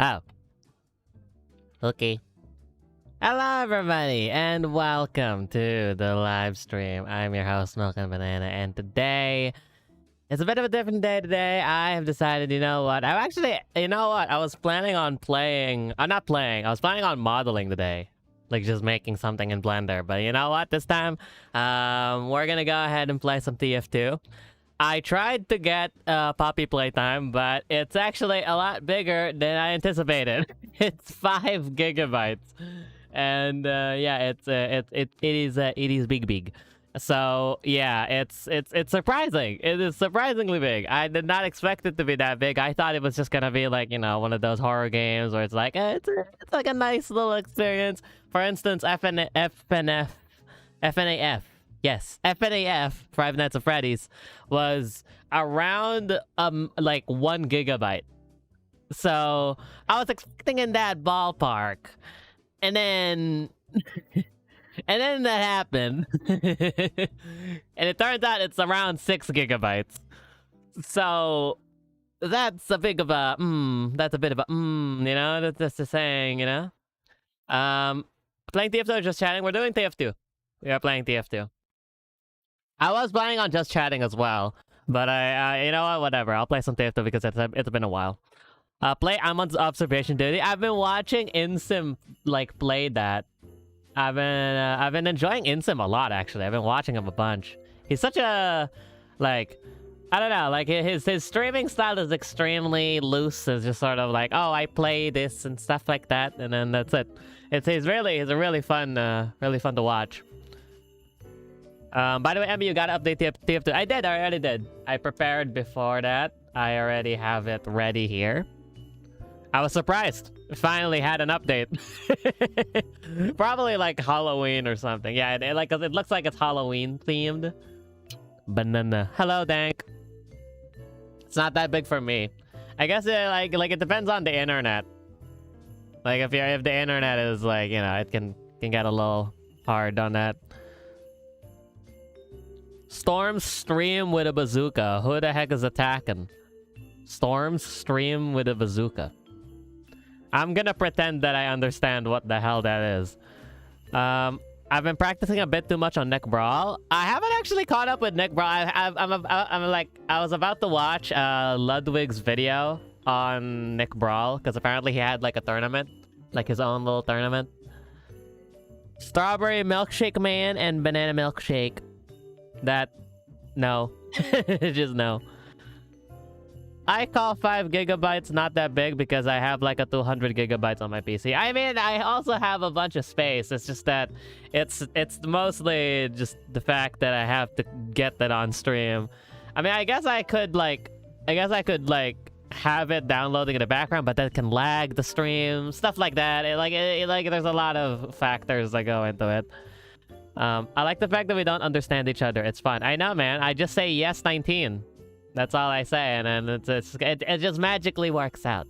Oh. Okay. Hello, everybody, and welcome to the live stream. I'm your host, milkandbanana, and today it's a bit of a different day. Today, I have decided, you know what? I was planning on playing. Not playing. I was planning on modeling today, like just making something in Blender. But you know what? This time, we're gonna go ahead and play some TF2. I tried to get Poppy Playtime, but it's actually a lot bigger than I anticipated. It's 5 gigabytes, and yeah, it is big. So yeah, it's surprising. It is surprisingly big. I did not expect it to be that big. I thought it was just gonna be like, you know, one of those horror games where it's like it's like a nice little experience. For instance, FNAF. Yes, FNAF, Five Nights at Freddy's, was around like 1 gigabyte. So I was expecting in that ballpark, and then and then that happened, and it turns out it's around 6 gigabytes. So that's a bit of a you know, that's just saying, you know. Playing TF2 or just chatting? We're doing TF2. We are playing TF2. I was planning on just chatting as well, but I you know what, whatever. I'll play some TF2 because it's been a while. I'm on observation duty. I've been watching Insim like play that. I've been enjoying Insim a lot actually. I've been watching him a bunch. He's such a like, I don't know, like his streaming style is extremely loose. It's just sort of like, oh, I play this and stuff like that, and then that's it. He's a really fun to watch. By the way, Emmy, you gotta update TF2. I already did. I prepared before that. I already have it ready here. I was surprised. Finally had an update. Probably like Halloween or something. Yeah, it looks like it's Halloween themed. Banana. Hello, Dank. It's not that big for me. I guess it depends on the internet. Like if the internet is like, you know, it can get a little hard on that. Storm stream with a bazooka. Who the heck is attacking? Storm stream with a bazooka. I'm gonna pretend that I understand what the hell that is. I've been practicing a bit too much on Neck Brawl. I haven't actually caught up with Neck Brawl. I was about to watch Ludwig's video on Neck Brawl because apparently he had like a tournament, like his own little tournament. Strawberry milkshake man and banana milkshake. No. Just no. I call 5 gigabytes not that big because I have like a 200 gigabytes on my PC. I mean, I also have a bunch of space. It's just that it's mostly just the fact that I have to get that on stream. I mean, I guess I could have it downloading in the background, but that can lag the stream, stuff like that. There's a lot of factors that go into it. I like the fact that we don't understand each other. It's fun. I know, man. I just say yes 19. That's all I say, and then it just magically works out.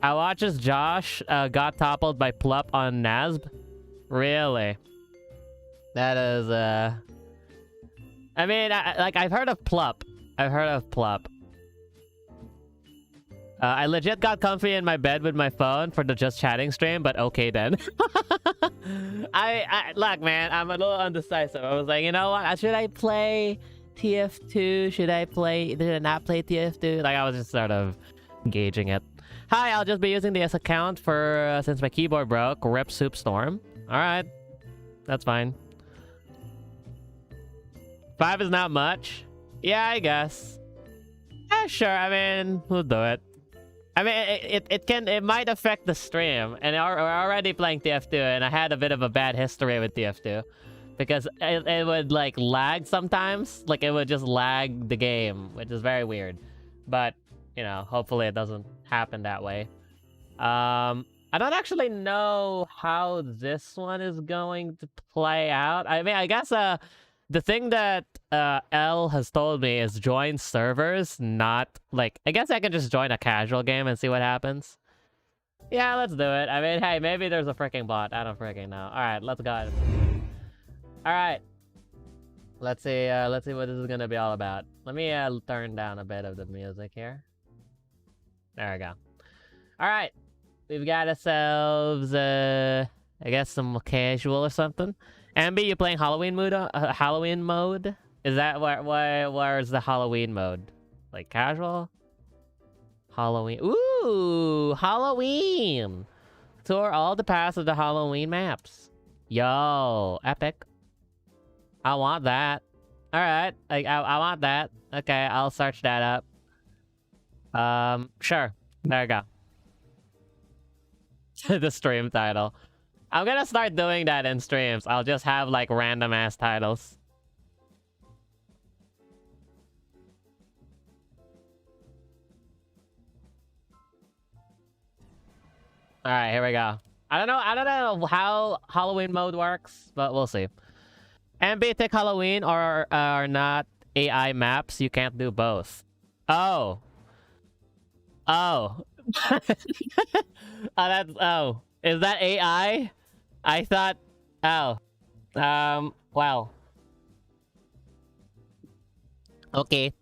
I watched as Josh got toppled by Plup on Nasb. Really? That is I mean, I've heard of Plup. I legit got comfy in my bed with my phone for the just chatting stream, but okay then. Look, man, I'm a little undecisive. I was like, you know what? Should I play TF2? Did I not play TF2? Like, I was just sort of gauging it. Hi, I'll just be using this account for since my keyboard broke. Rip Soup Storm. All right, that's fine. 5 is not much. Yeah, I guess. Yeah, sure. I mean, we'll do it. I mean, it might affect the stream, and we're already playing TF2, and I had a bit of a bad history with TF2 because it would like lag sometimes. Like it would just lag the game, which is very weird. But you know, hopefully it doesn't happen that way. I don't actually know how this one is going to play out. I mean, I guess the thing that L has told me is join servers, not like, I guess I can just join a casual game and see what happens. Yeah, let's do it. I mean, hey, maybe there's a freaking bot. I don't freaking know. All right, let's go. All right. Let's see what this is gonna be all about. Let me turn down a bit of the music here. There we go. All right, we've got ourselves, I guess some casual or something. Ambi, you playing Halloween mode? Halloween mode? Is that where's the Halloween mode? Like casual? Halloween. Ooh, Halloween. Tour all the paths of the Halloween maps. Yo, epic. I want that. All right, I want that. Okay, I'll search that up. Sure. There you go. The stream title. I'm gonna start doing that in streams. I'll just have like random ass titles. All right, here we go. I don't know how Halloween mode works, but we'll see. Ambient Halloween are not AI maps. You can't do both. Oh. Oh. Oh. Is that AI? I thought. Oh. Well. Okay.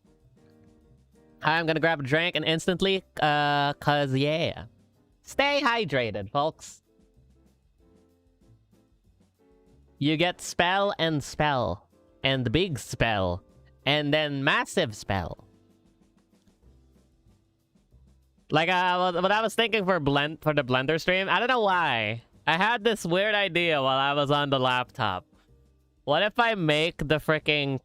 I'm gonna grab a drink and instantly, cause yeah. Stay hydrated, folks. You get spell, and big spell, and then massive spell. Like what I was thinking for the Blender stream, I don't know why. I had this weird idea while I was on the laptop. What if I make the freaking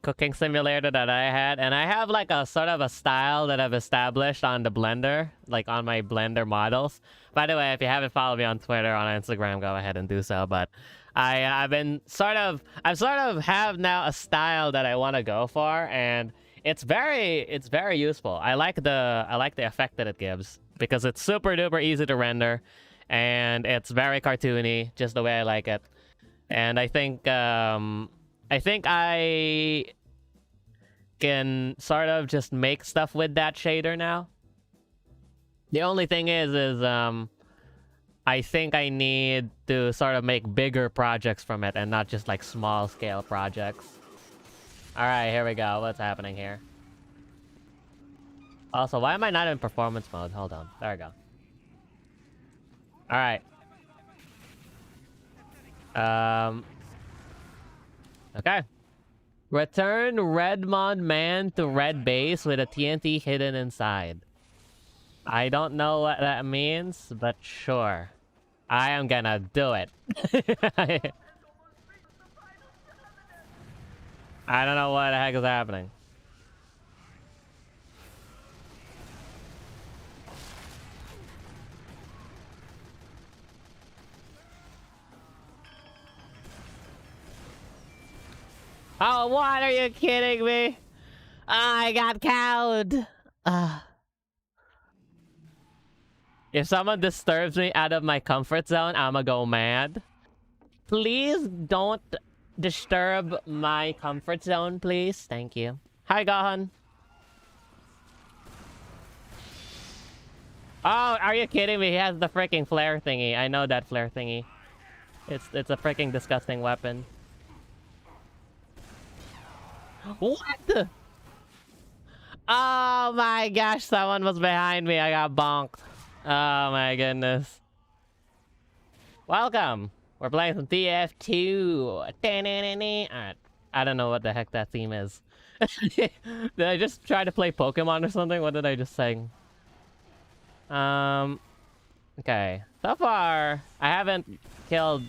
cooking simulator that I had, and I have like a sort of a style that I've established on the Blender, like on my Blender models. By the way, if you haven't followed me on Twitter, on Instagram, go ahead and do so. But I've sort of have now a style that I want to go for, and it's very useful. I like the effect that it gives because it's super duper easy to render, and it's very cartoony, just the way I like it. And I think I can sort of just make stuff with that shader now. The only thing is I think I need to sort of make bigger projects from it and not just like small scale projects. All right, here we go. What's happening here? Also, why am I not in performance mode? Hold on. There we go. All right. Okay. Return Redmond Man to red base with a TNT hidden inside. I don't know what that means, but sure. I am gonna do it. I don't know what the heck is happening. Oh, what? Are you kidding me? I got cowed. If someone disturbs me out of my comfort zone, I'ma go mad. Please don't disturb my comfort zone, please. Thank you. Hi, Gohan. Oh, are you kidding me? He has the freaking flare thingy. I know that flare thingy. It's a freaking disgusting weapon. What the? Oh my gosh, someone was behind me. I got bonked. Oh my goodness. Welcome. We're playing some TF2. Alright. I don't know what the heck that theme is. Did I just try to play Pokemon or something? What did I just sing? Okay. So far, I haven't killed...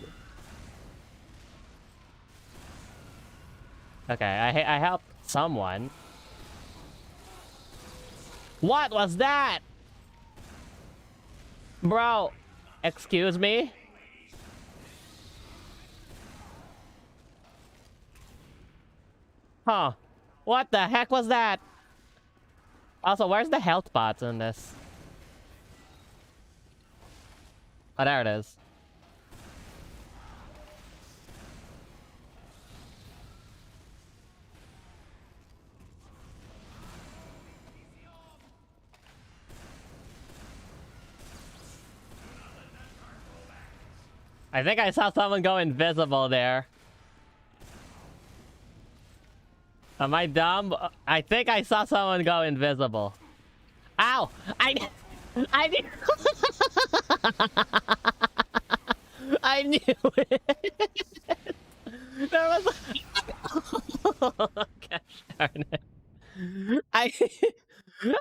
Okay, I helped someone. What was that? Bro, excuse me? Huh. What the heck was that? Also, where's the health bots in this? Oh, there it is. I think I saw someone go invisible there. Am I dumb? I think I saw someone go invisible. Ow! I knew. I knew it. There was. Gosh darn it. I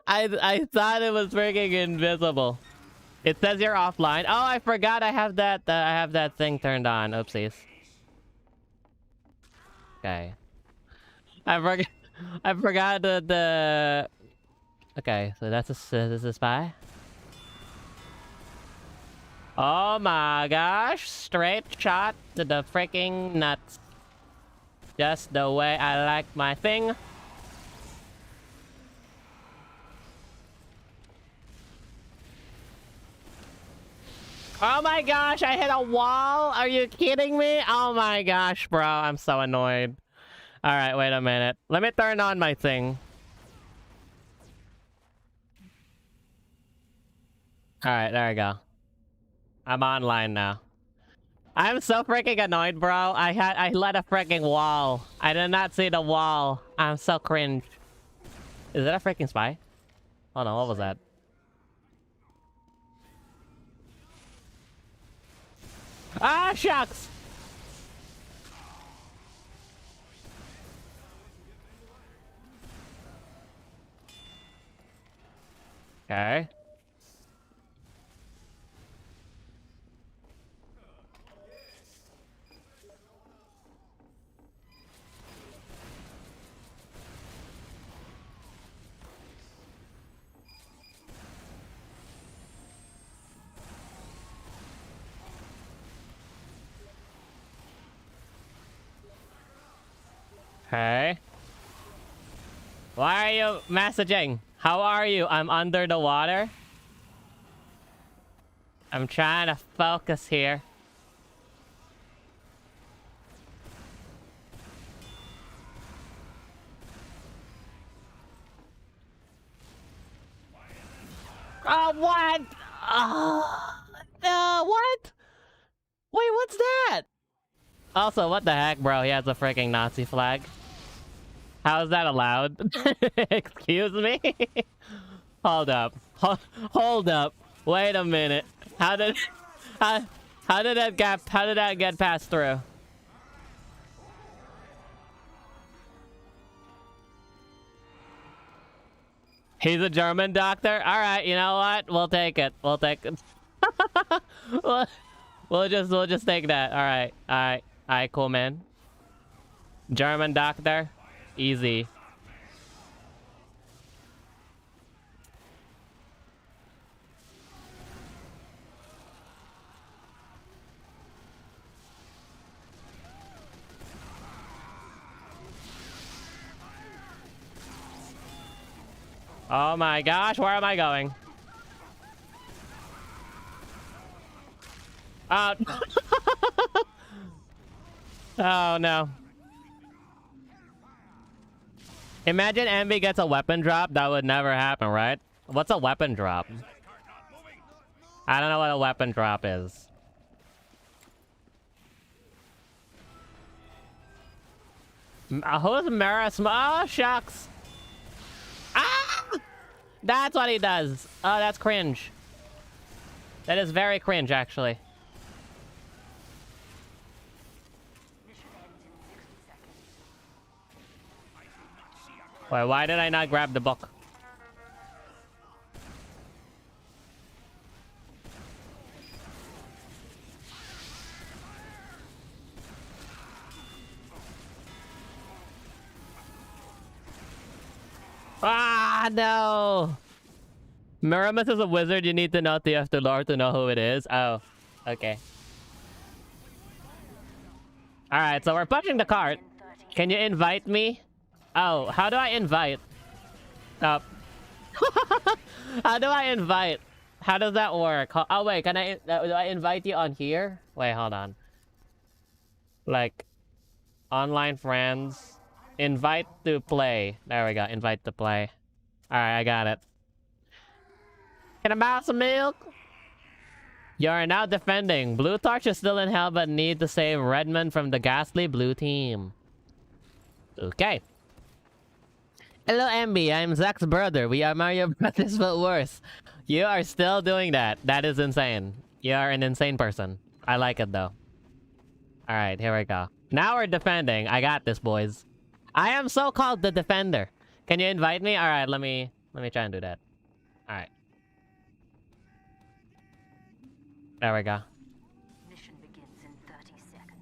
I thought it was freaking invisible. It says you're offline. Oh, I forgot I have that. I have that thing turned on. Oopsies. Okay. I forgot. I forgot the. Okay, so that's this is a spy. Oh my gosh! Straight shot to the freaking nuts. Just the way I like my thing. Oh my gosh, I hit a wall! Are you kidding me? Oh my gosh, bro, I'm so annoyed. Alright, wait a minute. Let me turn on my thing. Alright, there we go. I'm online now. I'm so freaking annoyed, bro. I let a freaking wall. I did not see the wall. I'm so cringe. Is that a freaking spy? Oh no, what was that? Ah, shucks! Okay. Okay. Why are you messaging? How are you? I'm under the water. I'm trying to focus here. Oh, what? Oh, no, what? Wait, what's that? Also, what the heck, bro? He has a freaking Nazi flag. How is that allowed? Excuse me? Hold up. Hold up. Wait a minute. How did that get passed through? He's a German doctor? Alright, you know what? We'll take it. We'll take it. we'll just take that. Alright, cool, man. German doctor. Easy. Oh my gosh, where am I going? Oh. Oh no. Imagine Envy gets a weapon drop. That would never happen, right? What's a weapon drop? I don't know what a weapon drop is. Who's Maris? Oh, shucks. Ah! That's what he does. Oh, that's cringe. That is very cringe, actually. Wait, why did I not grab the book? Ah, no! Miramus is a wizard. You need to know the Afterlord to know who it is. Oh, okay. Alright, so we're pushing the cart. Can you invite me? Oh, how do I invite? Oh. How do I invite? How does that work? Oh, wait, can I... do I invite you on here? Wait, hold on. Like, online friends... Invite to play. There we go. Invite to play. Alright, I got it. Can I buy some milk? You are now defending. Blue Torch is still in hell but need to save Redmond from the ghastly blue team. Okay. Hello, MB. I'm Zach's brother. We are Mario Brothers, but worse. You are still doing that. That is insane. You are an insane person. I like it, though. Alright, here we go. Now we're defending. I got this, boys. I am so-called the defender. Can you invite me? Alright, let me try and do that. Alright. There we go. Mission begins in 30 seconds.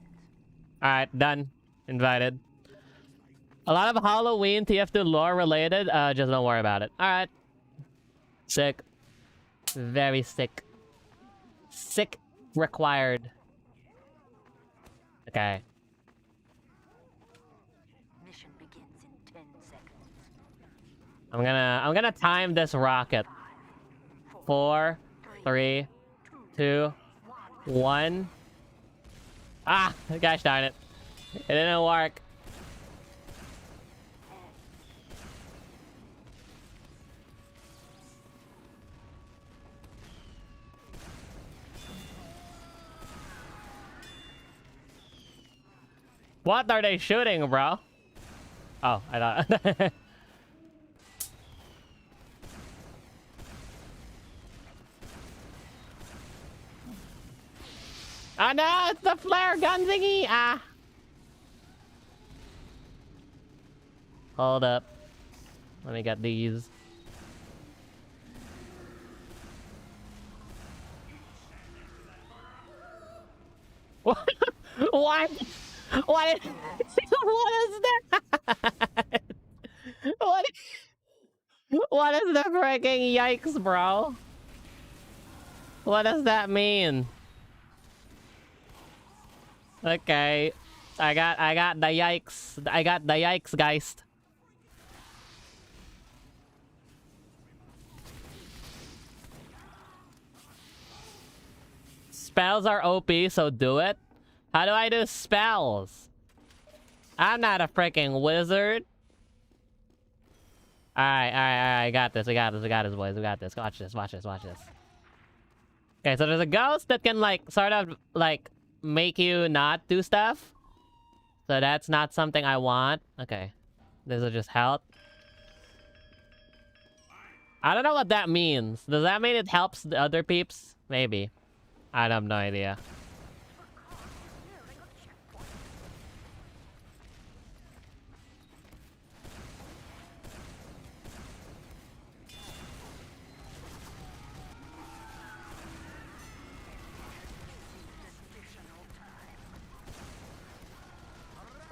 Alright, done. Invited. A lot of Halloween TF2 lore related. Just don't worry about it. Alright. Sick. Very sick. Sick required. Okay. Mission begins in 10 seconds. I'm gonna time this rocket. 4, 3, 2, 1. Ah, gosh darn it. It didn't work. What are they shooting, bro? Oh, I thought. Oh no, it's the flare gun thingy! Ah! Hold up. Let me get these. What? What? What? What is that? What is the freaking yikes, bro? What does that mean? Okay. I got the yikes. I got the yikes, geist. Spells are OP, so do it. How do I do spells? I'm not a freaking wizard. Alright, I got this, we got this, boys, we got this. Watch this. Okay, so there's a ghost that can, like, sort of, like, make you not do stuff. So that's not something I want. Okay. This will just help. I don't know what that means. Does that mean it helps the other peeps? Maybe. I have no idea.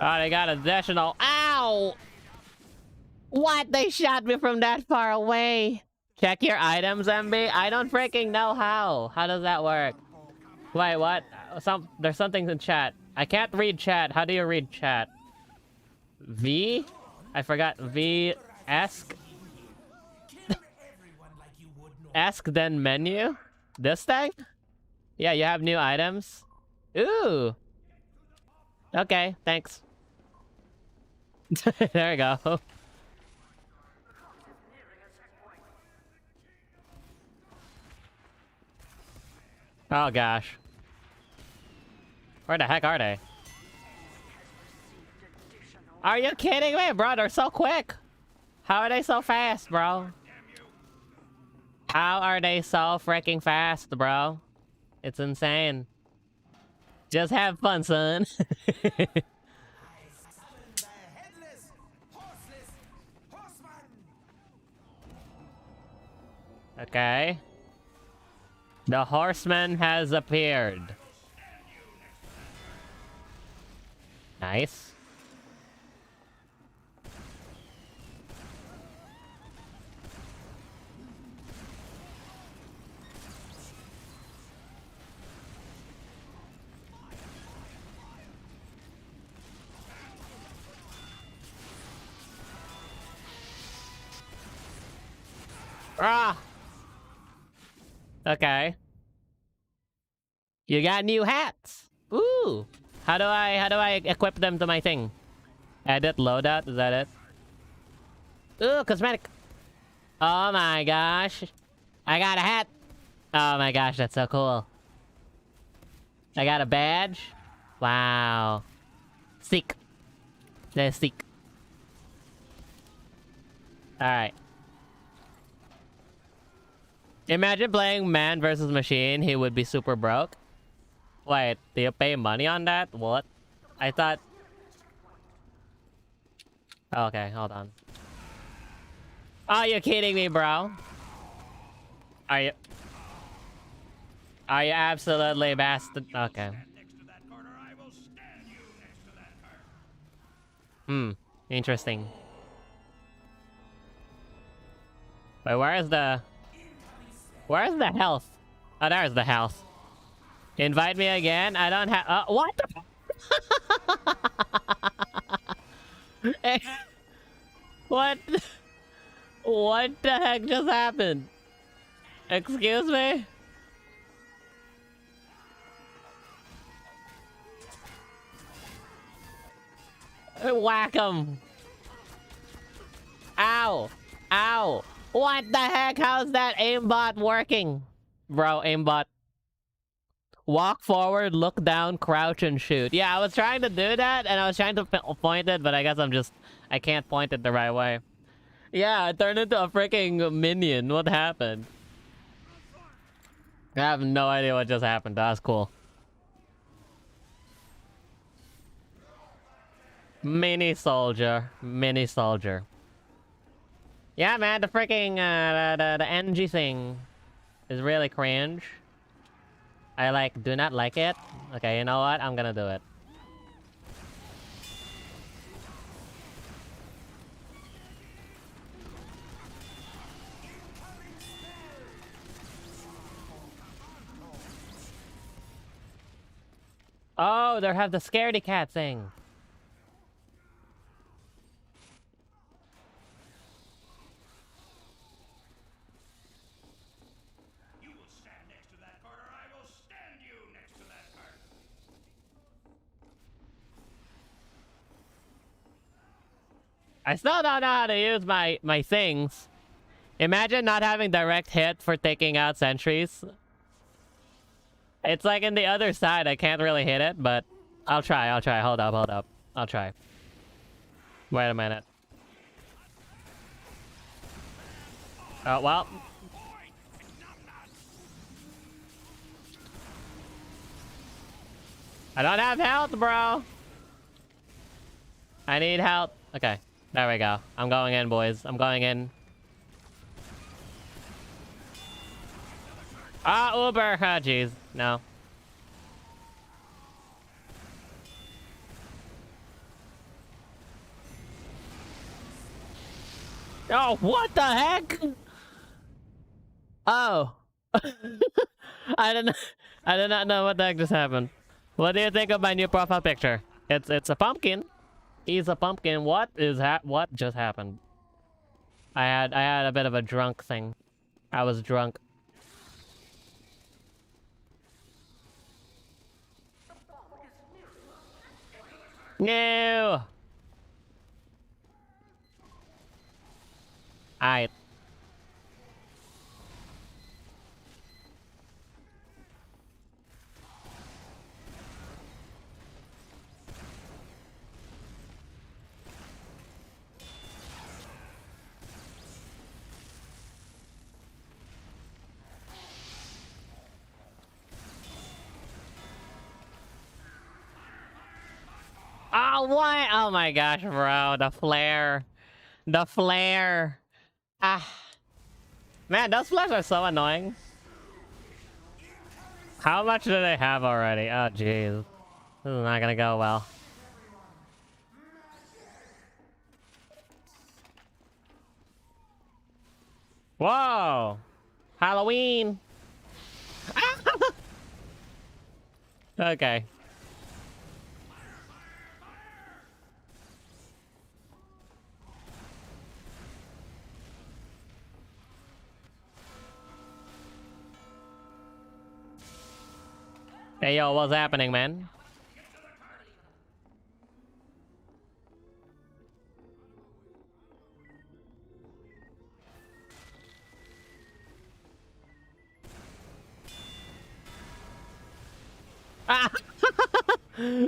Oh, they got additional. Ow! What? They shot me from that far away. Check your items, MB. I don't freaking know how. How does that work? Wait, what? There's something in chat. I can't read chat. How do you read chat? V? I forgot. V. Ask. Ask then menu? This thing? Yeah, you have new items. Ooh. Okay, thanks. There we go. Oh gosh. Where the heck are they? Are you kidding me, bro? They're so quick. How are they so fast, bro? How are they so freaking fast, bro? It's insane. Just have fun, son. Okay. The horseman has appeared. Nice. Ah! Okay. You got new hats. Ooh. How do I equip them to my thing? Edit loadout, is that it? Ooh, cosmetic. Oh my gosh. I got a hat. Oh my gosh, that's so cool. I got a badge. Wow. Sick. That's sick. Alright. Imagine playing man versus machine, he would be super broke. Wait, do you pay money on that? What? I thought... Okay, hold on. Are you kidding me, bro? Are you... Are you absolutely bastard? Okay. Interesting. Wait, where's the health? Oh, there's the health. Invite me again? I don't have... what the... What? What the heck just happened? Excuse me? Whack him! Ow! Ow! What the heck? How's that aimbot working? Bro, aimbot. Walk forward, look down, crouch, and shoot. Yeah, I was trying to do that, and I was trying to point it, but I guess I can't point it the right way. Yeah, I turned into a freaking minion. What happened? I have no idea what just happened. That's cool. Mini soldier. Mini soldier. Yeah, man, the freaking, the NG thing is really cringe. I, do not like it. Okay, you know what? I'm gonna do it. Oh, they have the scaredy cat thing. I still don't know how to use my things. Imagine not having direct hit for taking out sentries. It's like in the other side, I can't really hit it, but I'll try. Hold up. I'll try. Wait a minute. Oh, well. I don't have health, bro. I need help. Okay. There we go. I'm going in, boys. I'm going in. Ah, Uber! Ah, jeez. No. Oh, what the heck? Oh. I did not know what the heck just happened. What do you think of my new profile picture? It's a pumpkin. He's a pumpkin. What just happened? I had a bit of a drunk thing. I was drunk. No. Alright. Oh, what? Oh my gosh, bro. The flare. The flare. Ah. Man, those flares are so annoying. How much do they have already? Oh, jeez. This is not gonna go well. Whoa! Halloween! Okay. Hey, yo, what's happening, man?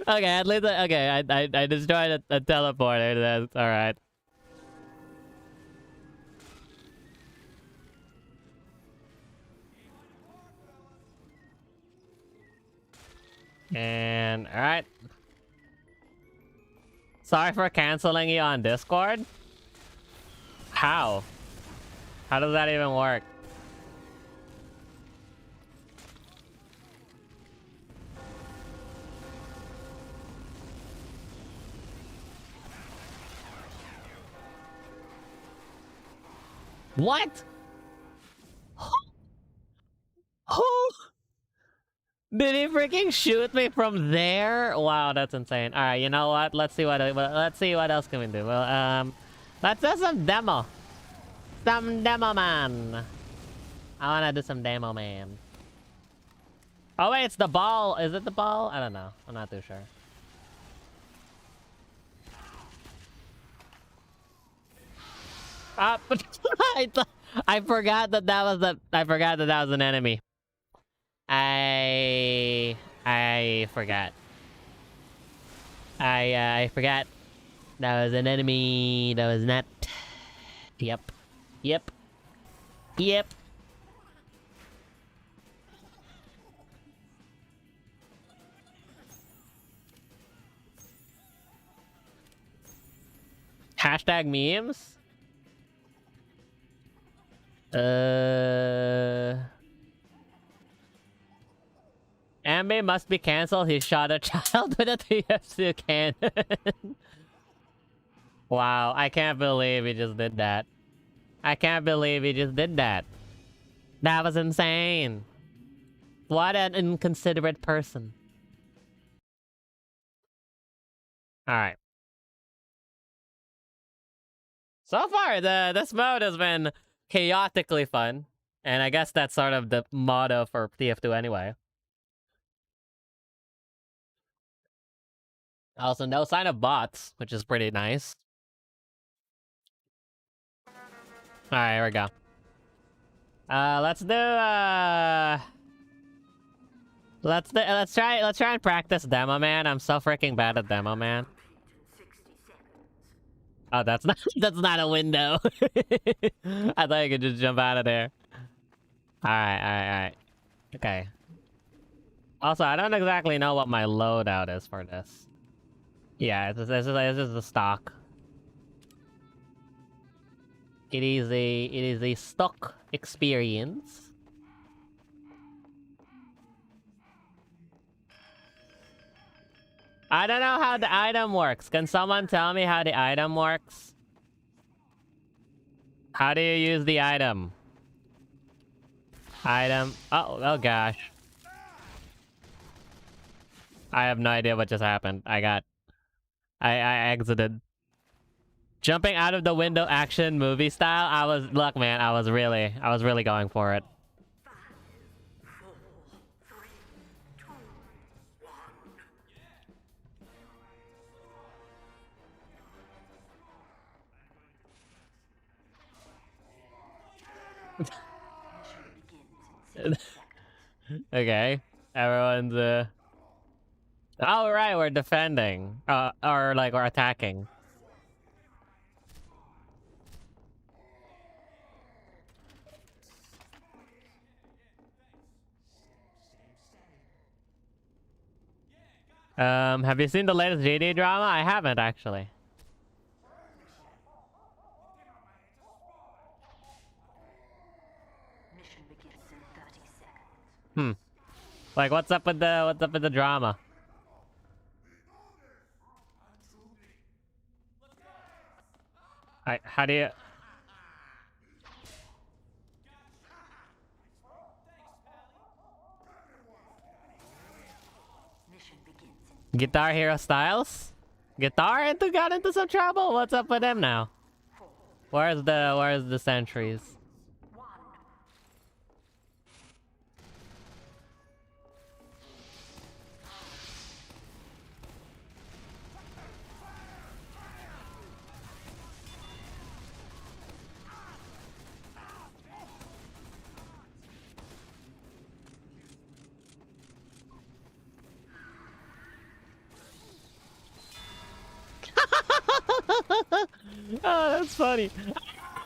Okay, at least okay. I destroyed a teleporter. That's all right. And alright. Sorry for canceling you on Discord. How? How does that even work? What? Who? Did he freaking shoot me from there? Wow, that's insane. All right, you know what? Let's see what else can we do. Well, let's do some demo. Some demo, man. I wanna do some demo, man. Oh wait, it's the ball. Is it the ball? I don't know. I'm not too sure. I forgot that was an enemy. I forgot. I forgot. That was an enemy. That was not. Yep. Yep. Yep. Hashtag memes? Ambe must be cancelled. He shot a child with a TF2 cannon. Wow, I can't believe he just did that. I can't believe he just did that. That was insane. What an inconsiderate person. Alright. So far, this mode has been chaotically fun. And I guess that's sort of the motto for TF2 anyway. Also, no sign of bots, which is pretty nice. Alright, here we go. Let's try and practice demo man. I'm so freaking bad at demo man. Oh, that's not a window. I thought you could just jump out of there. Alright. Okay. Also, I don't exactly know what my loadout is for this. Yeah, this is the stock. It is a stock experience. I don't know how the item works. Can someone tell me how the item works? How do you use the item? Item. Oh gosh. I have no idea what just happened. I exited. Jumping out of the window action movie style. Look, man, I was really going for it. Okay, everyone's oh right, we're defending, or like we're attacking. Have you seen the latest JD drama? I haven't actually. Mission begins in 30 seconds. Like, what's up with the drama? How do you? Mission begins in Guitar Hero Styles? Got into some trouble? What's up with him now? Where's the sentries? 1. Oh, that's funny.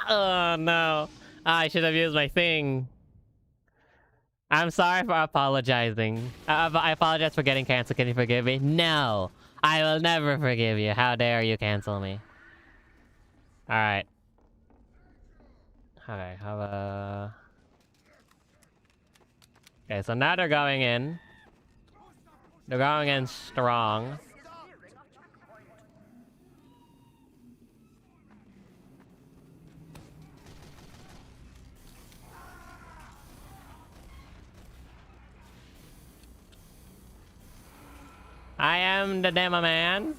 Oh no. I should have used my thing. I'm sorry for apologizing. I apologize for getting canceled. Can you forgive me? No. I will never forgive you. How dare you cancel me? Alright. Okay, have a... Okay, so now they're going in. They're going in strong. I am the demo man.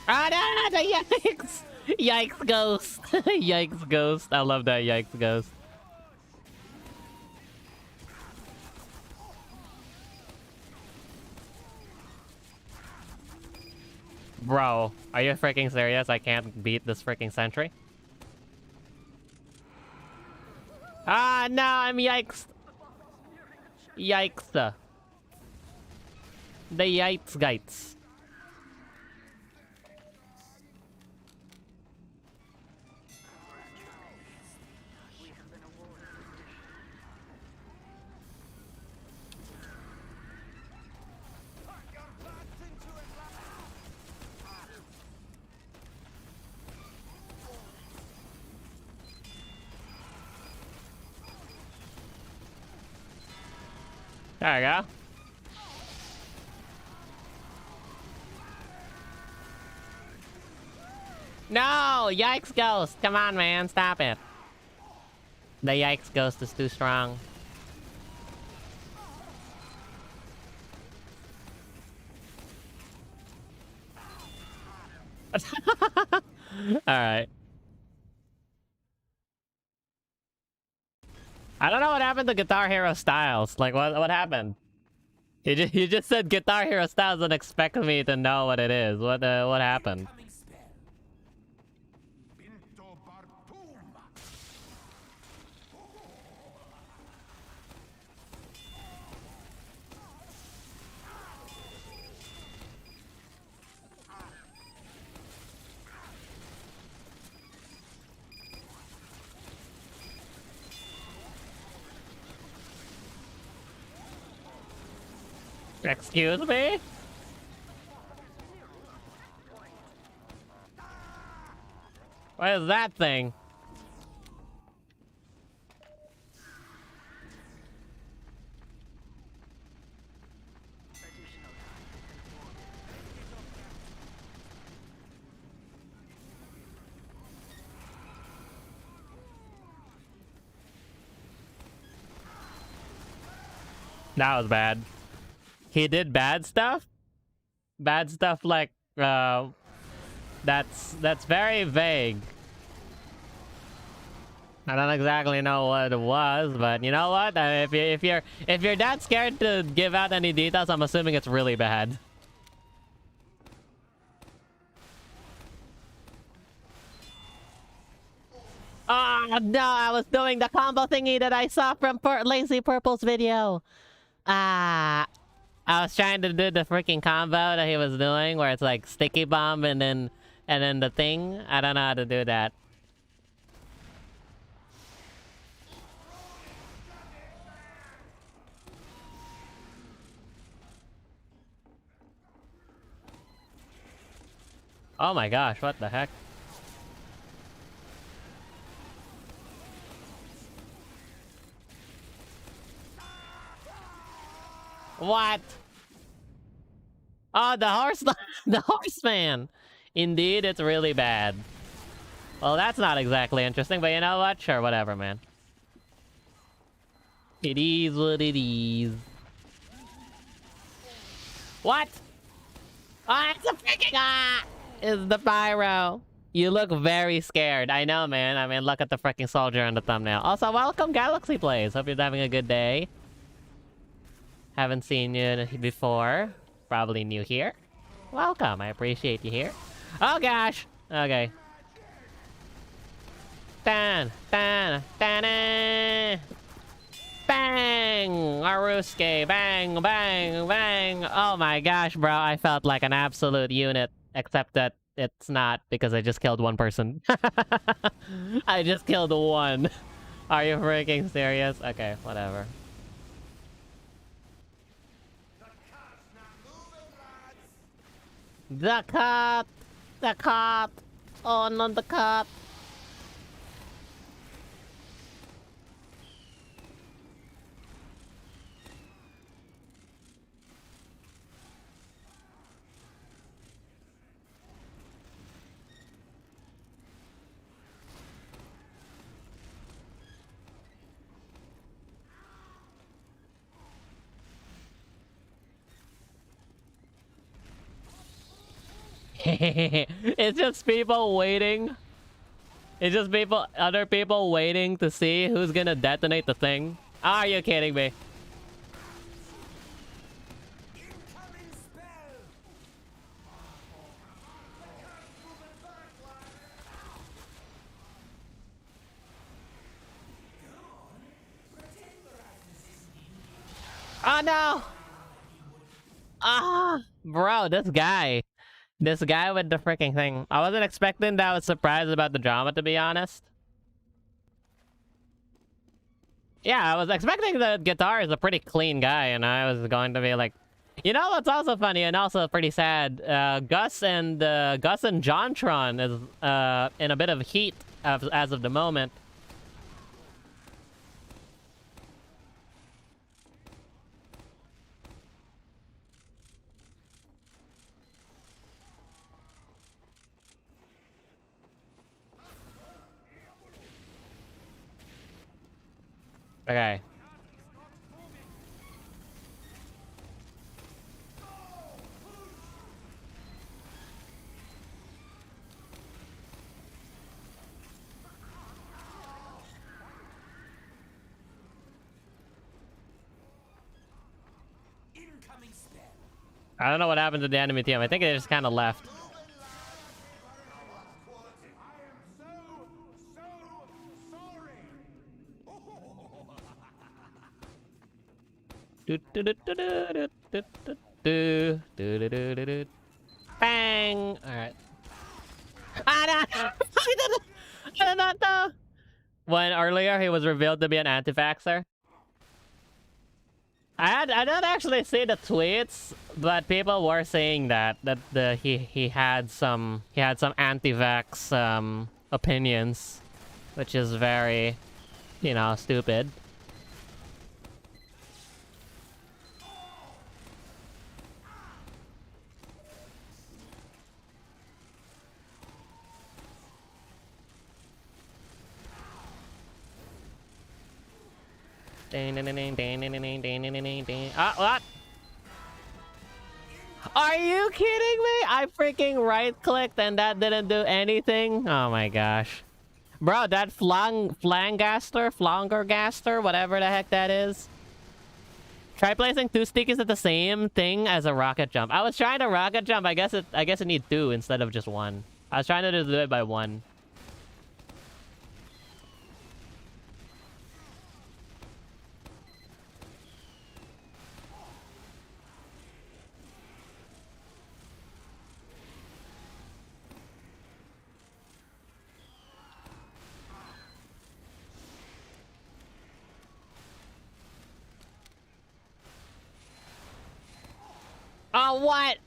Ah, no, the yikes! Yikes ghost! Yikes ghost! I love that yikes ghost. Bro, are you freaking serious? I can't beat this freaking sentry? Ah, no, I'm yikes! Yikes! The yikes gates. There we go. No! Yikes ghost! Come on, man, stop it. The yikes ghost is too strong. Alright. I don't know what happened to Guitar Hero Styles. Like, what happened? You just said Guitar Hero Styles and expect me to know what it is. What happened? Excuse me? What is that thing? That was bad. He did bad stuff? Bad stuff like, that's very vague. I don't exactly know what it was, but you know what? If you're that scared to give out any details, I'm assuming it's really bad. Oh no, I was doing the combo thingy that I saw from Lazy Purple's video. I was trying to do the freaking combo that he was doing, where it's like sticky bomb and then the thing. I don't know how to do that. Oh my gosh, what the heck? What? Oh, the horse, the horseman. Indeed, it's really bad. Well, that's not exactly interesting, but you know what? Sure, whatever, man. It is what it is. What? Oh, it's a freaking It's the pyro. You look very scared. I know, man. I mean, look at the freaking soldier on the thumbnail. Also, welcome, Galaxy Plays. Hope you're having a good day. Haven't seen you before. Probably new here. Welcome. I appreciate you here. Oh gosh. Okay. Bang! Bang! Bang! Arusuke! Bang! Bang! Bang! Oh my gosh, bro. I felt like an absolute unit. Except that it's not because I just killed one person. I just killed one. Are you freaking serious? Okay, whatever. The cat! The cat! Oh, not the cat! It's just people waiting. It's just other people waiting to see who's gonna detonate the thing. Are you kidding me? Oh no! Ah, bro, this guy. This guy with the freaking thing. I wasn't expecting that. I was surprised about the drama, to be honest. Yeah, I was expecting the guitar is a pretty clean guy, and I was going to be like, you know what's also funny and also pretty sad? Gus and Jontron is in a bit of heat as of the moment. Okay. I don't know what happened to the enemy team. I think they just kind of left. Bang! Alright. Ah, no! I did not know! When earlier he was revealed to be an anti-vaxxer. I didn't actually see the tweets, but people were saying that he had some anti-vax opinions, which is very, you know, stupid. Ah, what? Are you kidding me? I freaking right-clicked and that didn't do anything? Oh my gosh. Bro, that flangergaster, whatever the heck that is. Try placing 2 stickies at the same thing as a rocket jump. I was trying to rocket jump. I guess it need 2 instead of just 1. I was trying to do it by 1. Oh, what?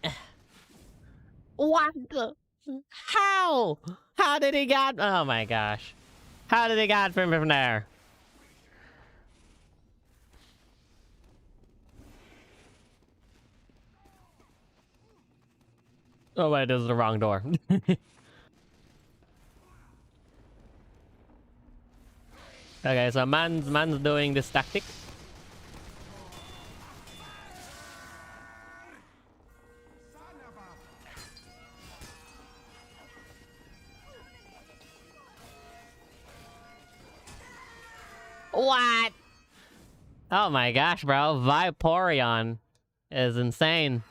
What the? How? How did he get? Oh my gosh. How did he get from there? Oh wait, this is the wrong door. Okay, so man's doing this tactic. What? Oh my gosh, bro. Vaporeon is insane.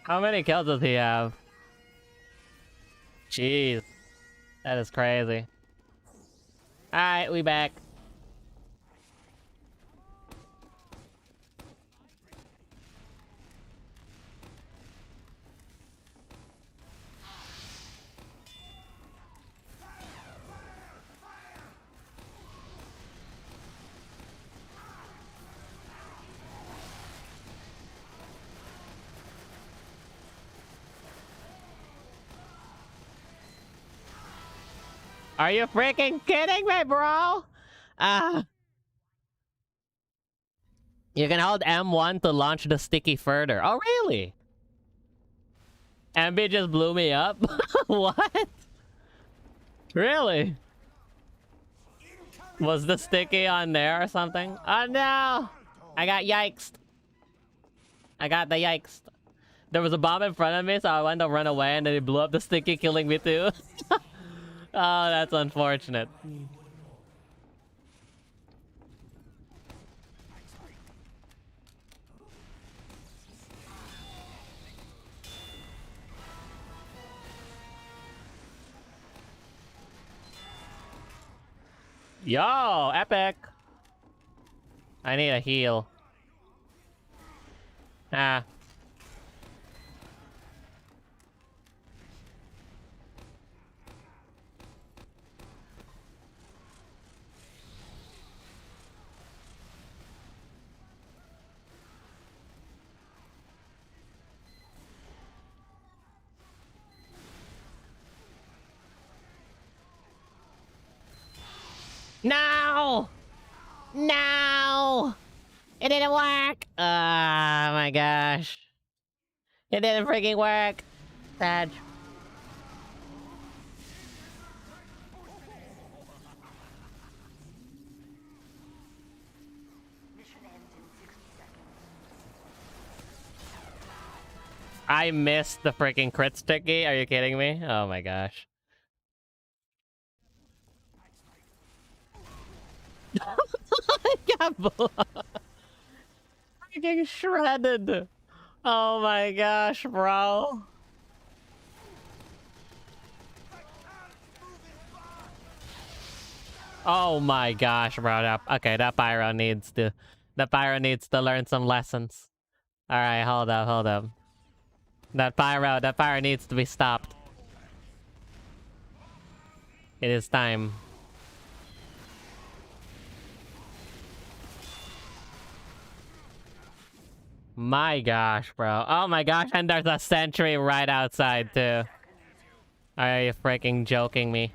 How many kills does he have? Jeez. That is crazy. Alright, we back. Are you freaking kidding me, bro? You can hold M1 to launch the sticky further. Oh, really? MB just blew me up? What? Really? Was the sticky on there or something? Oh no! I got yikes. I got the yikes. There was a bomb in front of me, so I went to run away, and then it blew up the sticky, killing me too. Oh, that's unfortunate. Yo, epic! I need a heal. Ah. No! No! It didn't work! Oh my gosh. It didn't freaking work. Sad. Mission ends in 60 seconds. I missed the freaking crit sticky. Are you kidding me? Oh my gosh. Freaking shredded. Oh my gosh, bro. Oh my gosh, bro. Okay, that pyro needs to learn some lessons. All right, hold up. That pyro needs to be stopped. It is time. My gosh, bro. Oh my gosh, and there's a sentry right outside too. Are you freaking joking me?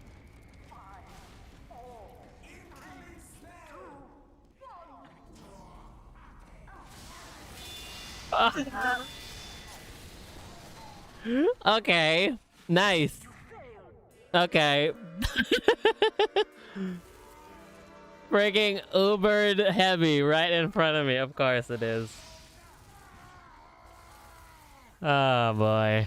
Okay, nice. Okay. Freaking ubered heavy right in front of me. Of course it is. Oh boy.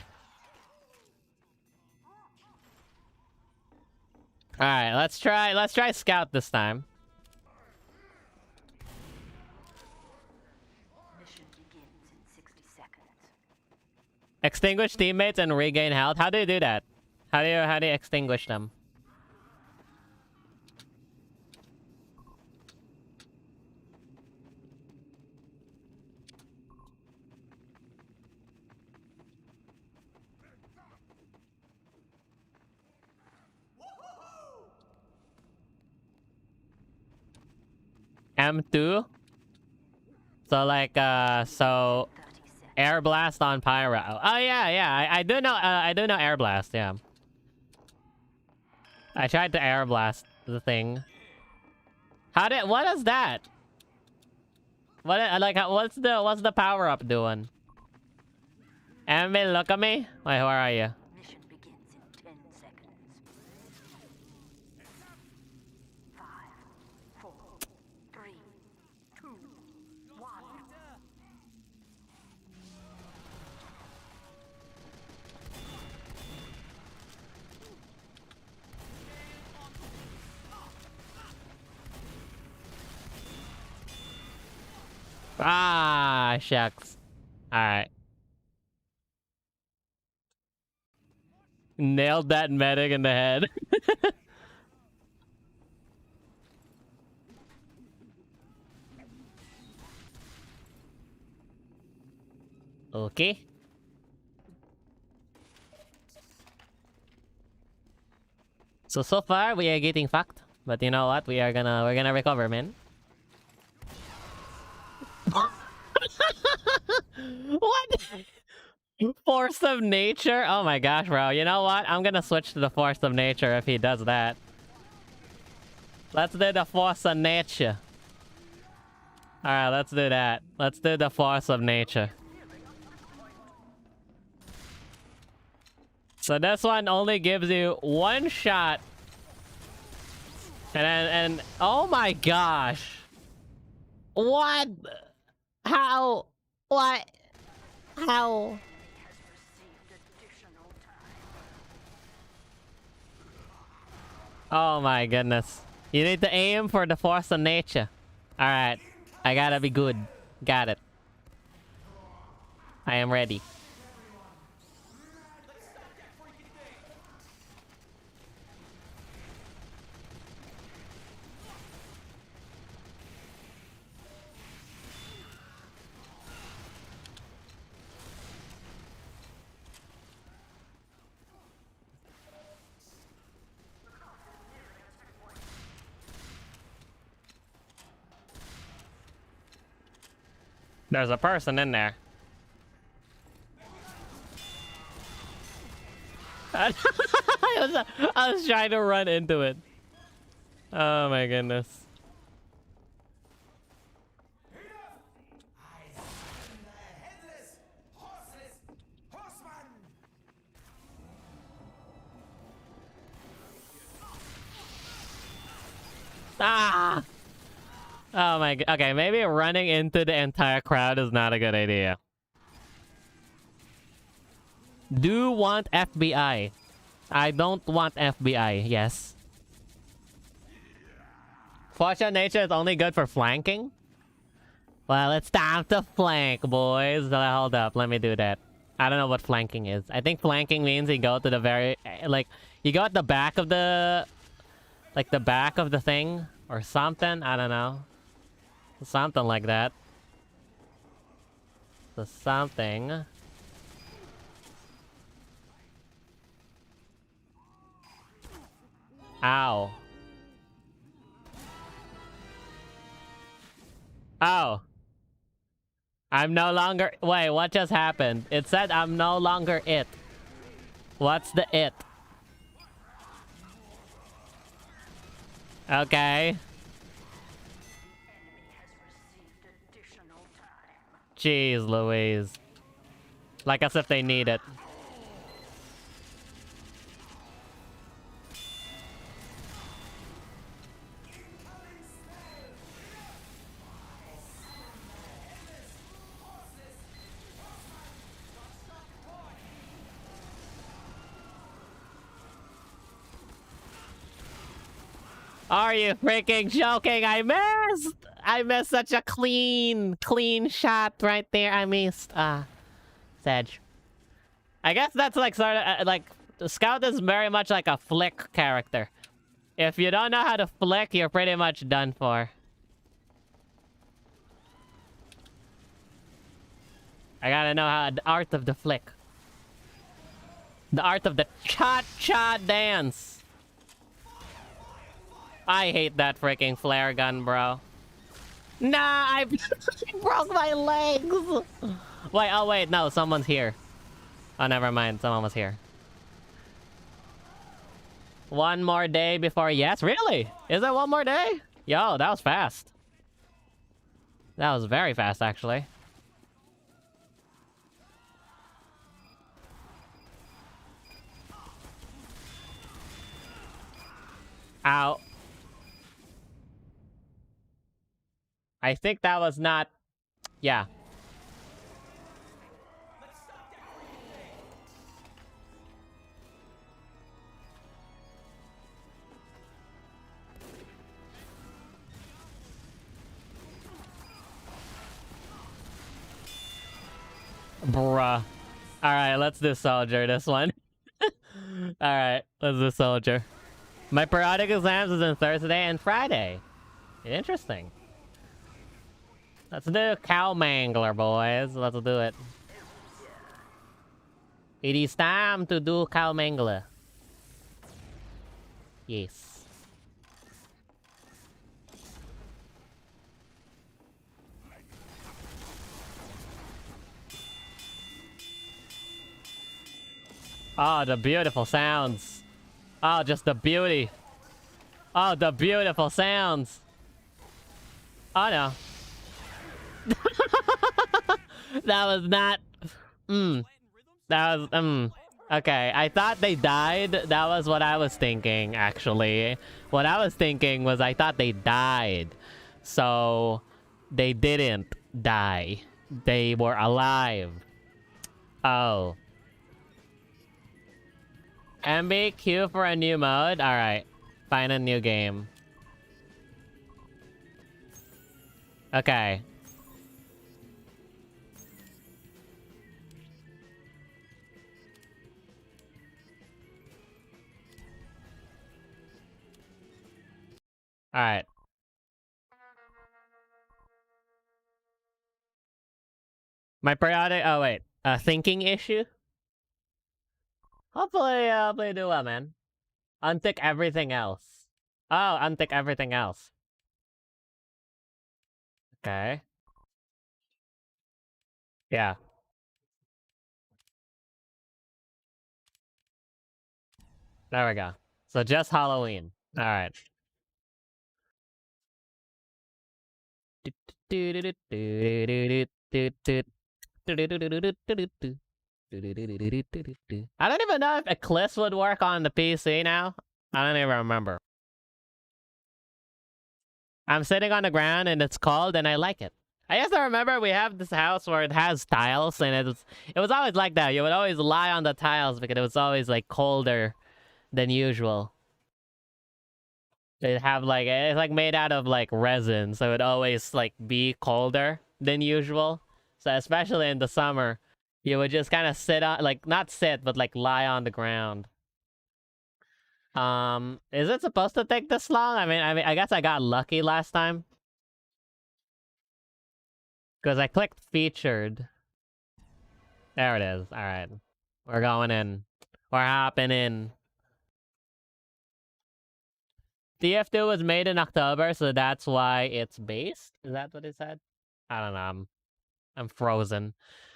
All right, let's try scout this time. Mission begins in 60 seconds. Extinguish teammates and regain health. How do you do that? How do you extinguish them? M2? So like so 30 seconds. air blast on pyro. Oh yeah, I do know air blast, yeah. I tried to air blast the thing. What is that? What's the power up doing? Emily, look at me. Wait, where are you? Mission begins in 10 seconds. 5, 4, 3, 2, 1. Ah, shucks. Alright. Nailed that medic in the head. Okay. So far we are getting fucked, but you know what? We're gonna recover, man. What? Force of nature? Oh my gosh, bro. You know what? I'm gonna switch to the force of nature if he does that. Let's do the force of nature. Alright, let's do that. Let's do the force of nature. So this one only gives you one shot. And oh my gosh. What? How? What? How? Oh my goodness. You need to aim for the force of nature. Alright. I gotta be good. Got it. I am ready. There's a person in there. I was trying to run into it. Oh my goodness. Ah! Oh my god. Okay, maybe running into the entire crowd is not a good idea. Do want FBI. I don't want FBI, yes. Force of nature is only good for flanking? Well, it's time to flank, boys. Hold up, let me do that. I don't know what flanking is. I think flanking means you go to the very... Like, you go at the back of the... Like, the back of the thing? Or something? I don't know. Something like that. So something. Ow. Oh. I'm no longer... Wait, what just happened? It said I'm no longer it. What's the it? Okay. Jeez Louise. Like as if they need it. Are you freaking joking? I missed! I missed such a clean shot right there. I missed. Sedge. I guess that's like sort of like the Scout is very much like a flick character. If you don't know how to flick, you're pretty much done for. I gotta know how the art of the flick. The art of the cha-cha dance. I hate that freaking flare gun, bro. Nah, I broke my legs. Wait, oh wait, no, someone's here. Oh, never mind, someone was here. One more day before... Yes, really? Is it one more day? Yo, that was fast. That was very fast, actually. Ow. I think that was not... Yeah. Bruh. Alright, let's do soldier this one. Alright, let's do soldier. My periodic exams is on Thursday and Friday. Interesting. Let's do cow mangler, boys. Let's do it. It is time to do cow mangler. Yes. Oh, the beautiful sounds. Oh, just the beauty. Oh, the beautiful sounds. Oh no. That was not. That was. Okay, I thought they died. That was what I was thinking, actually. What I was thinking was I thought they died. So, they didn't die. They were alive. Oh. MB, queue for a new mode? Alright. Find a new game. Okay. Alright. My periodic... Oh, wait. A thinking issue? Hopefully do well, man. Untick everything else. Oh, untick everything else. Okay. Yeah. There we go. So just Halloween. Alright. I don't even know if Eclipse would work on the PC now. I don't even remember. I'm sitting on the ground and it's cold and I like it. I guess I remember we have this house where it has tiles and it was always like that. You would always lie on the tiles because it was always like colder than usual. They have like, it's like made out of like resin, so it always like be colder than usual. So especially in the summer, you would just kind of sit on, like not sit, but like lie on the ground. Is it supposed to take this long? I guess I got lucky last time. Because I clicked featured. There it is. Alright. We're going in. We're hopping in. TF2 was made in October, so that's why it's based? Is that what it said? I don't know. I'm frozen.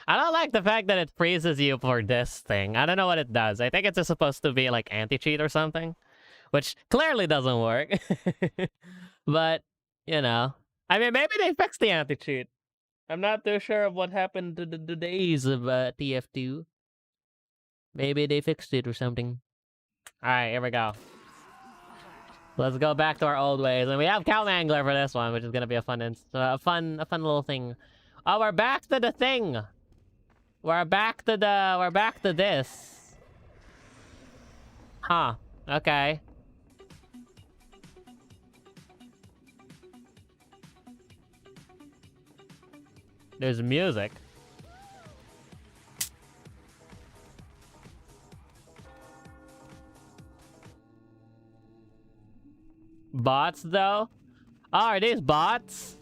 I don't like the fact that it freezes you for this thing. I don't know what it does. I think it's just supposed to be like anti-cheat or something. Which clearly doesn't work. But, you know. I mean, maybe they fixed the anti-cheat. I'm not too sure of what happened to the days of TF2. Maybe they fixed it or something. Alright, here we go. Let's go back to our old ways. And we have Cow Mangler for this one, which is gonna be a fun fun little thing. Oh, we're back to the thing! We're back to this. Huh. Okay. There's music. Bots, though? Oh, are these bots?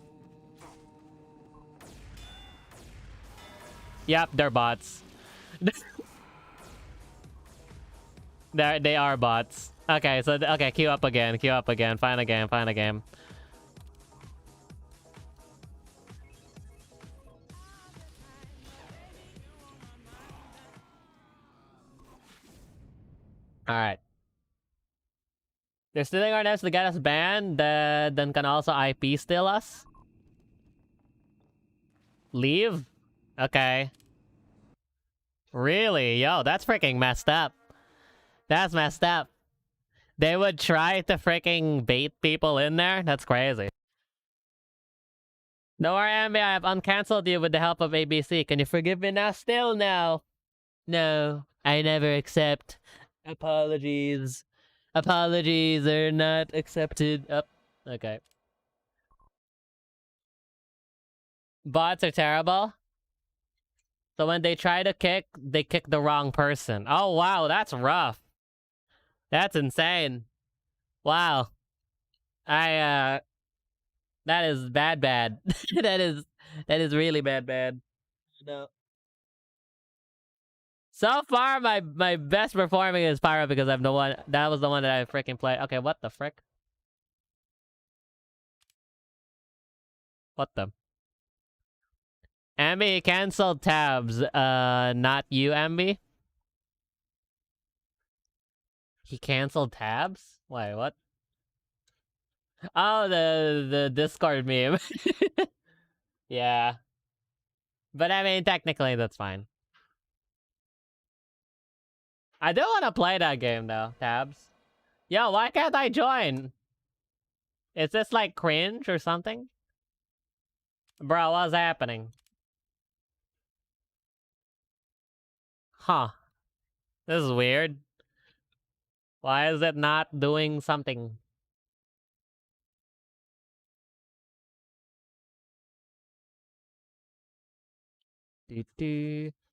Yep, they're bots. They are bots. Okay, so, okay, queue up again, find a game. Alright. They're stealing our names to get us banned, then can also IP steal us? Leave? Okay. Really? Yo, that's freaking messed up. That's messed up. They would try to freaking bait people in there? That's crazy. No worry, Ambi, I have uncancelled you with the help of ABC. Can you forgive me now? Still no. No, I never accept. Apologies. Apologies are not accepted. Oh, okay. Bots are terrible. So when they try to kick, they kick the wrong person. Oh, wow, that's rough. That's insane. Wow. That is bad. that is really bad. No. So far, my best performing is Pyro because I'm the one. That was the one that I freaking played. Okay, what the frick? What the? Ambi canceled tabs. Not you, Ambi. He canceled tabs? Wait, what? Oh, the Discord meme. Yeah. But I mean, technically, that's fine. I do want to play that game, though, Tabs. Yo, why can't I join? Is this, like, cringe or something? Bro, what's happening? Huh. This is weird. Why is it not doing something?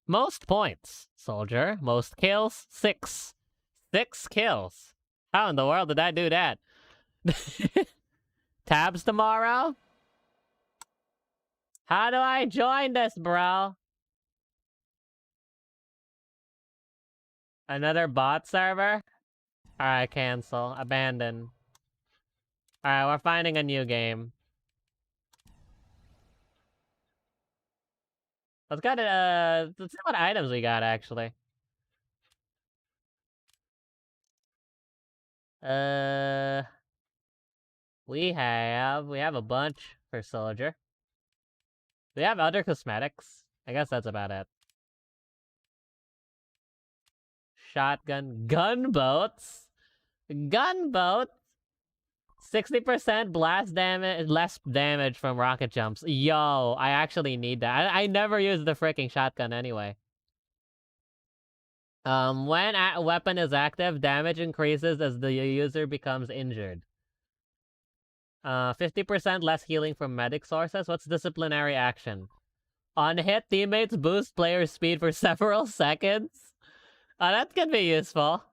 Most points, soldier. Most kills, 6. 6 kills. How in the world did I do that? Tabs tomorrow? How do I join this, bro? Another bot server? Alright, cancel. Abandon. Alright, we're finding a new game. Let's see what items we got, actually. We have a bunch for soldier. We have other cosmetics. I guess that's about it. Shotgun. Gunboats? Gunboats? 60% blast damage, less damage from rocket jumps. Yo, I actually need that. I never use the freaking shotgun anyway. When a weapon is active, damage increases as the user becomes injured. 50% less healing from medic sources. What's disciplinary action? On hit, teammates boost player's speed for several seconds. That can be useful.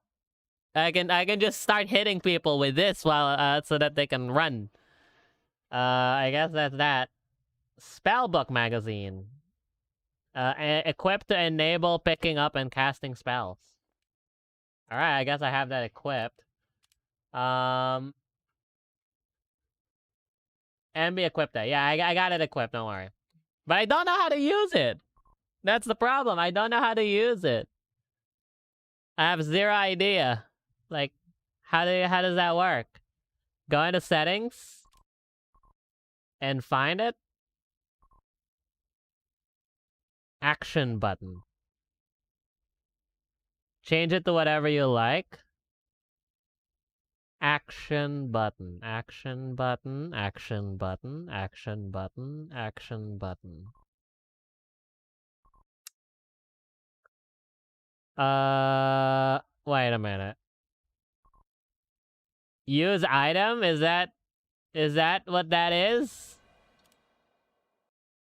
I can just start hitting people with this while so that they can run. I guess that's that. Spellbook magazine. Equipped to enable picking up and casting spells. Alright, I guess I have that equipped. And be equipped that. Yeah, I got it equipped, don't worry. But I don't know how to use it. That's the problem. I don't know how to use it. I have zero idea. Like, how does that work? Go into settings and find it. Action button. Change it to whatever you like. Action button. Action button. Action button. Action button. Action button. Wait a minute. Use item? Is that what that is?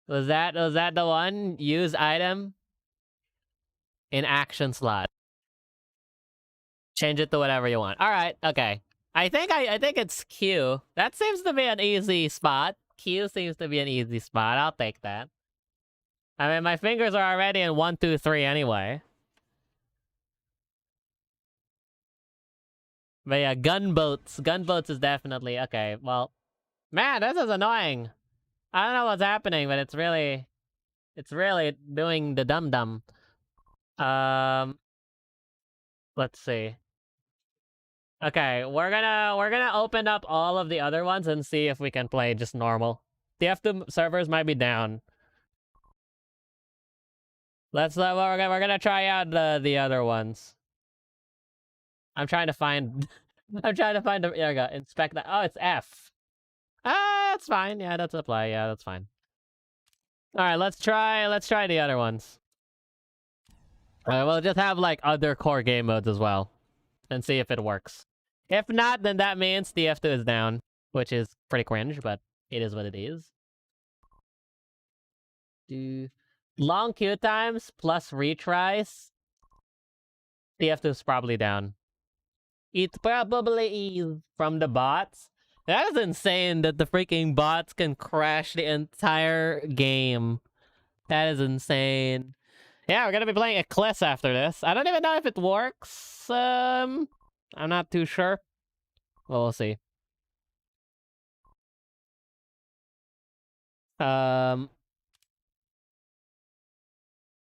Was that the one? Use item in action slot. Change it to whatever you want. All right, okay. I think it's Q. That seems to be an easy spot. Q seems to be an easy spot. I'll take that. I mean, my fingers are already in 1, 2, 3 anyway. But yeah, gunboats. Gunboats is definitely okay. Well, man, this is annoying. I don't know what's happening, but it's really doing the dum-dum. Let's see. Okay, we're gonna open up all of the other ones and see if we can play just normal. The F2 servers might be down. Let's we're gonna try out the other ones. I'm trying to find I'm trying to find the there we go. Inspect that. Oh, it's F. Ah, that's fine. Yeah, that's apply. Yeah, that's fine. All right, let's try the other ones. We'll just have like other core game modes as well, and see if it works. If not, then that means the F2 is down, which is pretty cringe, but it is what it is. Long queue times plus retries. The F2 is probably down. It probably is from the bots. That is insane that the freaking bots can crash the entire game. That is insane. Yeah, we're gonna be playing Eclipse after this. I don't even know if it works. I'm not too sure. Well, we'll see.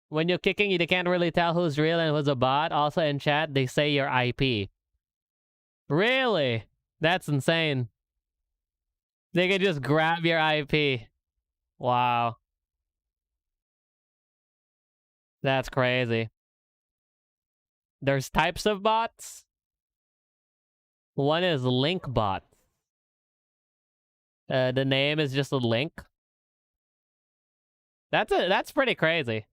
When you're kicking, you can't really tell who's real and who's a bot. Also in chat, they say your IP. Really? That's insane. They can just grab your IP. Wow. That's crazy. There's types of bots. One is link bot. The name is just a link. That's pretty crazy.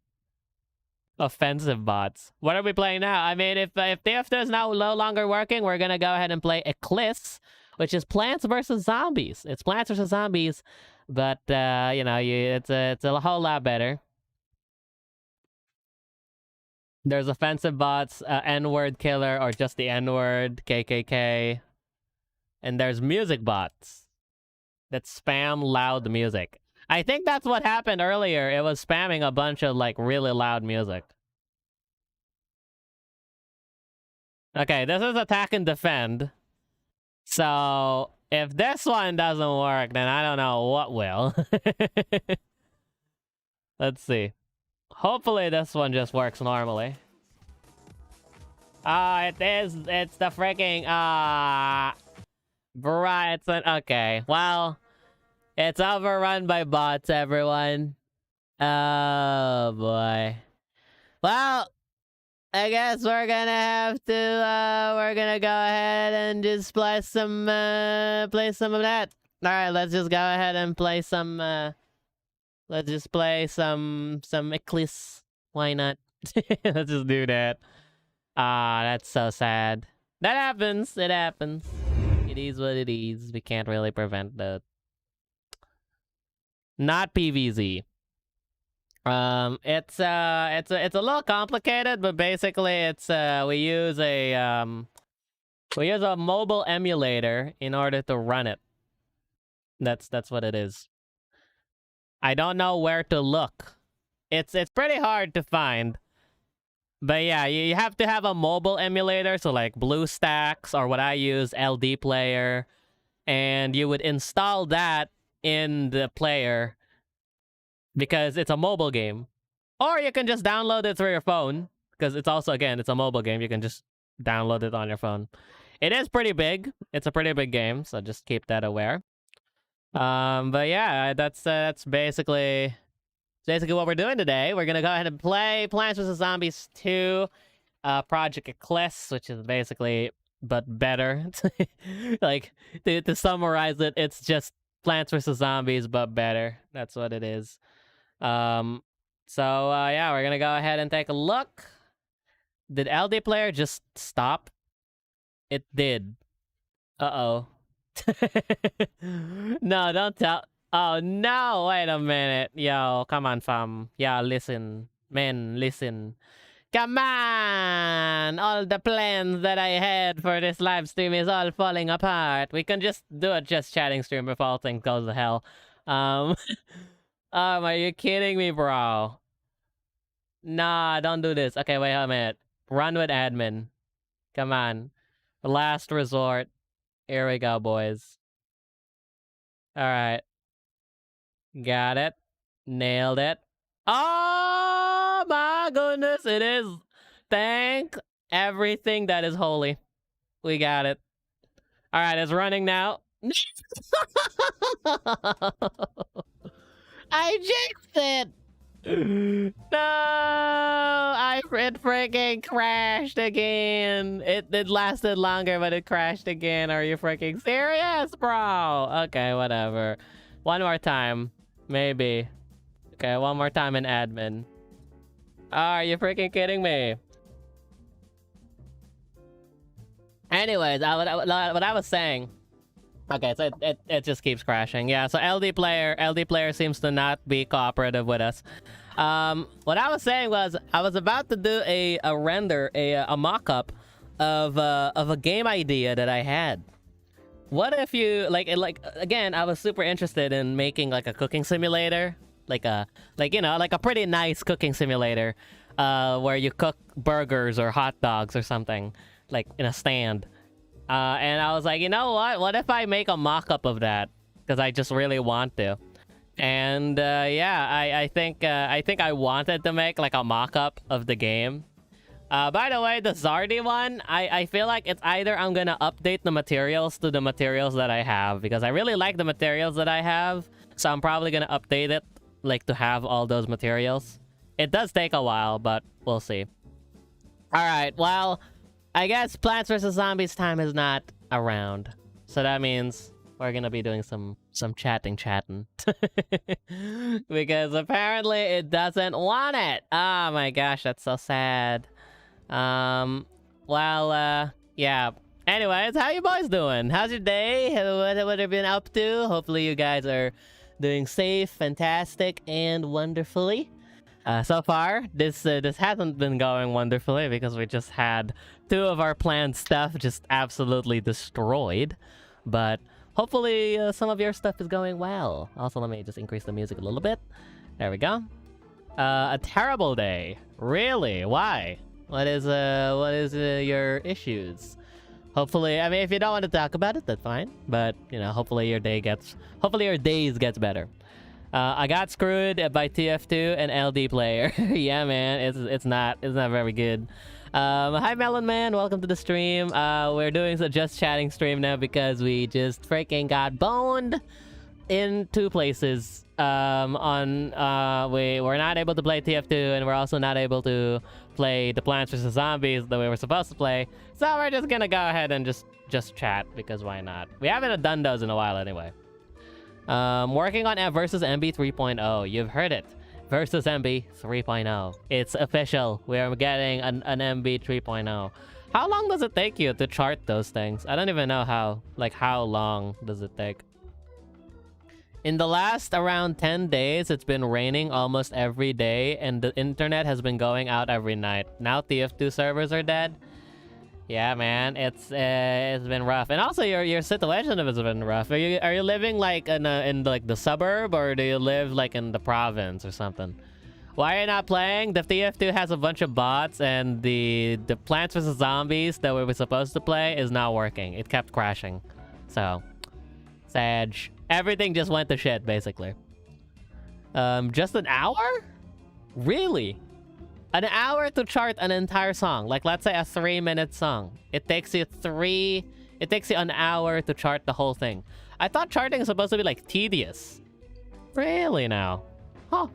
Offensive bots. What are we playing now? I mean, if DFT is now no longer working, we're gonna go ahead and play Eclipse, which is Plants vs Zombies. It's Plants vs Zombies, but you know, it's a whole lot better. There's offensive bots, N-word killer, or just the N-word, KKK, and there's music bots that spam loud music. I think that's what happened earlier. It was spamming a bunch of like really loud music. Okay, this is attack and defend. So if this one doesn't work, then I don't know what will. Let's see. Hopefully this one just works normally. It's the freaking, bruh, it's an, okay, well, it's overrun by bots, everyone. Oh, boy. Well, I guess we're gonna have to, we're gonna go ahead and just play some of that. Alright, let's just go ahead and play some, let's just play some Eclipse. Why not? Let's just do that. Ah, that's so sad. That happens. It happens. It is what it is. We can't really prevent that. Not PVZ. It's a little complicated, but basically it's we use a mobile emulator in order to run it. That's what it is. I don't know where to look. It's pretty hard to find. But yeah, you have to have a mobile emulator, so like BlueStacks, or what I use, LD Player, and you would install that in the player because it's a mobile game. Or you can just download it through your phone, because it's also, again, it's a mobile game. You can just download it on your phone. It is pretty big. It's a pretty big game, so just keep that aware. But yeah, that's basically what we're doing today. We're gonna go ahead and play Plants vs Zombies 2, Project Eclipse, which is basically but better. Like to summarize it, it's just Plants vs Zombies but better. That's what it is. So yeah, we're gonna go ahead and take a look. Did LD Player just stop? It did. Uh-oh. No, don't tell. Oh, no, wait a minute. Yo, come on, fam. Yeah, listen. Man, listen. Come on! All the plans that I had for this live stream is all falling apart. We can just do a just chatting stream if all things goes to hell. Are you kidding me, bro? Nah, don't do this. Okay, wait a minute. Run with admin. Come on. Last resort. Here we go, boys. Alright. Got it. Nailed it. Oh my goodness, it is. Thank everything that is holy. We got it. Alright, it's running now. I jinxed it! No! It freaking crashed again. It lasted longer, but it crashed again. Are you freaking serious, bro? Okay, whatever. One more time. Maybe. Okay, one more time in admin. Are you freaking kidding me? Anyways, what I was saying. Okay, so it just keeps crashing. Yeah, so LD player seems to not be cooperative with us. What I was saying was I was about to do a render, a mock-up of a game idea that I had. What if you like again, I was super interested in making like a cooking simulator, like a pretty nice cooking simulator, where you cook burgers or hot dogs or something like in a stand. And I was like, you know what? What if I make a mock-up of that? Because I just really want to. And yeah, I think I wanted to make like a mock-up of the game, By the way, the Zardy one, I feel like it's either I'm gonna update the materials to the materials that I have, because I really like the materials that I have, so I'm probably gonna update it, like, to have all those materials. It does take a while, but we'll see. Alright, well, I guess Plants vs. Zombies time is not around. So that means we're gonna be doing some chatting. Because apparently it doesn't want it. Oh my gosh, that's so sad. Well, yeah. Anyways, how you boys doing? How's your day? What have you been up to? Hopefully you guys are doing safe, fantastic, and wonderfully. So far, this hasn't been going wonderfully because we just had 2 of our planned stuff just absolutely destroyed. But hopefully some of your stuff is going well. Also, let me just increase the music a little bit. There we go. A terrible day. Really? Why? What is your issues? Hopefully, I mean, if you don't want to talk about it, that's fine. But, you know, hopefully your days gets better. I got screwed by TF2 and LD player. Yeah, man, it's not very good. Hi Melon Man, welcome to the stream. We're doing a just chatting stream now because we just freaking got boned in 2 places. We're not able to play TF2, and we're also not able to play the Plants vs. Zombies that we were supposed to play. So we're just gonna go ahead and just chat, because why not? We haven't done those in a while anyway. Working on versus MB 3.0. You've heard it. Versus MB 3.0. It's official. We're getting an MB 3.0. How long does it take you to chart those things? I don't even know how long does it take. In the last around 10 days, it's been raining almost every day, and the internet has been going out every night. Now TF2 servers are dead. Yeah, man, it's been rough, and also your situation has been rough. Are you living like in like the suburb, or do you live like in the province or something? Why are you not playing? The TF2 has a bunch of bots, and the Plants vs. Zombies that we were supposed to play is not working. It kept crashing, so sad. Everything just went to shit basically. Just an hour? Really? An hour to chart an entire song. Like, let's say a 3-minute song. It takes you an hour to chart the whole thing. I thought charting is supposed to be like tedious. Really now? Huh.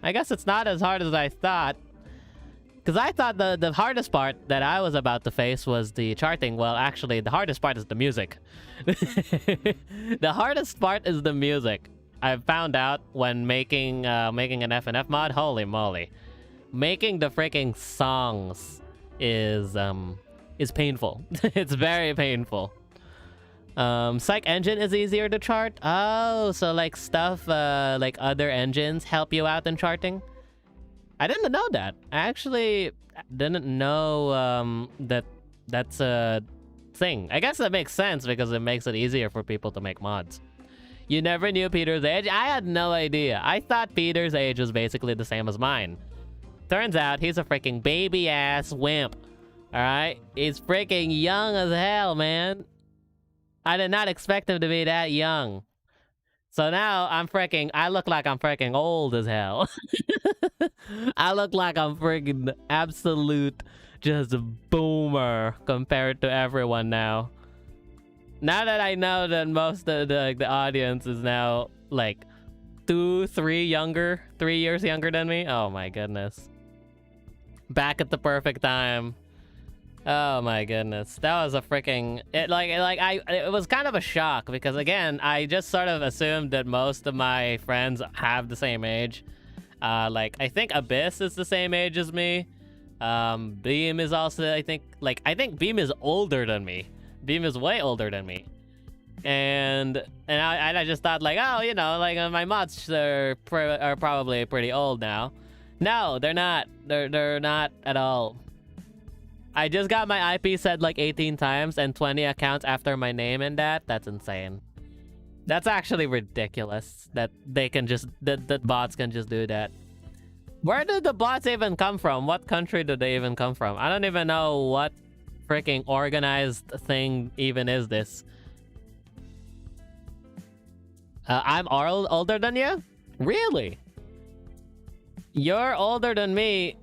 I guess it's not as hard as I thought. Because I thought the hardest part that I was about to face was the charting. Well, actually, the hardest part is the music. The hardest part is the music. I found out when making an FNF mod. Holy moly. Making the freaking songs is painful. It's very painful. Psych Engine is easier to chart. Oh, so like stuff like other engines help you out in charting? I didn't know that. I actually didn't know that's a thing. I guess that makes sense because it makes it easier for people to make mods. You never knew Peter's age? I had no idea. I thought Peter's age was basically the same as mine. Turns out he's a freaking baby-ass wimp. Alright? He's freaking young as hell, man. I did not expect him to be that young. So now I look like I'm freaking old as hell. I look like I'm freaking absolute just boomer compared to everyone now. Now that I know that most of the audience is now like 3 years younger than me. Oh my goodness. Back at the perfect time. Oh my goodness, that was a freaking it was kind of a shock because again I just sort of assumed that most of my friends have the same age. Like I think Abyss is the same age as me. Beam is also I think Beam is older than me. Beam is way older than me. And I just thought like, oh, you know, like my mods are probably pretty old now. No, they're not. They're not at all. I just got my IP said like 18 times and 20 accounts after my name and that's insane. That's actually ridiculous that they can just that bots can just do that. Where did the bots even come from? What country did they even come from? I don't even know what freaking organized thing even is this. I'm older than you? Really? You're older than me.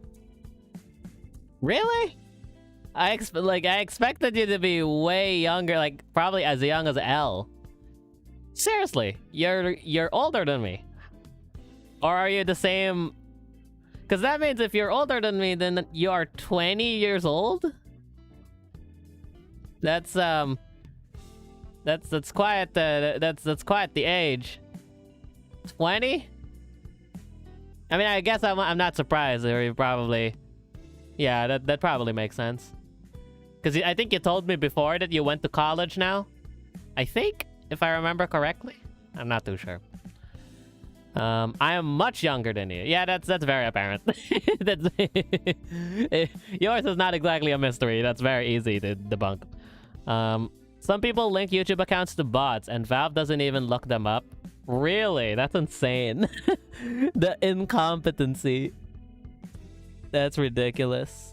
Really? I expected you to be way younger, like probably as young as L. Seriously, you're older than me. Or are you the same? Because that means if you're older than me, then you are 20 years old. That's quite that's quite the age. 20? I mean, I guess I'm not surprised. Or you probably, yeah, that probably makes sense. Because I think you told me before that you went to college now. I think, if I remember correctly. I'm not too sure. I am much younger than you. Yeah, that's very apparent. That's yours is not exactly a mystery. That's very easy to debunk. Some people link YouTube accounts to bots, and Valve doesn't even look them up. Really? That's insane. The incompetency. That's ridiculous.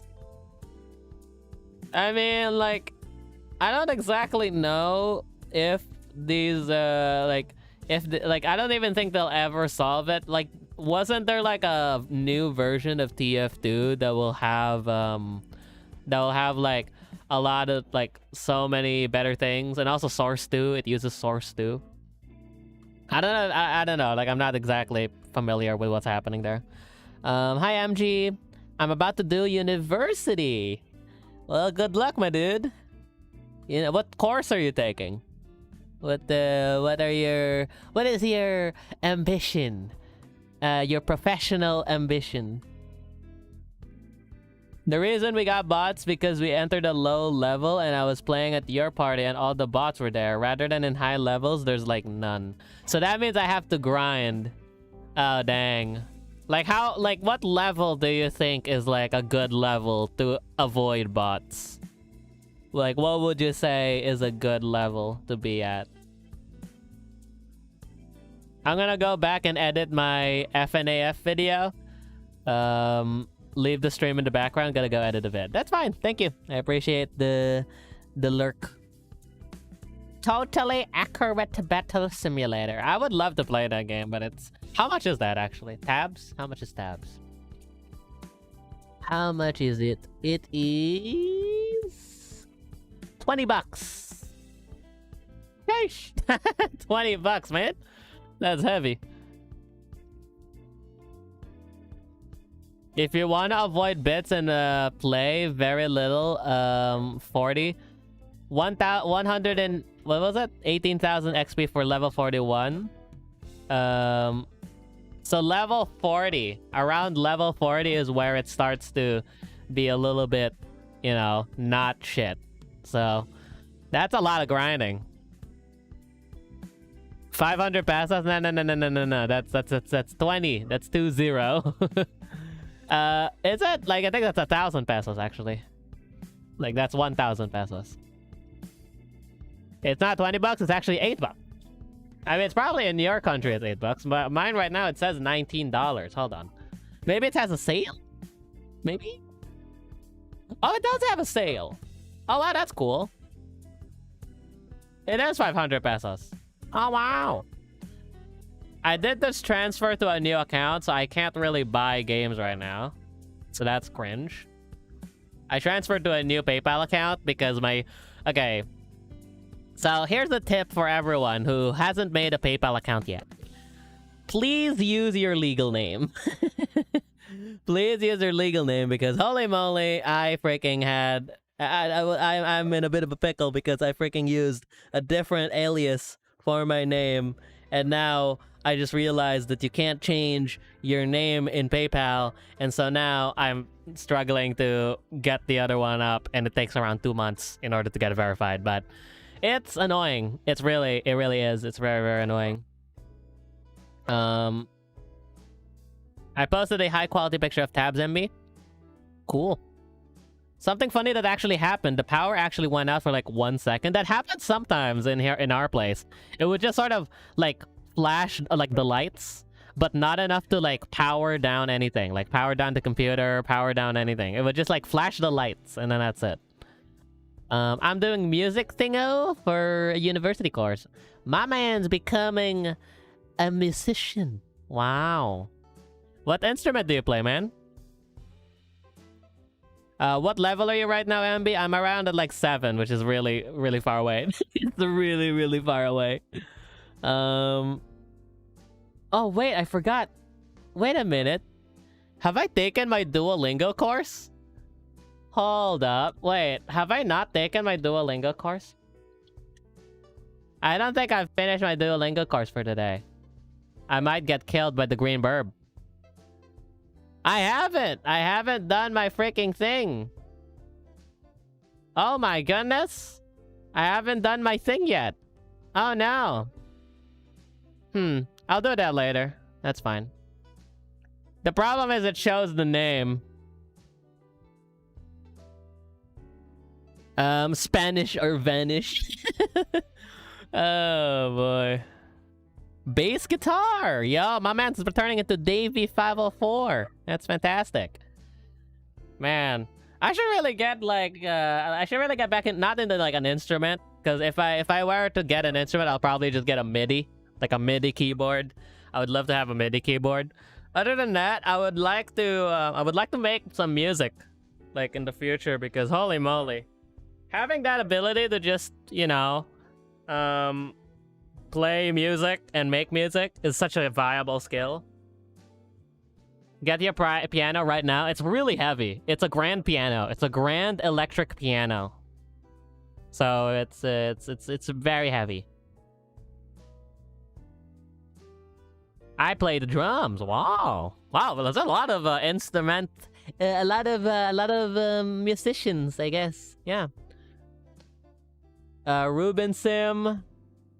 I mean, like, I don't exactly know if these, I don't even think they'll ever solve it. Like, wasn't there, like, a new version of TF2 that will have, like, a lot of, like, so many better things? And also Source 2, it uses Source 2. I don't know, I don't know, like, I'm not exactly familiar with what's happening there. Hi, MG. I'm about to do university. Well, good luck, my dude. You know, what course are you taking? What is your ambition? Your professional ambition? The reason we got bots because we entered a low level and I was playing at your party and all the bots were there. Rather than in high levels, there's like none. So that means I have to grind. Oh, dang. Like what level do you think is like a good level to avoid bots? Like, what would you say is a good level to be at? I'm gonna go back and edit my FNAF video. Leave the stream in the background. Gotta go edit a vid. That's fine. Thank you. I appreciate the lurk. Totally accurate battle simulator. I would love to play that game, but it's... How much is that, actually? Tabs? How much is tabs? How much is it? It is... $20. Gosh. $20, man. That's heavy. If you want to avoid bits and play very little, 40... 100 and... What was it? 18,000 XP for level 41. So level 40. Around level 40 is where it starts to be a little bit, you know, not shit. So that's a lot of grinding. 500 pesos? No. That's 20. That's 20. Is it? Like, I think that's 1,000 pesos, actually. Like, that's 1,000 pesos. It's not $20, it's actually $8. I mean, it's probably in your country it's $8, but mine right now it says $19. Hold on. Maybe it has a sale? Maybe? Oh, it does have a sale. Oh, wow, that's cool. It is 500 pesos. Oh, wow. I did this transfer to a new account, so I can't really buy games right now. So that's cringe. I transferred to a new PayPal account because my... Okay. So here's a tip for everyone who hasn't made a PayPal account yet. Please use your legal name. Please use your legal name because holy moly, I freaking had... I'm in a bit of a pickle because I freaking used a different alias for my name. And now I just realized that you can't change your name in PayPal. And so now I'm struggling to get the other one up. And it takes around 2 months in order to get it verified. But... it's annoying. It really is. It's very, very annoying. I posted a high quality picture of Tabs MB. Cool. Something funny that actually happened. The power actually went out for like 1 second. That happens sometimes in here in our place. It would just sort of like flash like the lights, but not enough to like power down anything. Like power down the computer, power down anything. It would just like flash the lights and then that's it. I'm doing music thingo for a university course. My man's becoming a musician. Wow. What instrument do you play, man? What level are you right now, MB? I'm around at like 7, which is really, really far away. It's really, really far away. Oh, wait, I forgot. Wait a minute. Have I taken my Duolingo course? Hold up. Wait, have I not taken my Duolingo course? I don't think I've finished my Duolingo course for today. I might get killed by the green burb. I haven't done my freaking thing. Oh my goodness. I haven't done my thing yet. Oh no. I'll do that later. That's fine. The problem is it shows the name. Spanish or vanish. Oh boy. Bass guitar! Yo, my man's returning into Davey 504. That's fantastic. Man, I should really get like I should really get back in, not into like an instrument, because if I were to get an instrument, I'll probably just get a MIDI, like a MIDI keyboard. I would love to have a MIDI keyboard. Other than that, I would like to make some music, like in the future, because holy moly, having that ability to just, you know, play music and make music is such a viable skill. Get your piano right now. It's really heavy. It's a grand piano. It's a grand electric piano. So it's very heavy. I play the drums. Wow. Wow, there's a lot of a lot of musicians, I guess. Yeah. Ruben Sim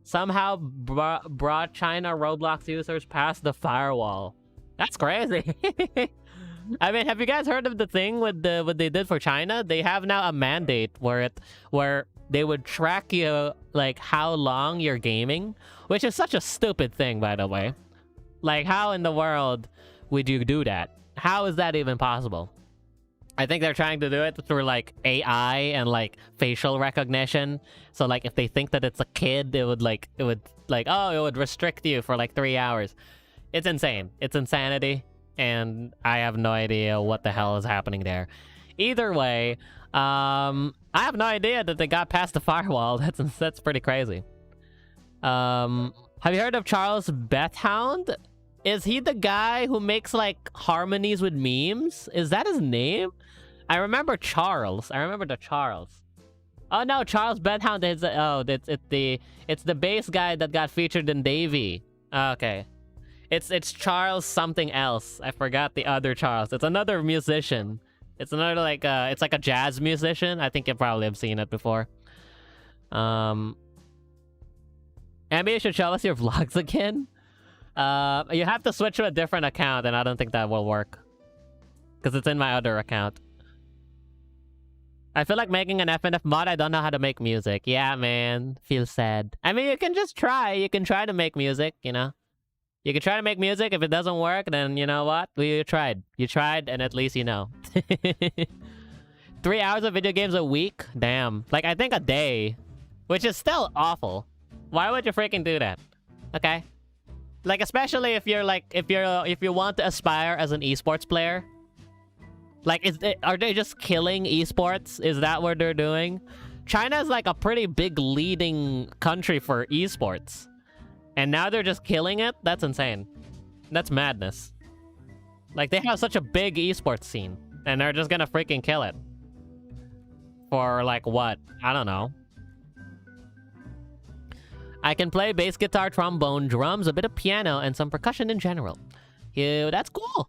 somehow brought China Roblox users past the firewall. That's crazy. I mean, have you guys heard of the thing with what they did for China? They have now a mandate where they would track you, like, how long you're gaming, which is such a stupid thing, by the way. Like, how in the world would you do that? How is that even possible? I think they're trying to do it through, like, AI and, like, facial recognition. So, like, if they think that it's a kid, it would restrict you for, like, 3 hours. It's insane. It's insanity. And I have no idea what the hell is happening there. Either way, I have no idea that they got past the firewall. That's pretty crazy. Have you heard of Charles Bethhound? Is he the guy who makes, like, harmonies with memes? Is that his name? I remember Charles. I remember the Charles. Oh no, Charles Bethhound is it's the bass guy that got featured in Davey. Okay. It's Charles something else. I forgot the other Charles. It's another musician. It's another it's like a jazz musician. I think you probably have seen it before. Maybe you should show us your vlogs again. You have to switch to a different account, and I don't think that will work. Because it's in my other account. I feel like making an FNF mod, I don't know how to make music. Yeah, man. Feels sad. I mean, you can just try. You can try to make music, you know? You can try to make music. If it doesn't work, then you know what? You tried. You tried, and at least you know. 3 hours of video games a week? Damn. Like, I think a day. Which is still awful. Why would you freaking do that? Okay? Like, especially if you're like, if you want to aspire as an esports player. Like, are they just killing esports? Is that what they're doing? China's like a pretty big leading country for esports. And now they're just killing it? That's insane. That's madness. Like, they have such a big esports scene. And they're just gonna freaking kill it. For, like, what? I don't know. I can play bass guitar, trombone, drums, a bit of piano, and some percussion in general. Ew, that's cool.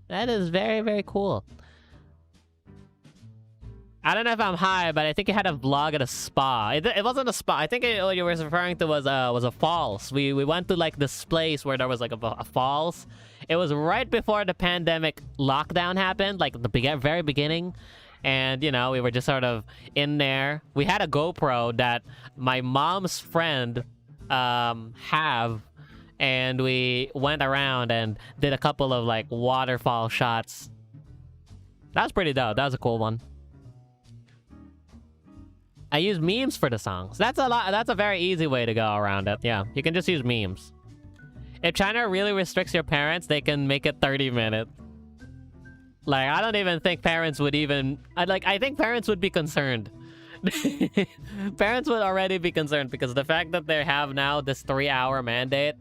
That is very, very cool. I don't know if I'm high, but I think you had a vlog at a spa. It wasn't a spa. I think what you were referring to was a falls. We went to, like, this place where there was, like, a falls. It was right before the pandemic lockdown happened, like the very beginning. And, you know, we were just sort of in there. We had a GoPro that my mom's friend have. And we went around and did a couple of, like, waterfall shots. That was pretty dope. That was a cool one. I use memes for the songs. That's a very easy way to go around it. Yeah, you can just use memes. If China really restricts your parents, they can make it 30 minutes. Like, I don't even think parents would even... I think parents would be concerned. Parents would already be concerned because the fact that they have now this 3-hour mandate,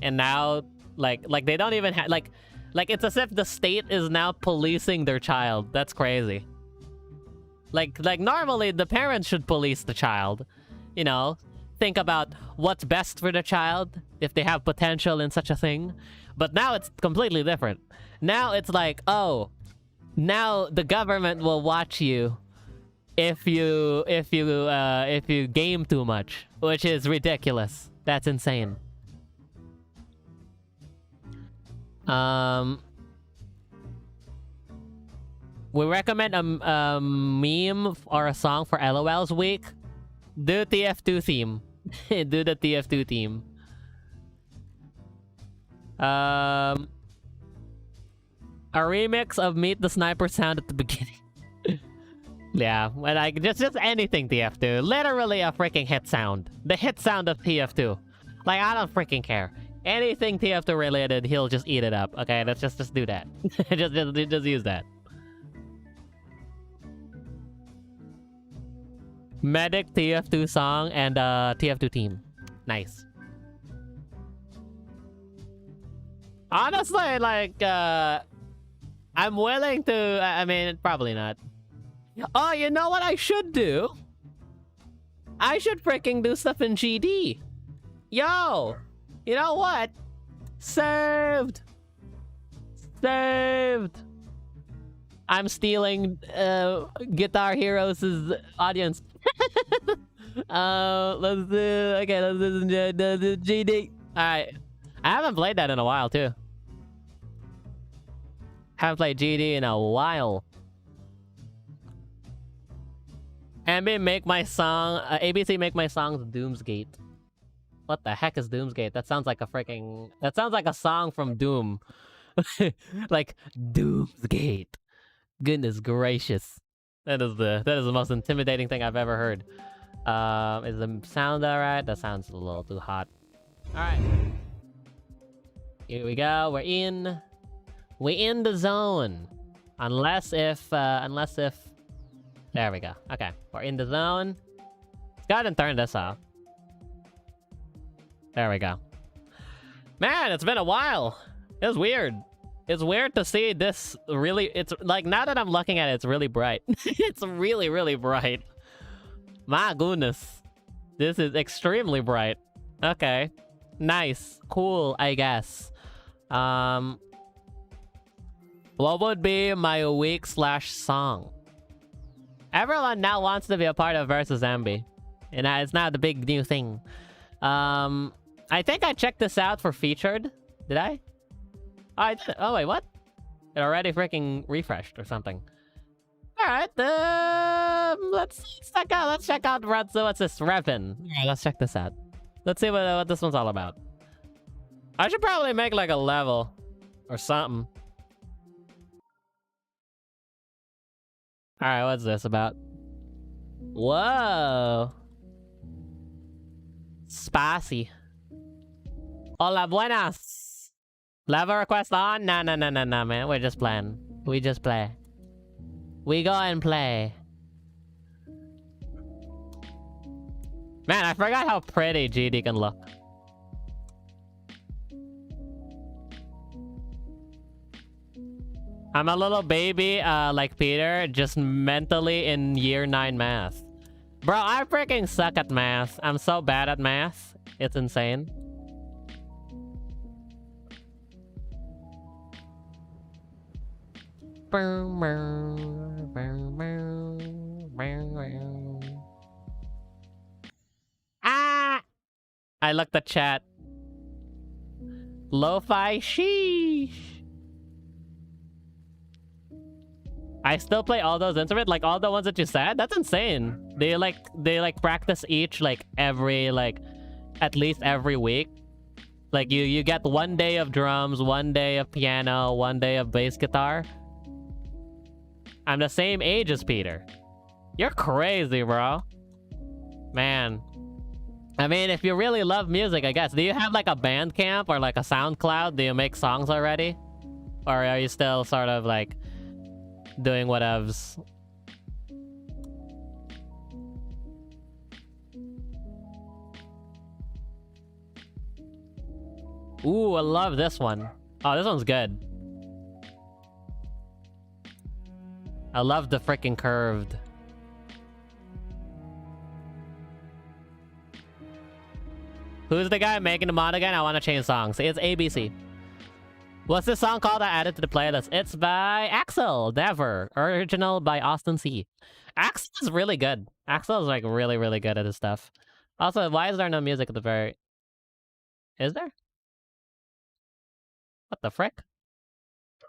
and now, like they don't even have... Like, it's as if the state is now policing their child. That's crazy. Like normally, the parents should police the child. You know? Think about what's best for the child, if they have potential in such a thing. But now it's completely different. Now it's like, oh... Now the government will watch you if you game too much, which is ridiculous. That's insane. We recommend a meme or a song for LOL's week. Do TF2 theme. Do the TF2 theme. A remix of Meet the Sniper sound at the beginning. Yeah, well, like just anything TF2. Literally a freaking hit sound. The hit sound of TF2. Like, I don't freaking care. Anything TF2 related, he'll just eat it up. Okay, let's just do that. just use that. Medic TF2 song and TF2 team. Nice. Honestly, like, I'm willing to... I mean, probably not. Oh, you know what I should do? I should freaking do stuff in GD. Yo! You know what? Saved! Saved! I'm stealing Guitar Heroes' audience. Let's do... Okay, let's do the GD. Alright. I haven't played that in a while, too. Haven't played GD in a while. MB make my song... ABC make my songs Doomsgate. What the heck is Doomsgate? That sounds like a freaking... That sounds like a song from Doom. Like, Doomsgate. Goodness gracious. That is the most intimidating thing I've ever heard. Is the sound alright? That sounds a little too hot. Alright. Here we go. We're in the zone. Unless if... There we go. Okay. We're in the zone. Let's go ahead and turn this off. There we go. Man, it's been a while. It's weird. It's weird to see this really... It's like, now that I'm looking at it, it's really bright. It's really, really bright. My goodness. This is extremely bright. Okay. Nice. Cool, I guess. What would be my week/song? Everyone now wants to be a part of Versus Zambi. And it's not the big new thing. I think I checked this out for featured. Did I? Oh, I did. Oh, wait, what? It already freaking refreshed or something. Alright, let's check out what's this? Revin. Alright, let's check this out. Let's see what this one's all about. I should probably make like a level or something. Alright, what's this about? Whoa. Spicy. Hola, buenas. Level request on? Nah, man. We're just playing. We just play. We go and play. Man, I forgot how pretty GD can look. I'm a little baby, like Peter, just mentally in year 9 math. Bro, I freaking suck at math. I'm so bad at math. It's insane. Ah! I looked at chat. Lo-fi sheesh. I still play all those instruments, like all the ones that you said. That's insane. They practice each every at least every week. Like you get 1 day of drums, 1 day of piano, 1 day of bass guitar. I'm the same age as Peter. You're crazy, bro. Man. I mean, if you really love music, I guess. Do you have like a Bandcamp or like a SoundCloud? Do you make songs already? Or are you still sort of like doing whatevs. Ooh, I love this one. Oh, this one's good. I love the freaking curved. Who's the guy making the mod again? I want to change songs. It's ABC. What's this song called I added to the playlist? It's by Axel Dever. Original by Austin C. Axel is really good. Axel is like really, really good at his stuff. Also, why is there no music at the very... Is there? What the frick?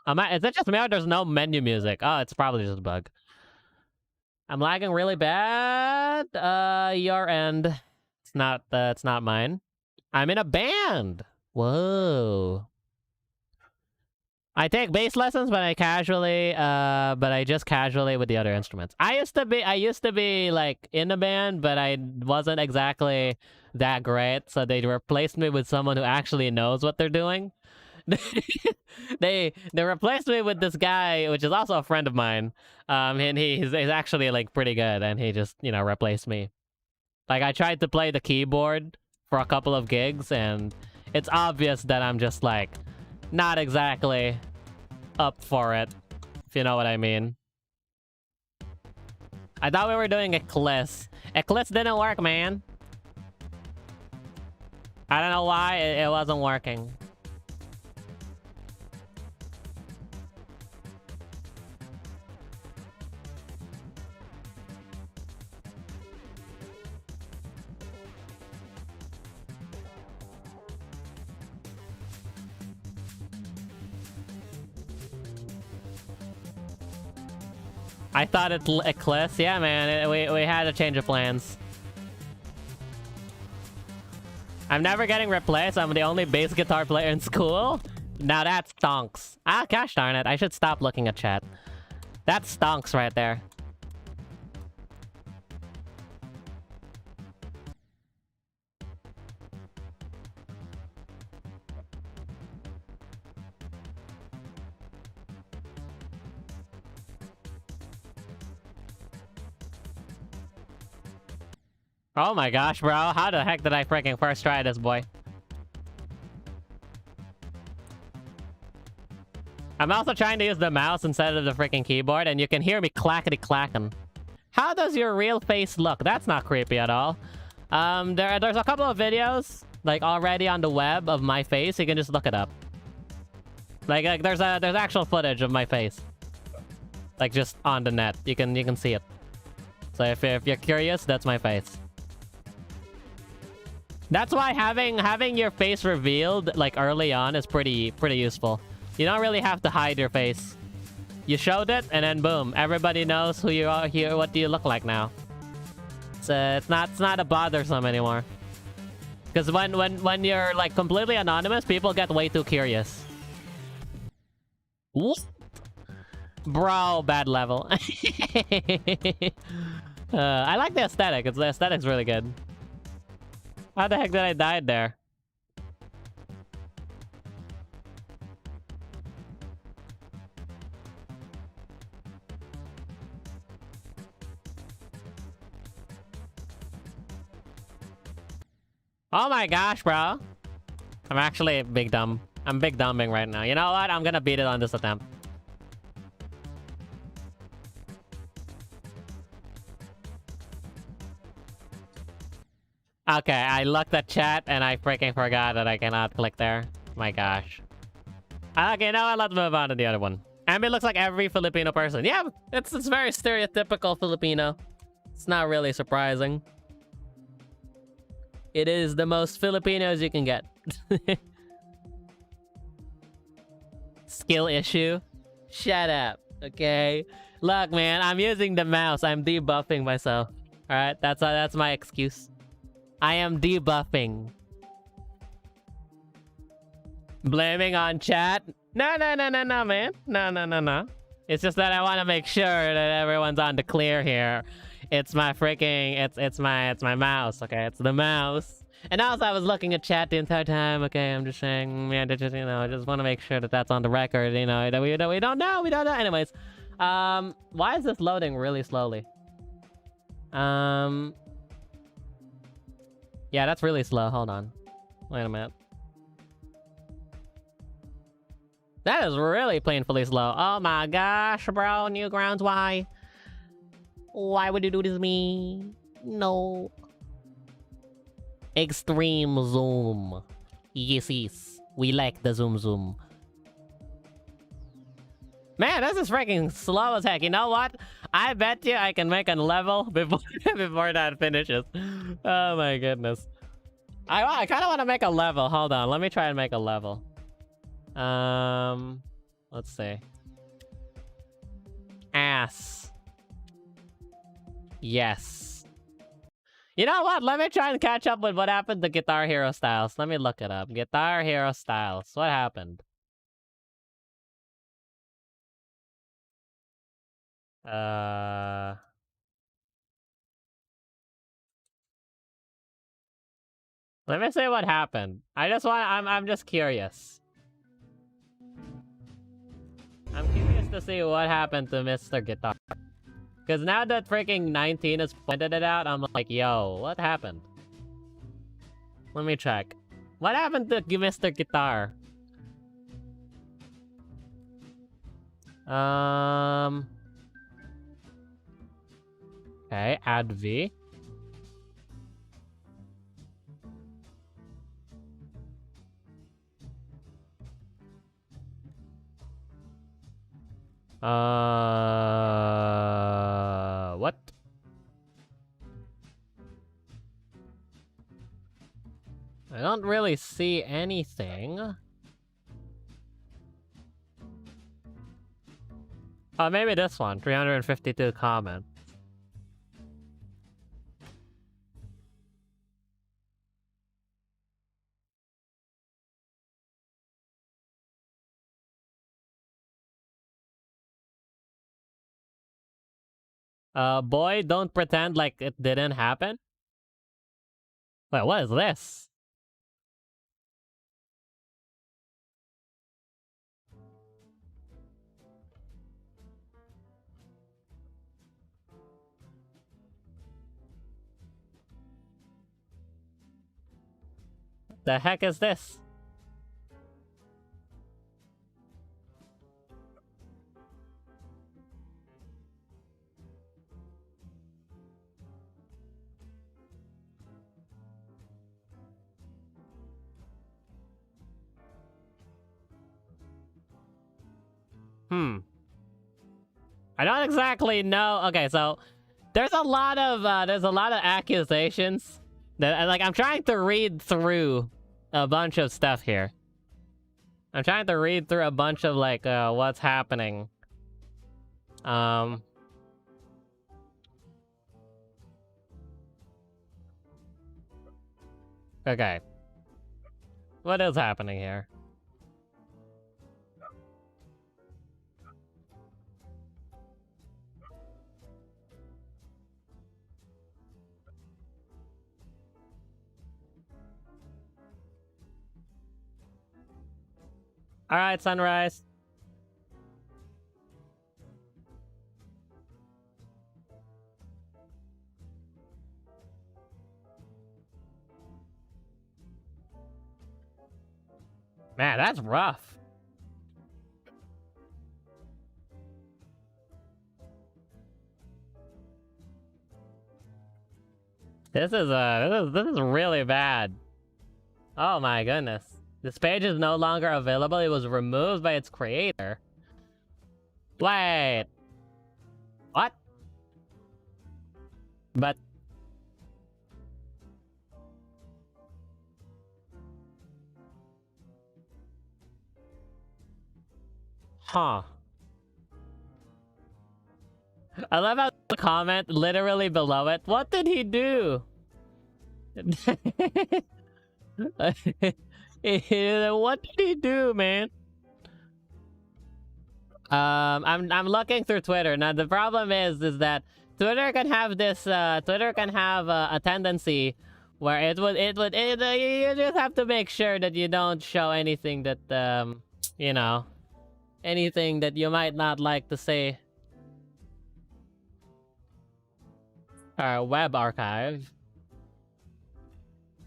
Is it just me or there's no menu music? Oh, it's probably just a bug. I'm lagging really bad. Your end. It's not mine. I'm in a band. Whoa. I take bass lessons, but I just casually with the other instruments. I used to be like in a band, but I wasn't exactly that great. So they replaced me with someone who actually knows what they're doing. They replaced me with this guy, which is also a friend of mine. And he's actually like pretty good, and he just, you know, replaced me. Like I tried to play the keyboard for a couple of gigs, and it's obvious that I'm just like not exactly up for it, if you know what I mean. I thought we were doing Eclipse. Eclipse didn't work, man. I don't know why it wasn't working. I thought it's Eclipse. Yeah, man. We had a change of plans. I'm never getting replaced. I'm the only bass guitar player in school. Now that stonks. Ah, gosh darn it. I should stop looking at chat. That stonks right there. Oh my gosh, bro. How the heck did I freaking first try this, boy? I'm also trying to use the mouse instead of the freaking keyboard, and you can hear me clackety-clacking. How does your real face look? That's not creepy at all. There's a couple of videos, like, already on the web of my face. You can just look it up. Like there's actual footage of my face. Like, just on the net. You can see it. So if you're curious, that's my face. That's why having your face revealed like early on is pretty useful. You don't really have to hide your face. You showed it, and then boom, everybody knows who you are. Here, what do you look like now? It's not a bothersome anymore. Because when you're like completely anonymous, people get way too curious. What? Bro, bad level. I like the aesthetic. The aesthetic's really good. How the heck did I die there? Oh my gosh, bro. I'm actually big dumb. I'm big dumbing right now. You know what? I'm gonna beat it on this attempt. Okay, I looked at chat and I freaking forgot that I cannot click there. My gosh. Okay, now let's move on to the other one. Ambi looks like every Filipino person. Yeah, it's very stereotypical Filipino. It's not really surprising. It is the most Filipinos you can get. Skill issue? Shut up, okay? Look, man, I'm using the mouse. I'm debuffing myself. Alright, that's my excuse. I am debuffing. Blaming on chat? No, man. No. It's just that I want to make sure that everyone's on the clear here. It's my freaking... It's my mouse, okay? It's the mouse. And also, I was looking at chat the entire time, okay? I'm just saying, man, just, you know, I just want to make sure that that's on the record, you know, that we don't know. Anyways, Why is this loading really slowly? Yeah, that's really slow. Hold on. Wait a minute. That is really painfully slow. Oh my gosh, bro. Newgrounds, why? Why would you do this to me? No. Extreme zoom. Yes, yes. We like the zoom zoom. Man, this is freaking slow as heck. You know what? I bet you I can make a level before before that finishes. Oh my goodness. I kind of want to make a level. Hold on. Let me try and make a level. Let's see. Ass. Yes. You know what? Let me try and catch up with what happened to Guitar Hero Styles. Let me look it up. Guitar Hero Styles. What happened? Let me see what happened. I'm just curious. I'm curious to see what happened to Mr. Guitar. Because now that freaking 19 has pointed it out, I'm like, yo, what happened? Let me check. What happened to Mr. Guitar? Okay, add V. What? I don't really see anything. Oh, maybe this one. 352 comments. Boy, don't pretend like it didn't happen. Wait, what is this? The heck is this? I don't exactly know. Okay, so there's a lot of accusations that like I'm trying to read through a bunch of stuff here. I'm trying to read through a bunch of like what's happening. Okay. What is happening here? All right, Sunrise. Man, that's rough. This is really bad. Oh my goodness. This page is no longer available. It was removed by its creator. Wait. What? But... Huh. I love how the comment literally below it. What did he do? What did he do, man? I'm looking through Twitter. Now the problem is that Twitter can have this a tendency where you just have to make sure that you don't show anything that you know, anything that you might not like to say Alright, web archive.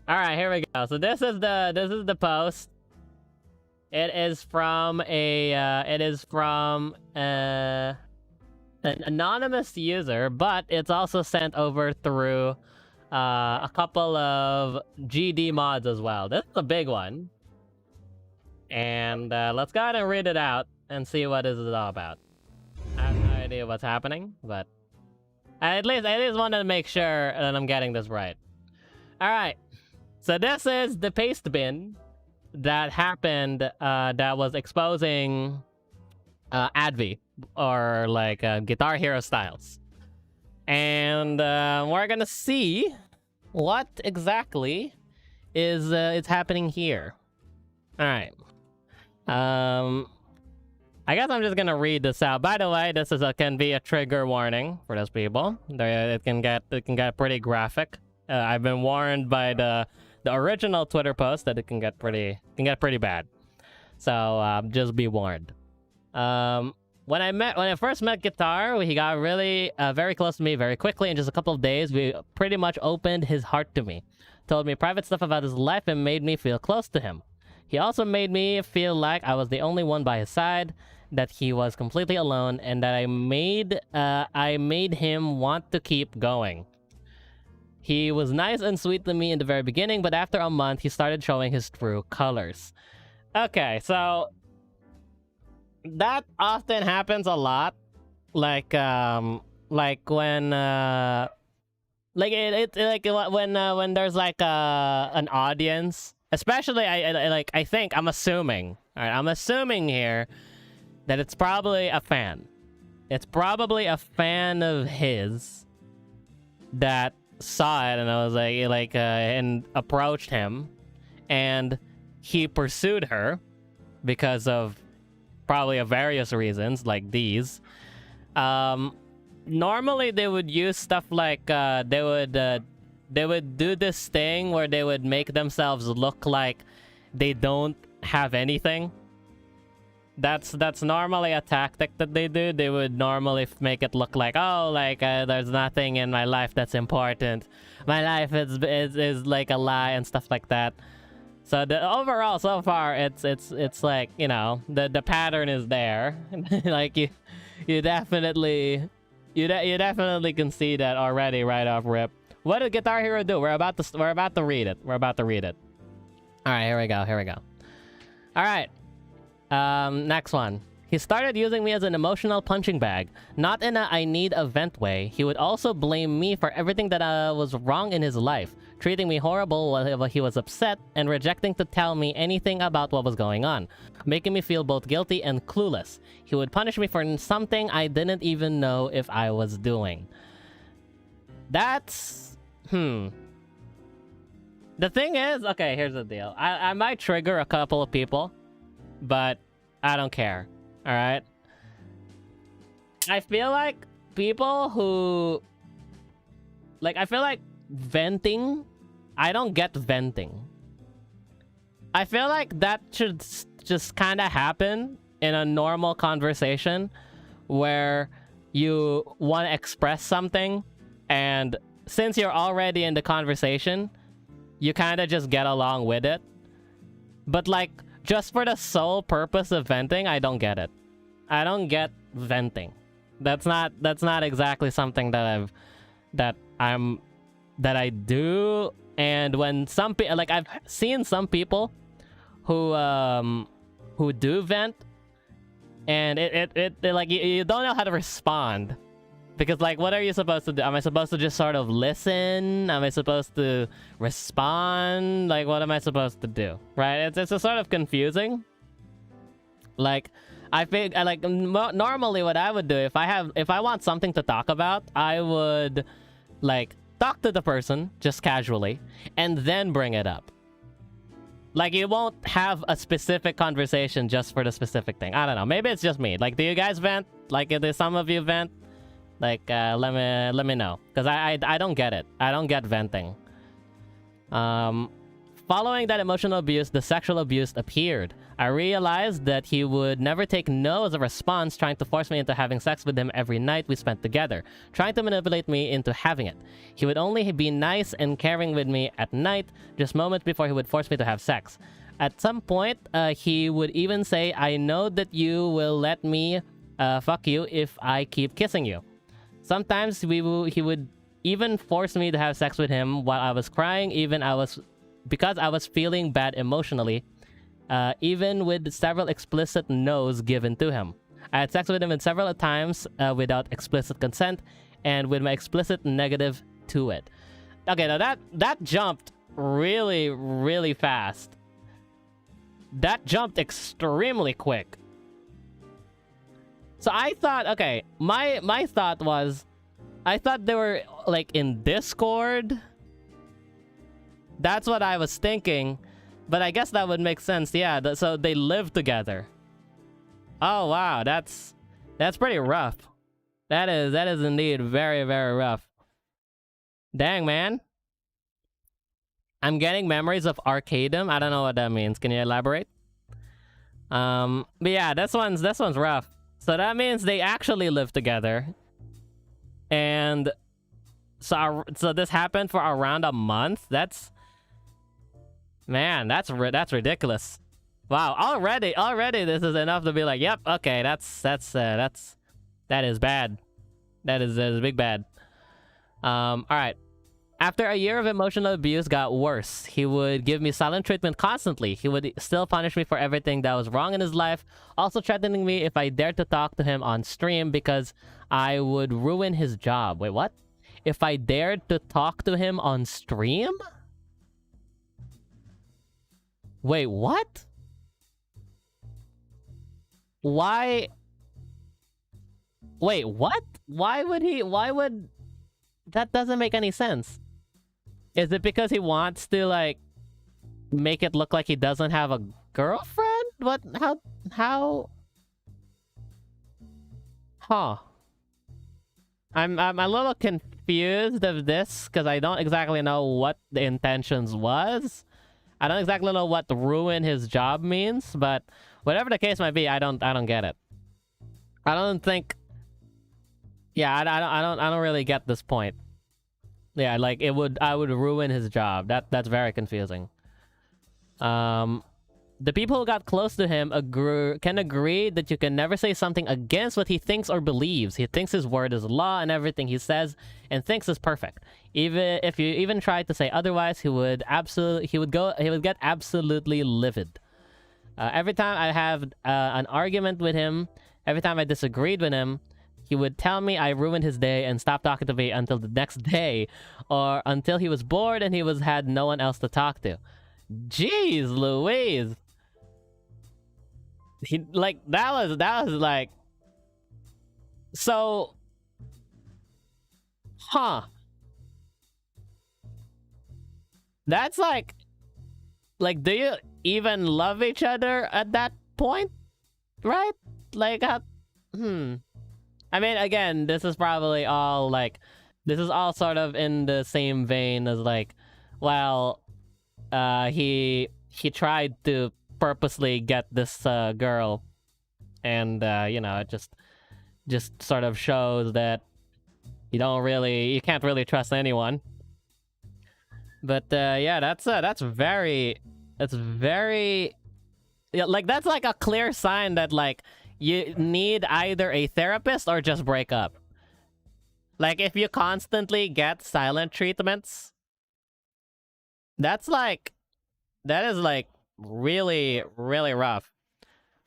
Alright, here we go. So this is the post. It is from an anonymous user, but it's also sent over through a couple of GD mods as well. This is a big one. And let's go ahead and read it out and see what this is all about. I have no idea what's happening, but I at least wanted to make sure that I'm getting this right. Alright. So this is the paste bin that happened that was exposing Advi, or like Guitar Hero styles. And we're gonna see what exactly is happening here. Alright. I guess I'm just gonna read this out. By the way, this can be a trigger warning for those people. It can get pretty graphic. I've been warned by the original Twitter post that it can get pretty bad. So just be warned. When I first met Guitar, he got really very close to me very quickly. In just a couple of days, we pretty much opened his heart to me. Told me private stuff about his life and made me feel close to him. He also made me feel like I was the only one by his side, that he was completely alone, and that I made him want to keep going. He was nice and sweet to me in the very beginning, but after a month, he started showing his true colors. Okay, so that often happens a lot. Like when when there's like an audience, especially I'm assuming. All right, I'm assuming here that it's probably a fan. It's probably a fan of his that saw it, and I was and approached him, and he pursued her because of probably various reasons like these. Normally they would use stuff like they would do this thing where they would make themselves look like they don't have anything. That's normally a tactic that they do. They would normally make it look like, oh, there's nothing in my life that's important. My life is like a lie and stuff like that. So the overall, so far, it's like, you know, the pattern is there. Like you definitely can see that already right off rip. What did Guitar Hero do? We're about to read it. All right, here we go. All right. Next one. He started using me as an emotional punching bag, not in a I need a vent way. He would also blame me for everything that was wrong in his life, treating me horrible while he was upset, and rejecting to tell me anything about what was going on, making me feel both guilty and clueless. He would punish me for something I didn't even know if I was doing. That's... The thing is... Okay, here's the deal. I might trigger a couple of people, but I don't care. Alright? I feel like people who... I feel like venting... I don't get venting. I feel like that should just kind of happen in a normal conversation where you want to express something, and since you're already in the conversation, you kind of just get along with it. But just for the sole purpose of venting, I don't get it. I don't get venting. That's not exactly something that I do. And when some people, I've seen some people who do vent, and you don't know how to respond, because what are you supposed to do? Am I supposed to just sort of listen? Am I supposed to respond? What am I supposed to do? Right? It's a sort of confusing. I think normally what I would do if I want something to talk about, I would talk to the person just casually and then bring it up. You won't have a specific conversation just for the specific thing. I don't know. Maybe it's just me. Do you guys vent? Do some of you vent? Let me know, because I don't get it. I don't get venting. Following that emotional abuse, the sexual abuse appeared. I realized that he would never take no as a response, trying to force me into having sex with him every night we spent together, trying to manipulate me into having it. He would only be nice and caring with me at night, just moments before he would force me to have sex. At some point, he would even say, I know that you will let me fuck you if I keep kissing you. Sometimes he would even force me to have sex with him while I was crying, because I was feeling bad emotionally. Even with several explicit no's given to him. I had sex with him several times without explicit consent, and with my explicit negative to it. Okay, now that jumped really, really fast. That jumped extremely quick. So I thought, okay, my thought was, I thought they were like in Discord. That's what I was thinking. But I guess that would make sense, yeah. So they live together. Oh wow, that's pretty rough. That is indeed very, very rough. Dang, man. I'm getting memories of Arcadum. I don't know what that means. Can you elaborate? But yeah, this one's rough. So that means they actually live together. And so this happened for around a month. Man, that's ridiculous. Wow, already this is enough to be like, yep, okay, that is bad. That is big bad. All right. After a year of emotional abuse got worse, he would give me silent treatment constantly. He would still punish me for everything that was wrong in his life, also threatening me if I dared to talk to him on stream because I would ruin his job. Wait, what? If I dared to talk to him on stream? Wait, what? Why? Wait, what? Why would... That doesn't make any sense. Is it because he wants to, like, make it look like he doesn't have a girlfriend? What? How? Huh. I'm a little confused of this, because I don't exactly know what the intentions was. I don't exactly know what ruin his job means, but whatever the case might be, I don't get it. I don't think. Yeah, I don't really get this point. Yeah, like I would ruin his job. That's very confusing. The people who got close to him can agree that you can never say something against what he thinks or believes. He thinks his word is law and everything he says and thinks is perfect. Even if you even tried to say otherwise, he would get absolutely livid. Every time I have an argument with him, every time I disagreed with him, he would tell me I ruined his day and stop talking to me until the next day, or until he was bored and he had no one else to talk to. Jeez Louise. He like that was like, so, huh? That's like, do you even love each other at that point, right? Like, I mean, again, this is probably all like, this is all sort of in the same vein as like, well, he tried to purposely get this girl, and you know, it just sort of shows that you can't really trust anyone. But yeah, that's very, yeah, like that's like a clear sign that like you need either a therapist or just break up. Like if you constantly get silent treatments, that is like really, really rough.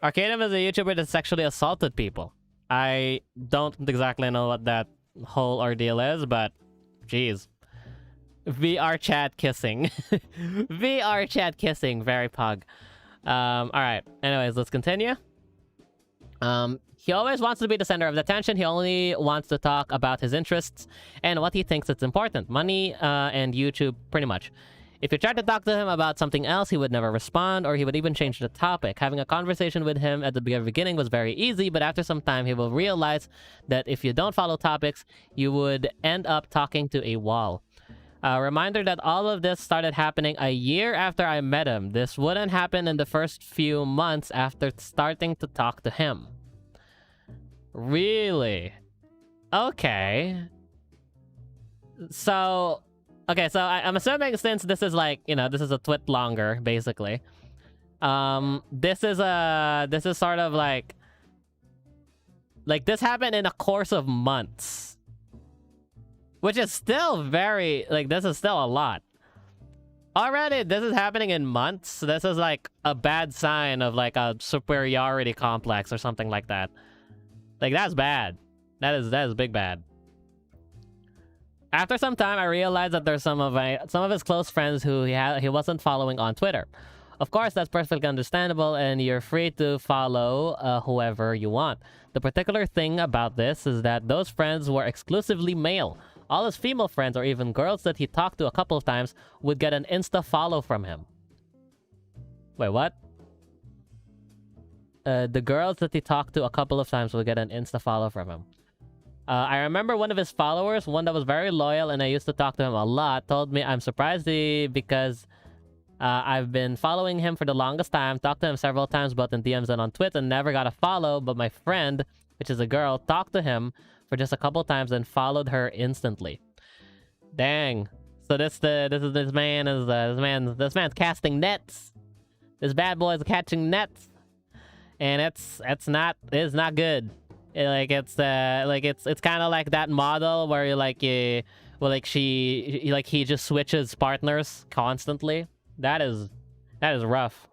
Arcadium is a YouTuber that sexually assaulted people. I don't exactly know what that whole ordeal is, but geez. VR chat kissing. VR chat kissing, very pug. Alright, anyways, let's continue. He always wants to be the center of the attention. He only wants to talk about his interests and what he thinks is important. Money, and YouTube, pretty much. If you tried to talk to him about something else, he would never respond, or he would even change the topic. Having a conversation with him at the beginning was very easy, but after some time, he will realize that if you don't follow topics, you would end up talking to a wall. A reminder that all of this started happening a year after I met him. This wouldn't happen in the first few months after starting to talk to him. Really? Okay. So, okay, so I'm assuming since this is like, you know, this is a twit longer, basically. This is sort of like this happened in a course of months. Which is still very, like, this is still a lot. Already, this is happening in months. This is like a bad sign of like a superiority complex or something like that. Like, that's bad. That is big bad. After some time, I realized that there's some of his close friends who he wasn't following on Twitter. Of course, that's perfectly understandable, and you're free to follow whoever you want. The particular thing about this is that those friends were exclusively male. All his female friends, or even girls that he talked to a couple of times, would get an Insta follow from him. Wait, what? The girls that he talked to a couple of times would get an Insta follow from him. I remember one of his followers, one that was very loyal and I used to talk to him a lot, told me I'm surprised because I've been following him for the longest time, talked to him several times both in DMs and on Twitter, and never got a follow, but my friend, which is a girl, talked to him for just a couple times and followed her instantly. Dang. So this man's casting nets. This bad boy is catching nets. And it's not good. It's kind of like that model where he just switches partners constantly. That is rough.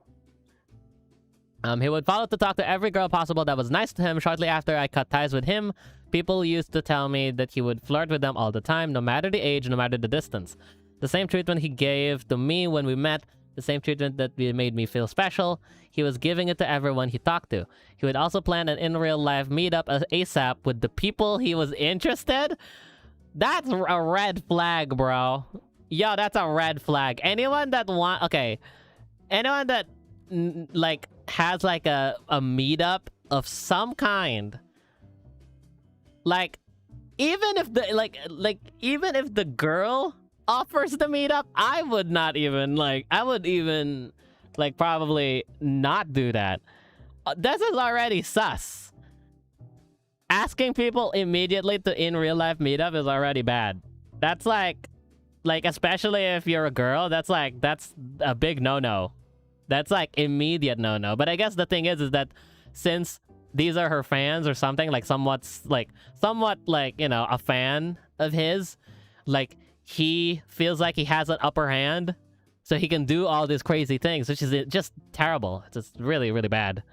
He would follow to talk to every girl possible that was nice to him. Shortly after I cut ties with him, people used to tell me that he would flirt with them all the time, no matter the age, no matter the distance. The same treatment he gave to me when we met, the same treatment that made me feel special, he was giving it to everyone he talked to. He would also plan an in-real-life meetup ASAP with the people he was interested. That's a red flag, bro. Yo, that's a red flag. Anyone that like has like a meetup of some kind, like even if the girl offers the meetup, I would probably not do that. This is already sus. Asking people immediately to in real life meetup is already bad. That's like especially if you're a girl, that's a big no-no. That's like immediate no-no. But I guess the thing is that since these are her fans or something, like somewhat you know, a fan of his, like he feels like he has an upper hand, so he can do all these crazy things, which is just terrible. It's just really, really bad.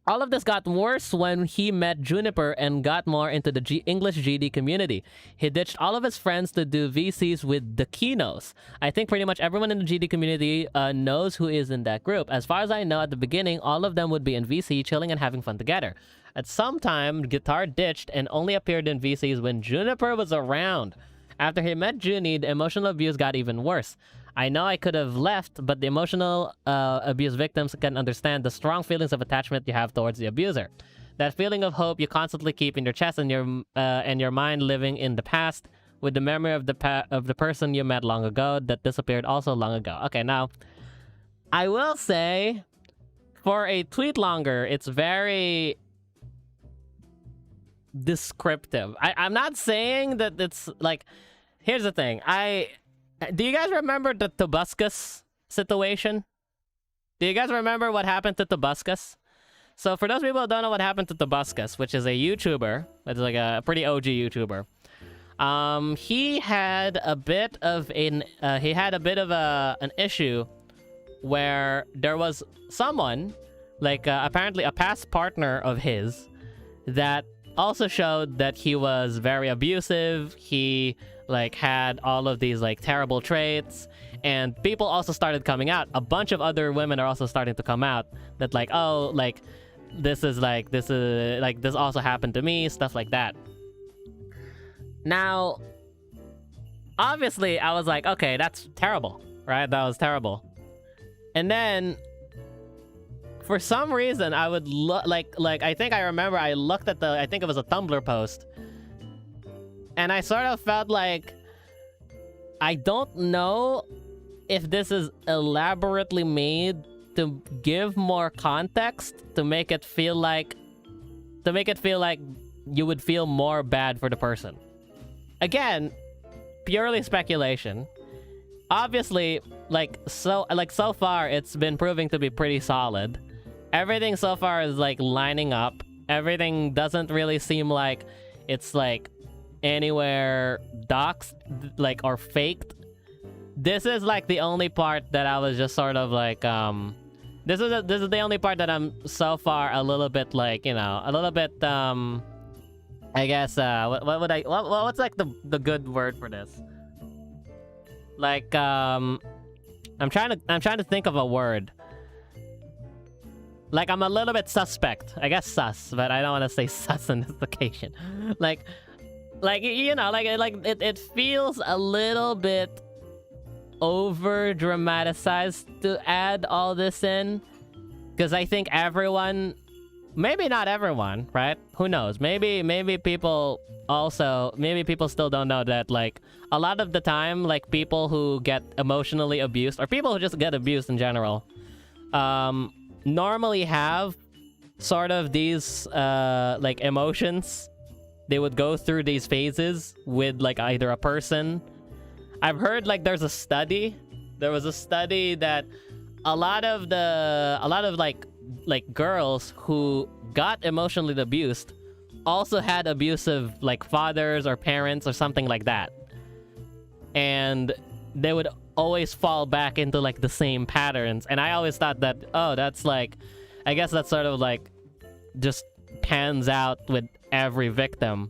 All of this got worse when he met Juniper and got more into the English GD community. He ditched all of his friends to do VCs with the Kinos. I think pretty much everyone in the GD community knows who is in that group. As far as I know, at the beginning, all of them would be in VC, chilling and having fun together. At some time, Guitar ditched and only appeared in VCs when Juniper was around. After he met Junie, the emotional abuse got even worse. I know I could have left, but the emotional abuse victims can understand the strong feelings of attachment you have towards the abuser. That feeling of hope you constantly keep in your chest and your mind living in the past, with the memory of the person you met long ago that disappeared also long ago. Okay, now, I will say, for a tweet longer, it's very descriptive. I'm not saying that it's like... Here's the thing. Do you guys remember the Tobuscus situation? Do you guys remember what happened to Tobuscus? So for those people who don't know what happened to Tobuscus, which is a YouTuber, it's like a pretty OG YouTuber. He had a bit of an issue where there was someone, like apparently a past partner of his, that also showed that he was very abusive. He like had all of these like terrible traits, and people also started coming out. A bunch of other women are also starting to come out that like, oh, like this also happened to me, stuff like that. Now, obviously, I was like, okay, that's terrible, right? That was terrible. And then, for some reason, I would look I think I remember I looked at I think it was a Tumblr post, And I sort of felt like I don't know if this is elaborately made to give more context to make it feel like you would feel more bad for the person. Again, purely speculation. Obviously, so far it's been proving to be pretty solid. Everything so far is like lining up. Everything doesn't really seem like it's like anywhere doxed or faked. This is like the only part that I was just sort of like this is the only part that I'm so far a little bit like, you know, a little bit I guess what's like the good word for this? Like I'm trying to think of a word. Like I'm a little bit suspect. I guess sus, but I don't want to say sus in this occasion. Like you know, it feels a little bit over dramatized to add all this in, because I think everyone, maybe not everyone, right? Who knows? Maybe people still don't know that like a lot of the time, like people who get emotionally abused or people who just get abused in general normally have sort of these like emotions. They would go through these phases with like either a person. I've heard like there was a study that a lot of like girls who got emotionally abused also had abusive like fathers or parents or something like that, and they would always fall back into like the same patterns. And I always thought that, oh, that's like, I guess that's sort of like just pans out with every victim.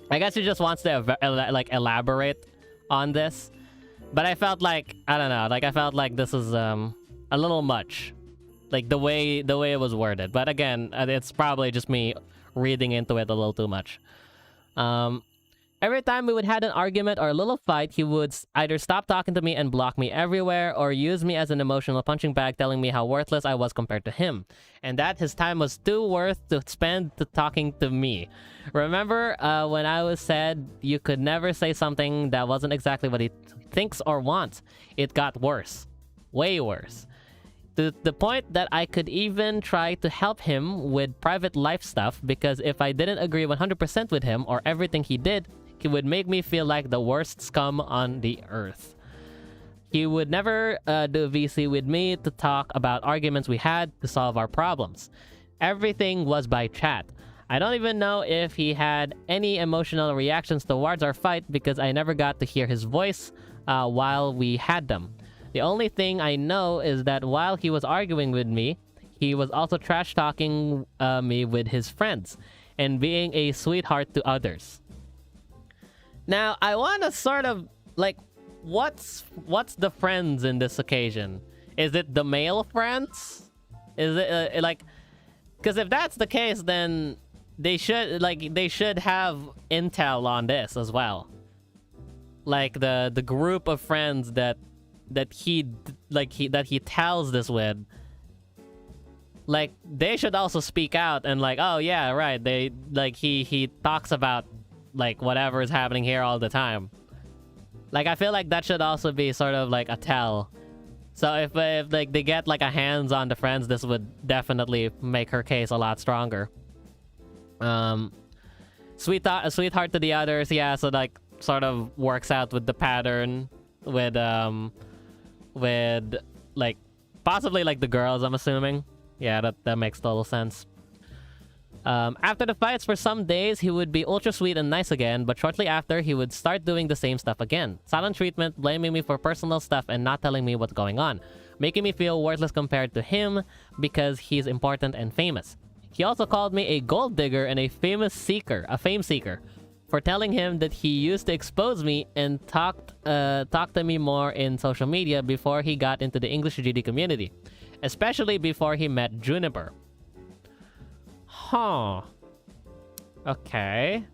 I guess he just wants to like elaborate on this, but I felt like, I don't know, like I felt like this is a little much, like the way it was worded. But again, it's probably just me reading into it a little too much. Every time we would have an argument or a little fight, he would either stop talking to me and block me everywhere, or use me as an emotional punching bag, telling me how worthless I was compared to him, and that his time was too worth to spend to talking to me. Remember when I was said you could never say something that wasn't exactly what he thinks or wants? It got worse. Way worse. To the point that I could even try to help him with private life stuff, because if I didn't agree 100% with him or everything he did, he would make me feel like the worst scum on the earth. He would never do VC with me to talk about arguments we had to solve our problems. Everything was by chat. I don't even know if he had any emotional reactions towards our fight, because I never got to hear his voice while we had them. The only thing I know is that while he was arguing with me, he was also trash talking me with his friends and being a sweetheart to others. Now, I want to sort of like, what's the friends in this occasion? Is it the male friends? Is it like, because if that's the case, then they should have intel on this as well. Like the group of friends that he tells this with, like they should also speak out and like, oh yeah, right, they like he talks about like whatever is happening here all the time. Like I feel like that should also be sort of like a tell. So if like they get like a hands on the friends, this would definitely make her case a lot stronger. Sweetheart to the others, yeah, so like sort of works out with the pattern with like possibly like the girls, I'm assuming. Yeah, that makes total sense. After the fights for some days, he would be ultra sweet and nice again, but shortly after, he would start doing the same stuff again. Silent treatment, blaming me for personal stuff and not telling me what's going on, making me feel worthless compared to him because he's important and famous. He also called me a gold digger and a fame seeker, for telling him that he used to expose me and talked to me more in social media before he got into the English GD community, especially before he met Juniper. Huh. Okay.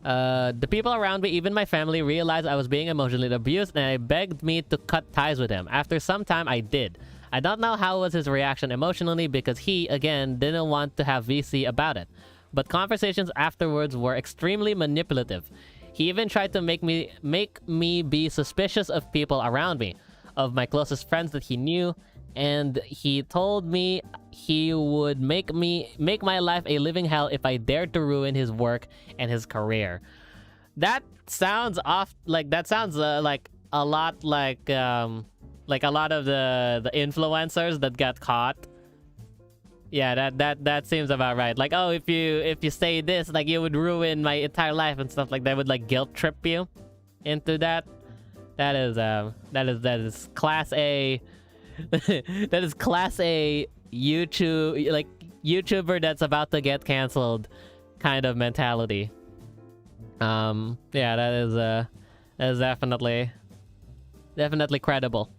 The people around me, even my family, realized I was being emotionally abused and they begged me to cut ties with him. After some time, I did. I don't know how was his reaction emotionally because he, again, didn't want to have VC about it. but conversations afterwards were extremely manipulative. He even tried to make me be suspicious of people around me, of my closest friends that he knew, and he told me he would make my life a living hell if I dared to ruin his work and his career. That sounds like a lot like a lot of the influencers that got caught. Yeah, that seems about right. Like, oh, if you say this, like, you would ruin my entire life and stuff like that. Would like guilt trip you into that. That is class A. That is class A YouTuber that's about to get canceled kind of mentality. Yeah, that is definitely credible.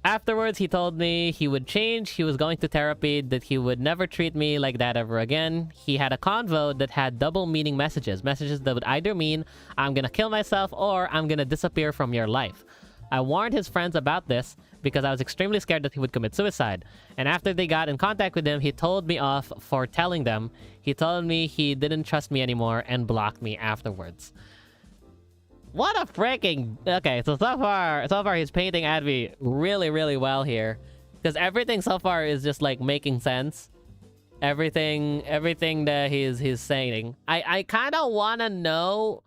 Afterwards, he told me he would change, he was going to therapy, that he would never treat me like that ever again. He had a convo that had double meaning messages that would either mean I'm gonna kill myself or I'm gonna disappear from your life. I warned his friends about this because I was extremely scared that he would commit suicide. And after they got in contact with him, he told me off for telling them. He told me he didn't trust me anymore and blocked me afterwards. What a freaking... Okay, so far he's painting Advi really, really well here. Because everything so far is just, like, making sense. Everything that he's saying. I kind of want to know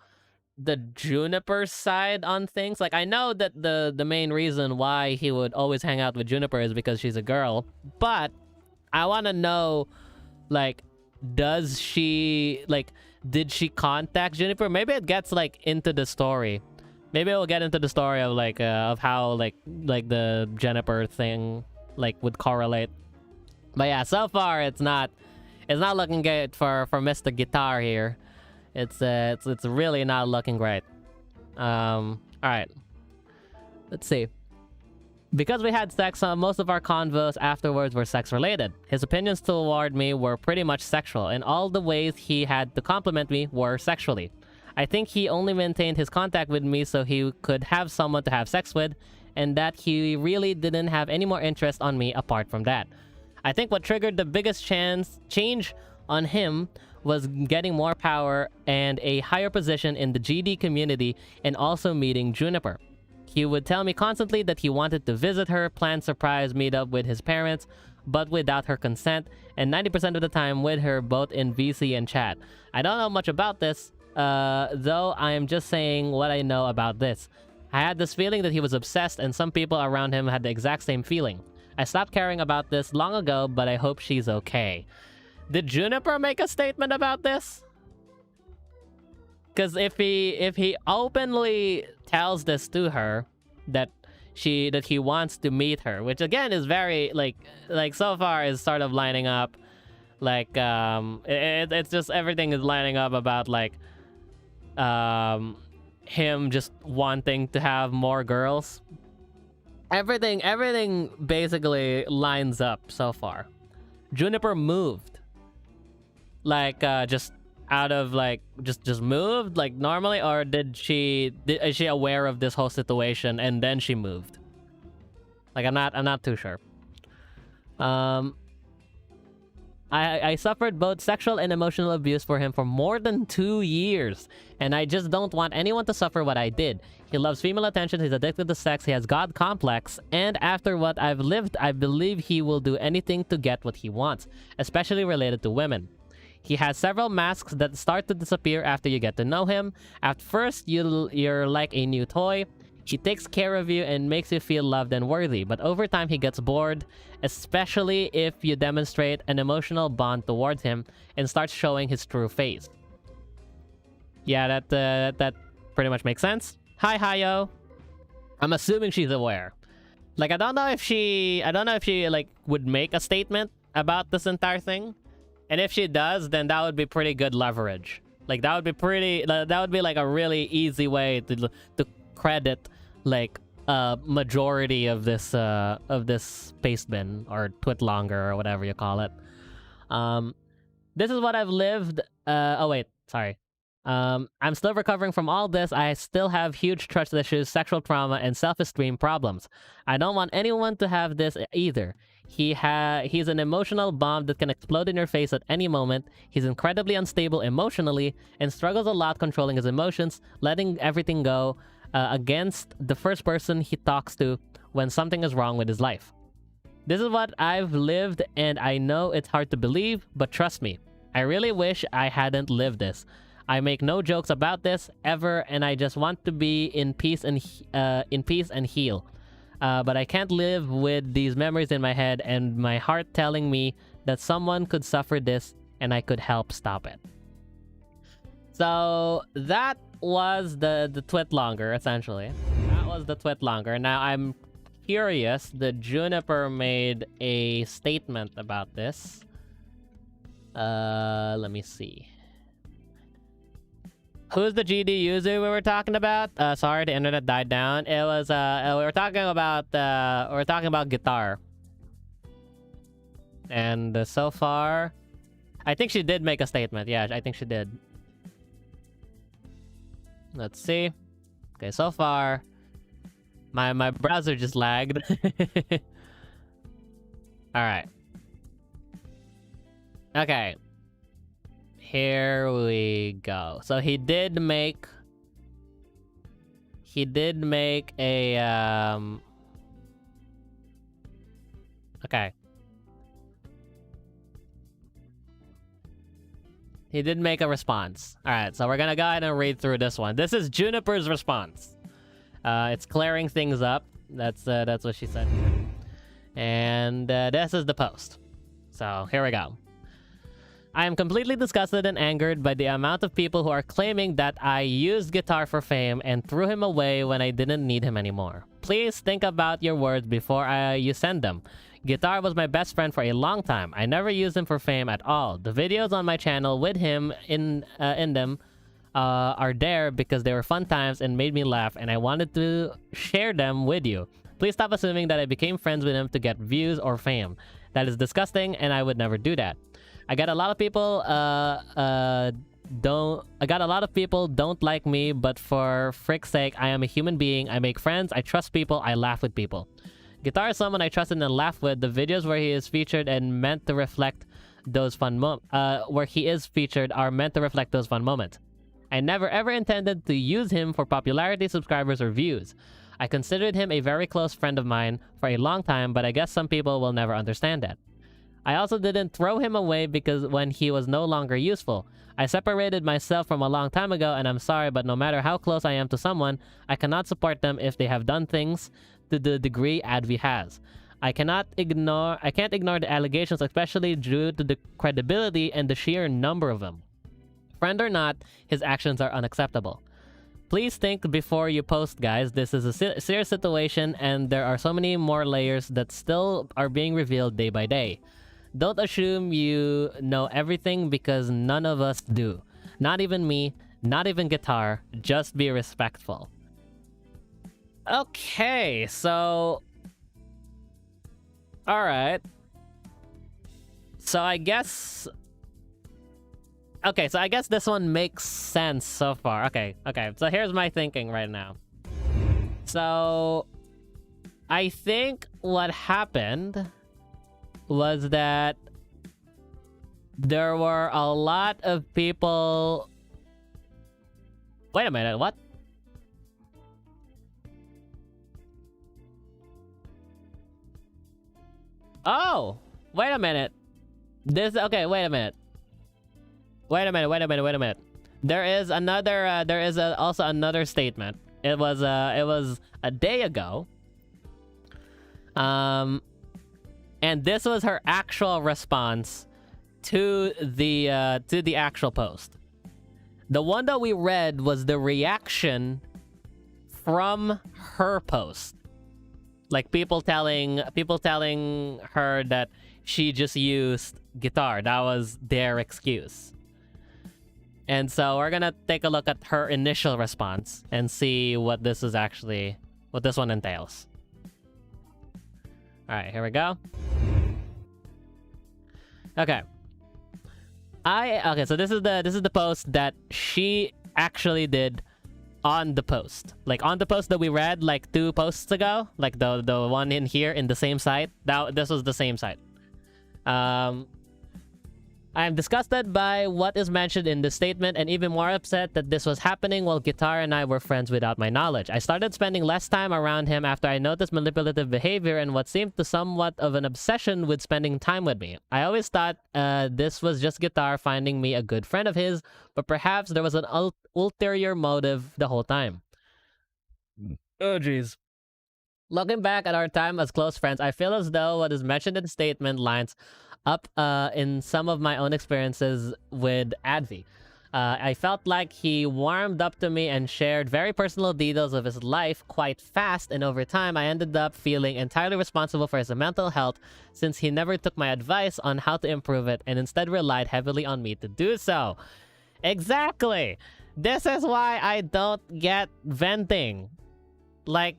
the Juniper side on things. Like, I know that the main reason why he would always hang out with Juniper is because she's a girl. But I want to know, like, does she... like... did she contact Juniper? Maybe it gets like into the story. Maybe we'll get into the story of like of how like the Juniper thing like would correlate. But yeah, so far it's not looking good for Mr. Guitar here. It's really not looking great. All right. Let's see. Because we had sex, most of our convos afterwards were sex-related. His opinions toward me were pretty much sexual, and all the ways he had to compliment me were sexually. I think he only maintained his contact with me so he could have someone to have sex with, and that he really didn't have any more interest on me apart from that. I think what triggered the biggest change on him was getting more power and a higher position in the GD community, and also meeting Juniper. He would tell me constantly that he wanted to visit her, plan surprise meetup with his parents, but without her consent, and 90% of the time with her both in VC and chat. I don't know much about this, though I am just saying what I know about this. I had this feeling that he was obsessed, and some people around him had the exact same feeling. I stopped caring about this long ago, but I hope she's okay. Did Juniper make a statement about this? Because if he openly tells this to her, that he wants to meet her, which again is very like so far is sort of lining up, like it's just everything is lining up about like him just wanting to have more girls. Everything basically lines up so far. Juniper moved, like just out of like just moved like normally, or is she aware of this whole situation and then she moved? Like I'm not too sure. I suffered both sexual and emotional abuse for him for more than 2 years, and I just don't want anyone to suffer what I did. He loves female attention, he's addicted to sex, he has God complex, and after what I've lived, I believe he will do anything to get what he wants, especially related to women. He has several masks that start to disappear after you get to know him. At first, you're like a new toy. He takes care of you and makes you feel loved and worthy, but over time he gets bored, especially if you demonstrate an emotional bond towards him and starts showing his true face. Yeah, that pretty much makes sense. Hi, Hayo. I'm assuming she's aware. Like, I don't know if she like would make a statement about this entire thing. And if she does, then that would be pretty good leverage. Like that would be like a really easy way to credit like majority of this space bin or twit longer or whatever you call it. This is what I've lived. Oh wait, sorry. I'm still recovering from all this. I still have huge trust issues, sexual trauma, and self-esteem problems. I don't want anyone to have this either. He's an emotional bomb that can explode in your face at any moment. He's incredibly unstable emotionally and struggles a lot controlling his emotions, letting everything go against the first person he talks to when something is wrong with his life. This is what I've lived, and I know it's hard to believe, but trust me, I really wish I hadn't lived this. I make no jokes about this ever, and I just want to be in peace and heal. But I can't live with these memories in my head and my heart telling me that someone could suffer this and I could help stop it. So that was the twit longer, essentially. That was the twit longer. Now I'm curious that Juniper made a statement about this. Let me see. Who's the GD user we were talking about? Sorry, the internet died down. It was we were talking about guitar. And so far, I think she did make a statement. Yeah, I think she did. Let's see. Okay, so far, my browser just lagged. All right. Okay. Here we go. So he did make a okay. He did make a response. All right, so we're gonna go ahead and read through this one. This is Juniper's response. It's clearing things up. That's what she said. And this is the post. So here we go. I am completely disgusted and angered by the amount of people who are claiming that I used Guitar for fame and threw him away when I didn't need him anymore. Please think about your words before you send them. Guitar was my best friend for a long time. I never used him for fame at all. The videos on my channel with him in them are there because they were fun times and made me laugh, and I wanted to share them with you. Please stop assuming that I became friends with him to get views or fame. That is disgusting, and I would never do that. I got a lot of people don't like me, but for frick's sake, I am a human being. I make friends, I trust people, I laugh with people. Guitar is someone I trusted and laughed with. The videos where he is featured and meant to reflect those fun moments are meant to reflect those fun moments. I never ever intended to use him for popularity, subscribers, or views. I considered him a very close friend of mine for a long time, but I guess some people will never understand that. I also didn't throw him away because when he was no longer useful. I separated myself from a long time ago, and I'm sorry, but no matter how close I am to someone, I cannot support them if they have done things to the degree Advi has. I can't ignore the allegations, especially due to the credibility and the sheer number of them. Friend or not, his actions are unacceptable. Please think before you post, guys. This is a serious situation, and there are so many more layers that still are being revealed day by day. Don't assume you know everything, because none of us do. Not even me, not even Guitar. Just be respectful. Okay, so... Alright. So I guess... Okay, so I guess this one makes sense so far. Okay, so here's my thinking right now. So... I think what happened was that there were a lot of people... Wait a minute, what? Oh! Wait a minute. Okay, wait a minute. Wait a minute. There is also another statement. It was a day ago. And this was her actual response to the actual post. The one that we read was the reaction from her post. Like people telling her that she just used Guitar. That was their excuse. And so we're gonna take a look at her initial response and see what this one entails. All right, here we go. Okay. So this is the post that she actually did on the post. Like on the post that we read like 2 posts ago, like the one in here in the same site. This was the same site. I am disgusted by what is mentioned in the statement and even more upset that this was happening while Guitar and I were friends without my knowledge. I started spending less time around him after I noticed manipulative behavior and what seemed to somewhat of an obsession with spending time with me. I always thought this was just Guitar finding me a good friend of his, but perhaps there was an ulterior motive the whole time. Oh, jeez. Looking back at our time as close friends, I feel as though what is mentioned in the statement lines up in some of my own experiences with Advi. I felt like he warmed up to me and shared very personal details of his life quite fast, and over time I ended up feeling entirely responsible for his mental health since he never took my advice on how to improve it and instead relied heavily on me to do so. Exactly! This is why I don't get venting. Like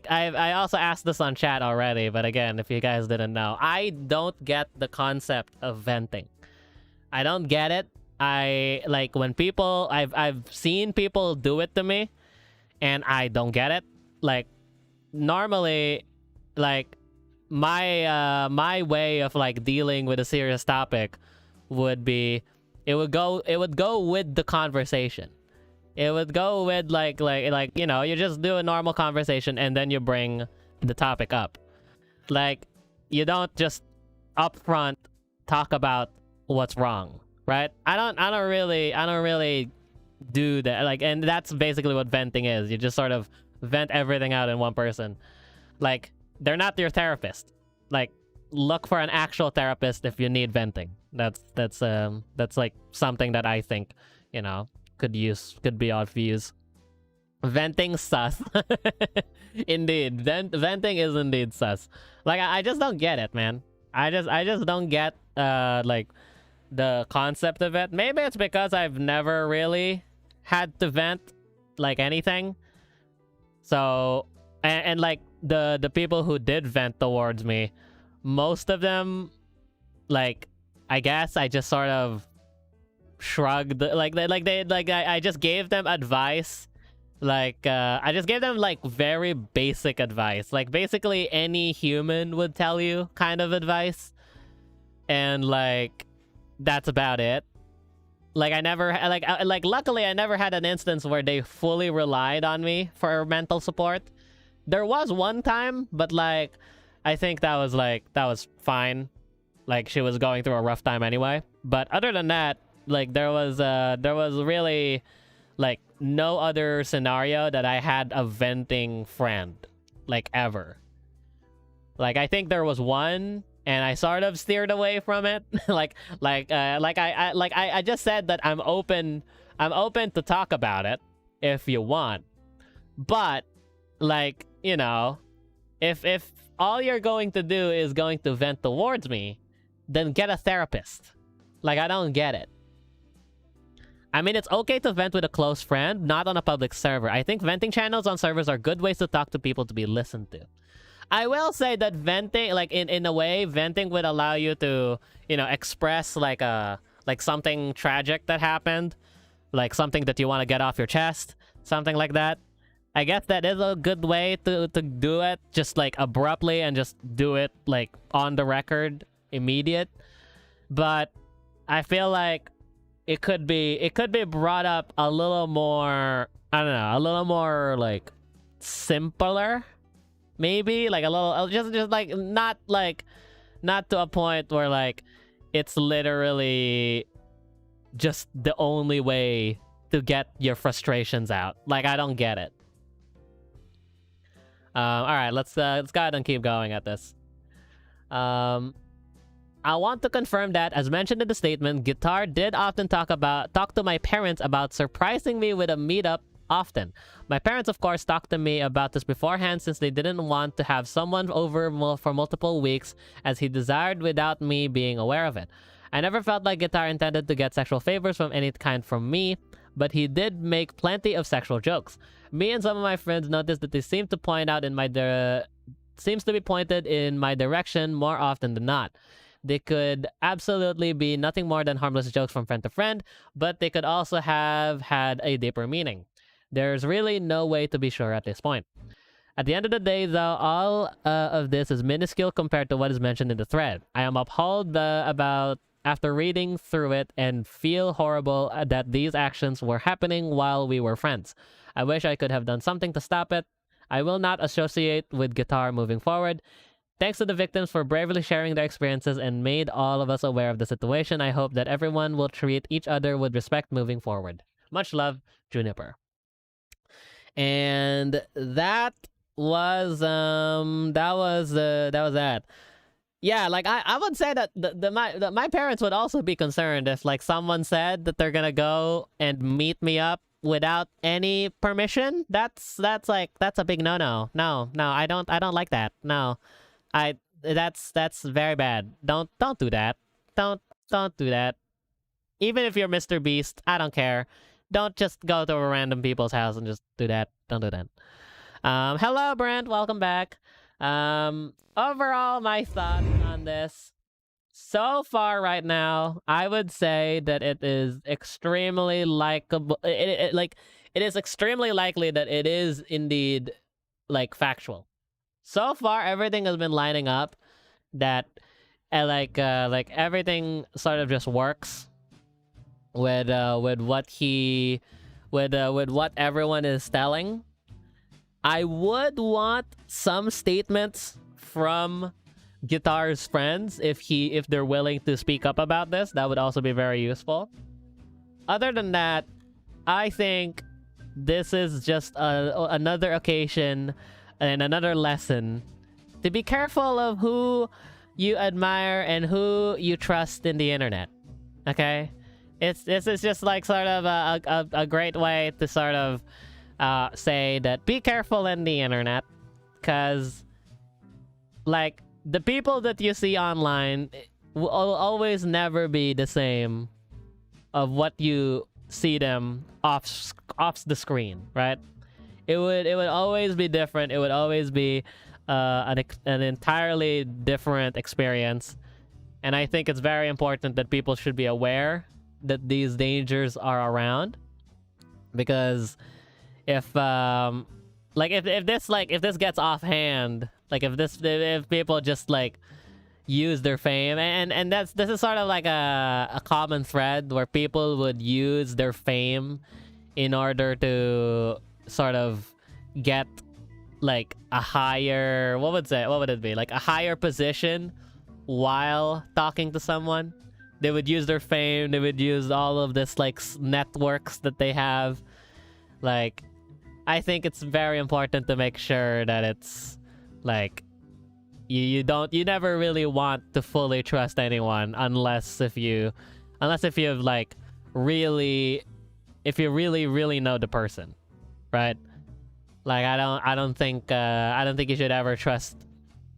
I also asked this on chat already, but again, if you guys didn't know, I don't get the concept of venting. I don't get it. I like when people I've seen people do it to me, and I don't get it. Like normally, like my way of like dealing with a serious topic would be it would go with the conversation. It would go with like you know, you just do a normal conversation and then you bring the topic up. Like you don't just upfront talk about what's wrong, right? I don't really do that. Like, and that's basically what venting is. You just sort of vent everything out in one person. Like they're not your therapist. Like look for an actual therapist if you need venting. That's like something that I think, you know, could be odd views. Venting sus. Indeed, venting is indeed sus. Like I just don't get it, man. I just don't get like the concept of it. Maybe it's because I've never really had to vent like anything. So and like the people who did vent towards me, most of them, like I guess I just sort of shrugged, I just gave them advice, like I just gave them like very basic advice, like basically any human would tell you kind of advice, and like that's about it. Like I never like luckily I never had an instance where they fully relied on me for mental support. There was one time, but like I think that was fine. Like she was going through a rough time anyway. But other than that, like there was really like no other scenario that I had a venting friend like ever. Like I think there was one and I sort of steered away from it. I just said that I'm open to talk about it if you want. But like, you know, if all you're going to do is going to vent towards me, then get a therapist. Like I don't get it. I mean, it's okay to vent with a close friend, not on a public server. I think venting channels on servers are good ways to talk to people to be listened to. I will say that venting, like in a way, venting would allow you to, you know, express like something tragic that happened, like something that you want to get off your chest, something like that. I guess that is a good way to do it, just like abruptly and just do it like on the record, immediate. But I feel like it could be brought up a little more, I don't know, a little more like simpler, maybe like a little just like not to a point where like it's literally just the only way to get your frustrations out. Like I don't get it. All right, let's go ahead and keep going at this. I want to confirm that, as mentioned in the statement, Guitar did often talk to my parents about surprising me with a meetup often. My parents, of course, talked to me about this beforehand since they didn't want to have someone over for multiple weeks, as he desired without me being aware of it. I never felt like Guitar intended to get sexual favors from any kind from me, but he did make plenty of sexual jokes. Me and some of my friends noticed that they seemed to point out seems to be pointed in my direction more often than not. They could absolutely be nothing more than harmless jokes from friend to friend, but they could also have had a deeper meaning. There's really no way to be sure at this point. At the end of the day, though, all of this is minuscule compared to what is mentioned in the thread. I am appalled about after reading through it and feel horrible that these actions were happening while we were friends. I wish I could have done something to stop it. I will not associate with guitar moving forward. Thanks to the victims for bravely sharing their experiences and made all of us aware of the situation. I hope that everyone will treat each other with respect moving forward. Much love, Juniper. And that was that. Yeah, like I would say that my parents would also be concerned if like someone said that they're gonna go and meet me up without any permission. That's a big no. No, I don't like that. No. That's very bad. Don't do that. Don't do that. Even if you're Mr. Beast, I don't care. Don't just go to a random people's house and just do that. Don't do that. Hello, Brent. Welcome back. Overall, my thoughts on this. So far right now, I would say that it is extremely likable. It is extremely likely that it is indeed like factual. So far, everything has been lining up that like everything sort of just works with what everyone is telling. I would want some statements from Guitar's friends if they're willing to speak up about this. That would also be very useful. Other than that, I think this is just another occasion and another lesson to be careful of who you admire and who you trust in the internet. Okay, this is just like sort of a great way to sort of say that be careful in the internet, because like the people that you see online will always never be the same of what you see them off the screen, right? It would always be different. It would always be an entirely different experience. And I think it's very important that people should be aware that these dangers are around, because if this gets offhand, like if people just like use their fame, and this is sort of like a common thread where people would use their fame in order to sort of get like a higher, what would it be, like a higher position while talking to someone. They would use their fame, they would use all of this like networks that they have. Like, I think it's very important to make sure that it's like you never really want to fully trust anyone unless if you like really, if you really know the person, right? Like I don't think you should ever trust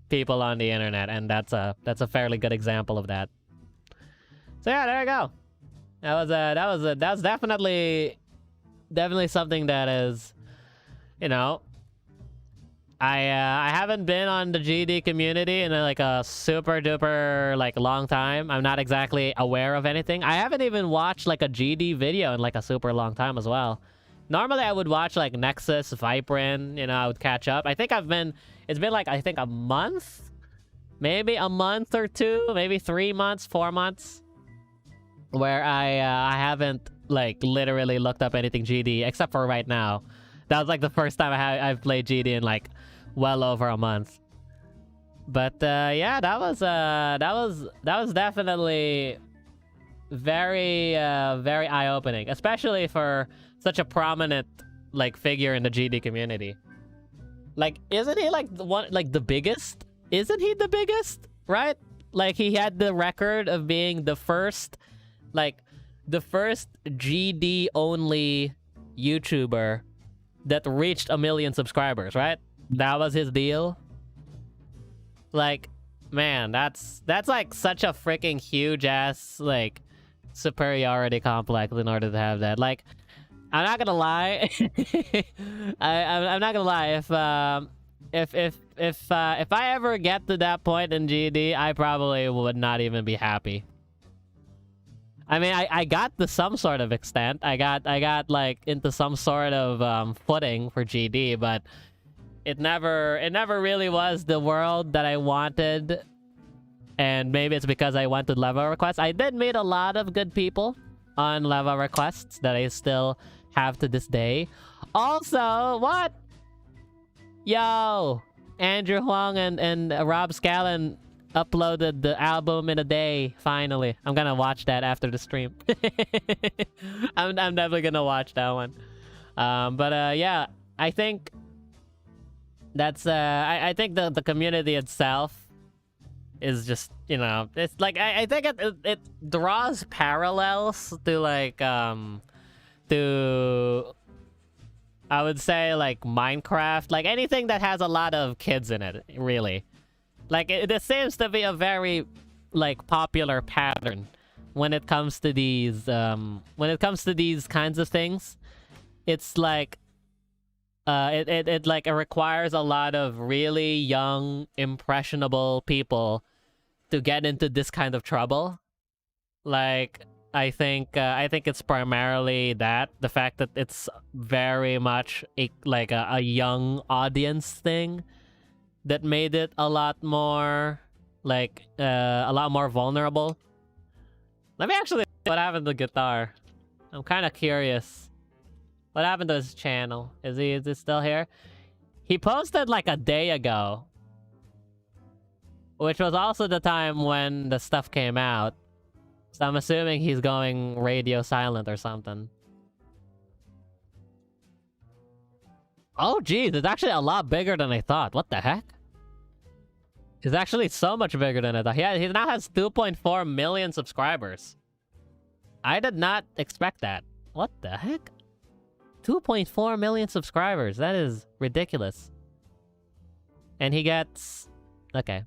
people on the internet, and that's a fairly good example of that. So yeah, there you go. That was definitely something that is, you know, I haven't been on the GD community in like a super duper like long time. I'm not exactly aware of anything. I haven't even watched like a GD video in like a super long time as well. Normally I would watch like Nexus, Viprin, you know, I would catch up. it's been like, I think a month, maybe a month or two, maybe 3 months, 4 months, where I haven't like literally looked up anything GD except for right now. That was like the first time I've played GD in like well over a month. But yeah, that was definitely very very eye-opening, especially for such a prominent like figure in the GD community. Like, isn't he like the biggest? Isn't he the biggest? Right? Like, he had the record of being the first GD only YouTuber that reached 1 million subscribers, right? That was his deal. Like, man, that's like such a freaking huge ass like superiority complex in order to have that. Like, I'm not gonna lie. I'm not gonna lie. If I ever get to that point in GD, I probably would not even be happy. I mean, I got to some sort of extent. I got like into some sort of footing for GD, but it never really was the world that I wanted. And maybe it's because I went to level requests. I did meet a lot of good people on level requests that I still have to this day. Also, what? Yo, Andrew Huang and Rob Scallon uploaded the album in a day, finally. I'm gonna watch that after the stream. I'm definitely gonna watch that one. Yeah, I think that's I think the community itself is just, you know, it's like I think it draws parallels to like to, I would say, like Minecraft, like anything that has a lot of kids in it, really. Like it seems to be a very like popular pattern when it comes to these kinds of things. It's like it requires a lot of really young, impressionable people to get into this kind of trouble. Like I think it's primarily that, the fact that it's very much a young audience thing that made it a lot more vulnerable. Let me actually see what happened to the guitar. I'm kind of curious. What happened to his channel? Is he still here? He posted like a day ago, which was also the time when the stuff came out. So I'm assuming he's going radio silent or something. Oh geez, it's actually a lot bigger than I thought. What the heck? It's actually so much bigger than I thought. He now has 2.4 million subscribers. I did not expect that. What the heck? 2.4 million subscribers. That is ridiculous. And he gets... Okay.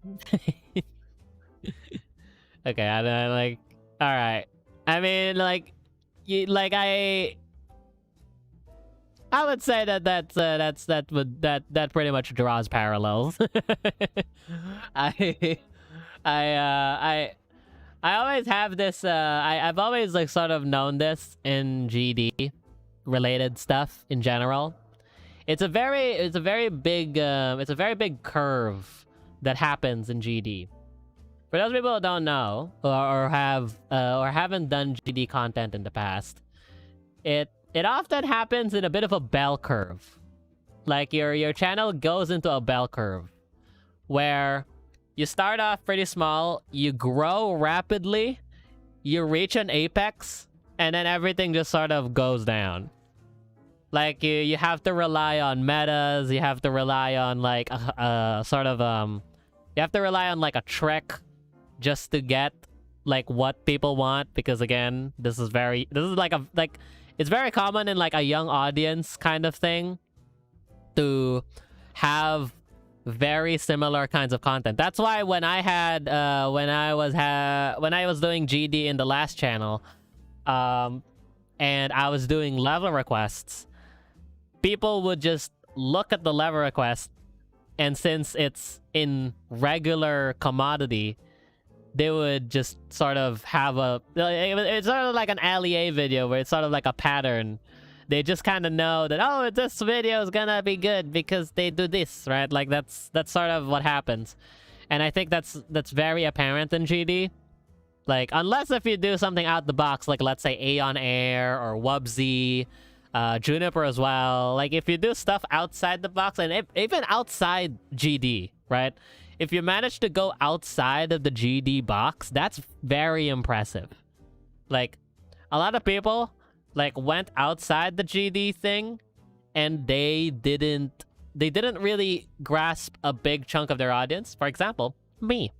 Okay, I like... Alright. I mean, like... I would say that pretty much draws parallels. I always have this I've always like sort of known this in GD related stuff in general. It's a very big curve that happens in GD. For those people who don't know or haven't done GD content in the past, it often happens in a bit of a bell curve. Like your channel goes into a bell curve where you start off pretty small, you grow rapidly, you reach an apex, and then everything just sort of goes down. Like you have to rely on metas, you have to rely on like you have to rely on like a trick just to get like what people want, because again, this is it's very common in like a young audience kind of thing to have very similar kinds of content. That's why when I had when I was doing GD in the last channel, and I was doing level requests, people would just look at the level request, and since it's in regular commodity, they would just sort of have it's sort of like an LEA video where it's sort of like a pattern. They just kind of know that, oh, this video is gonna be good because they do this, right? Like that's sort of what happens. And I think that's very apparent in GD. Like, unless if you do something out the box, like let's say Aeon Air or Wubsy, Juniper as well. Like if you do stuff outside the box, and even outside GD, right? If you manage to go outside of the GD box, that's very impressive. Like, a lot of people like went outside the GD thing, and they didn't really grasp a big chunk of their audience. For example, me.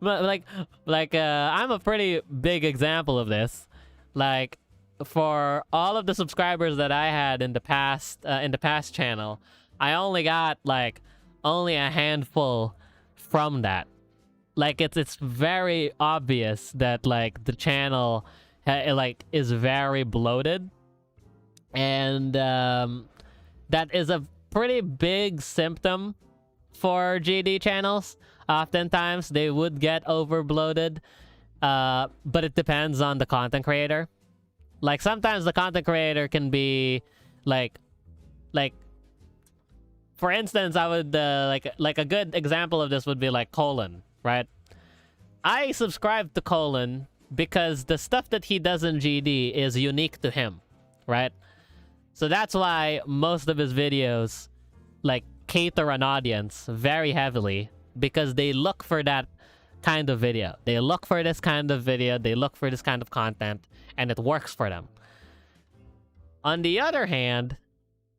But I'm a pretty big example of this. Like, for all of the subscribers that I had in the past channel, I only got like only a handful from that. Like it's very obvious that like the channel is very bloated, and that is a pretty big symptom for GD channels. Oftentimes they would get over bloated, But it depends on the content creator. Like sometimes the content creator can be like for instance, I would like a good example of this would be like Colin, right? I subscribe to Colin because the stuff that he does in GD is unique to him, right? So that's why most of his videos like cater an audience very heavily, because they look for that kind of video. They look for this kind of video, they look for this kind of content, and it works for them. On the other hand,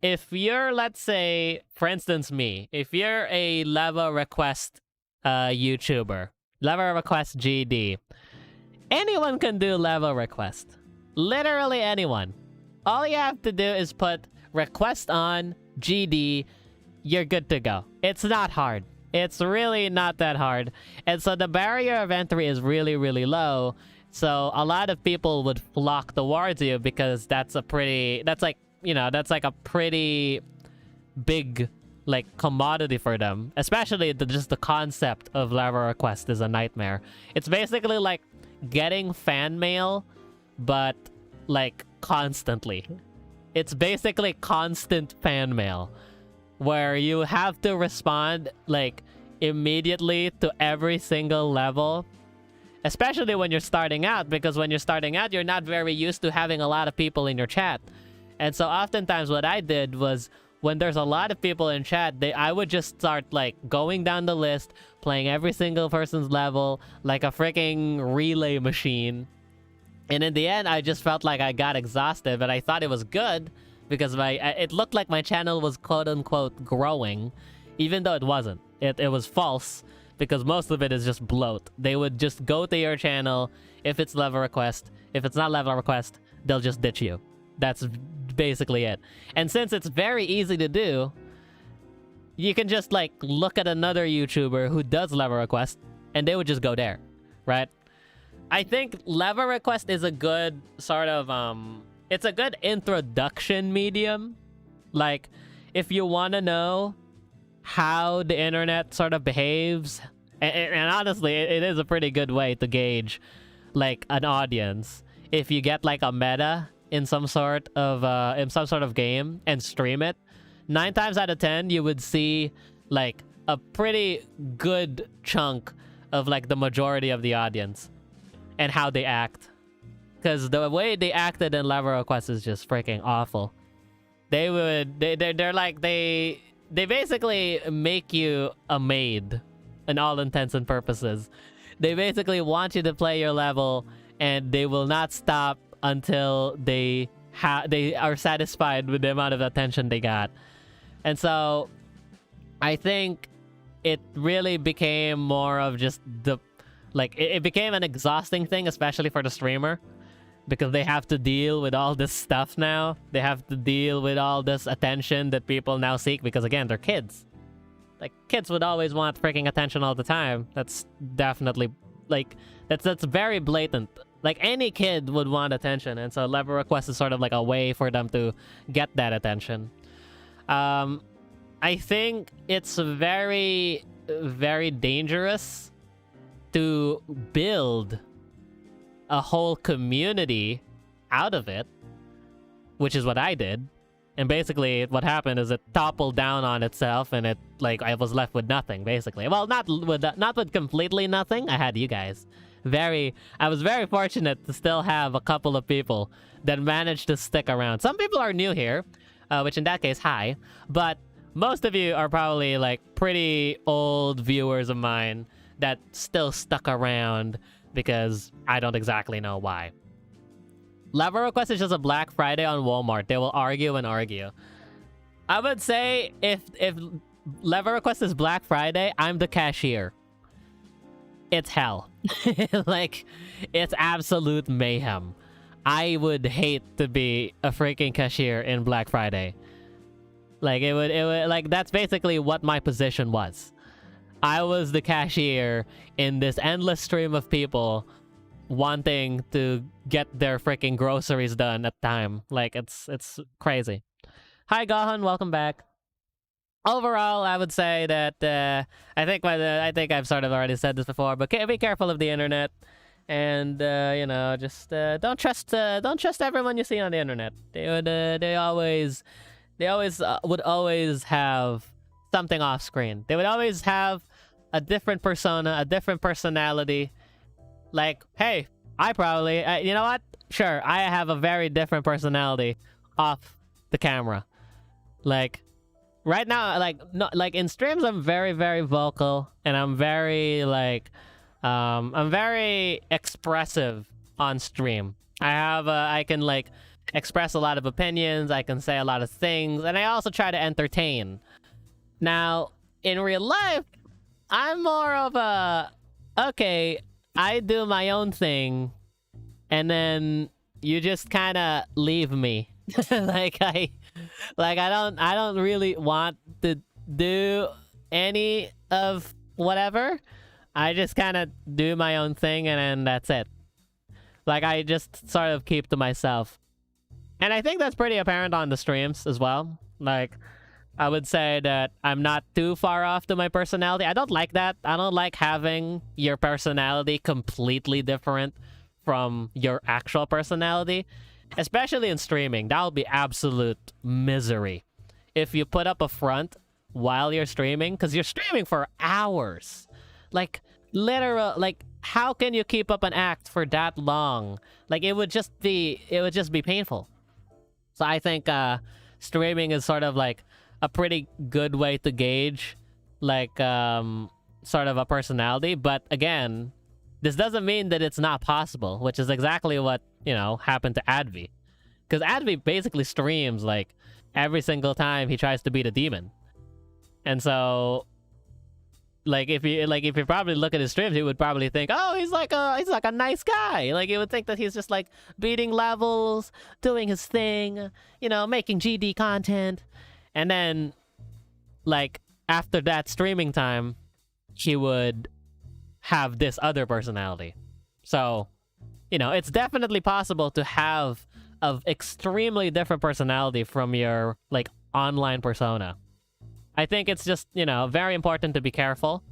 if you're, let's say, for instance, me, if you're a level request YouTuber, level request GD, anyone can do level request. Literally anyone. All you have to do is put request on GD, you're good to go. It's not hard. It's really not that hard. And so the barrier of entry is really, really low. So a lot of people would flock towards you because that's like a pretty big like commodity for them. Especially just the concept of level request is a nightmare. It's basically like getting fan mail, but like constantly. It's basically constant fan mail, where you have to respond like immediately to every single level, especially when you're starting out, because when you're starting out, you're not very used to having a lot of people in your chat. And so oftentimes what I did was, when there's a lot of people in chat, I would just start like going down the list, playing every single person's level like a freaking relay machine. And in the end, I just felt like I got exhausted, but I thought it was good because it looked like my channel was quote-unquote growing, even though it wasn't. It was false, because most of it is just bloat. They would just go to your channel if it's level request. If it's not level request, they'll just ditch you. That's basically it. And since it's very easy to do, you can just like look at another YouTuber who does level request, and they would just go there, right? I think level request is a good sort of it's a good introduction medium. Like, if you want to know how the internet sort of behaves, and honestly, it is a pretty good way to gauge like an audience. If you get like a meta in some sort of game and stream it, 9 times out of 10 you would see like a pretty good chunk of like the majority of the audience and how they act. Because the way they acted in level request is just freaking awful. They're like, they basically make you a maid in all intents and purposes. They basically want you to play your level, and they will not stop until they are satisfied with the amount of attention they got. And so I think it really became more of just it became an exhausting thing, especially for the streamer, because they have to deal with all this stuff now. They have to deal with all this attention that people now seek, because again, they're kids. Like, kids would always want freaking attention all the time. That's definitely like that's very blatant. Like, any kid would want attention, and so level request is sort of like a way for them to get that attention. I think it's very, very dangerous to build a whole community out of it, which is what I did. And basically what happened is it toppled down on itself, and it like I was left with nothing, basically. Well, not with completely nothing. I had you guys. I was very fortunate to still have a couple of people that managed to stick around. Some people are new here, which in that case, hi. But most of you are probably like pretty old viewers of mine that still stuck around, because I don't exactly know why. Level request is just a Black Friday on Walmart. They will argue and argue. I would say if level request is Black Friday, I'm the cashier. It's hell. Like, it's absolute mayhem. I would hate to be a freaking cashier in Black Friday. Like, it would like, that's basically what my position was. I was the cashier in this endless stream of people wanting to get their freaking groceries done at time. Like, it's crazy. Hi Gohan, welcome back. Overall, I would say that I think I've sort of already said this before, but be careful of the internet. And you know, just don't trust everyone you see on the internet. They always would always have something off screen. They would always have a different persona, a different personality. Like, hey, I probably, you know what? Sure, I have a very different personality off the camera. Like, right now, like, no, like in streams, I'm very, very vocal, and I'm very like, I'm very expressive on stream. I can like express a lot of opinions. I can say a lot of things, and I also try to entertain. Now, in real life, I'm more of a, okay, I do my own thing, and then you just kind of leave me. like I don't really want to do any of whatever. I just kind of do my own thing, and then that's it. Like, I just sort of keep to myself. And I think that's pretty apparent on the streams as well. Like, I would say that I'm not too far off to my personality. I don't like that. I don't like having your personality completely different from your actual personality. Especially in streaming. That would be absolute misery. If you put up a front while you're streaming, because you're streaming for hours. Like, literal, like, how can you keep up an act for that long? Like, it would just be painful. So I think streaming is sort of like a pretty good way to gauge, like, sort of a personality. But again, this doesn't mean that it's not possible, which is exactly what, you know, happened to Advi. Because Advi basically streams, like, every single time he tries to beat a demon. And so, like, if you probably look at his streams, you would probably think, oh, he's like a nice guy. Like, you would think that he's just like beating levels, doing his thing, you know, making GD content. And then, like, after that streaming time, he would have this other personality. So, you know, it's definitely possible to have an extremely different personality from your, like, online persona. I think it's just, you know, very important to be careful.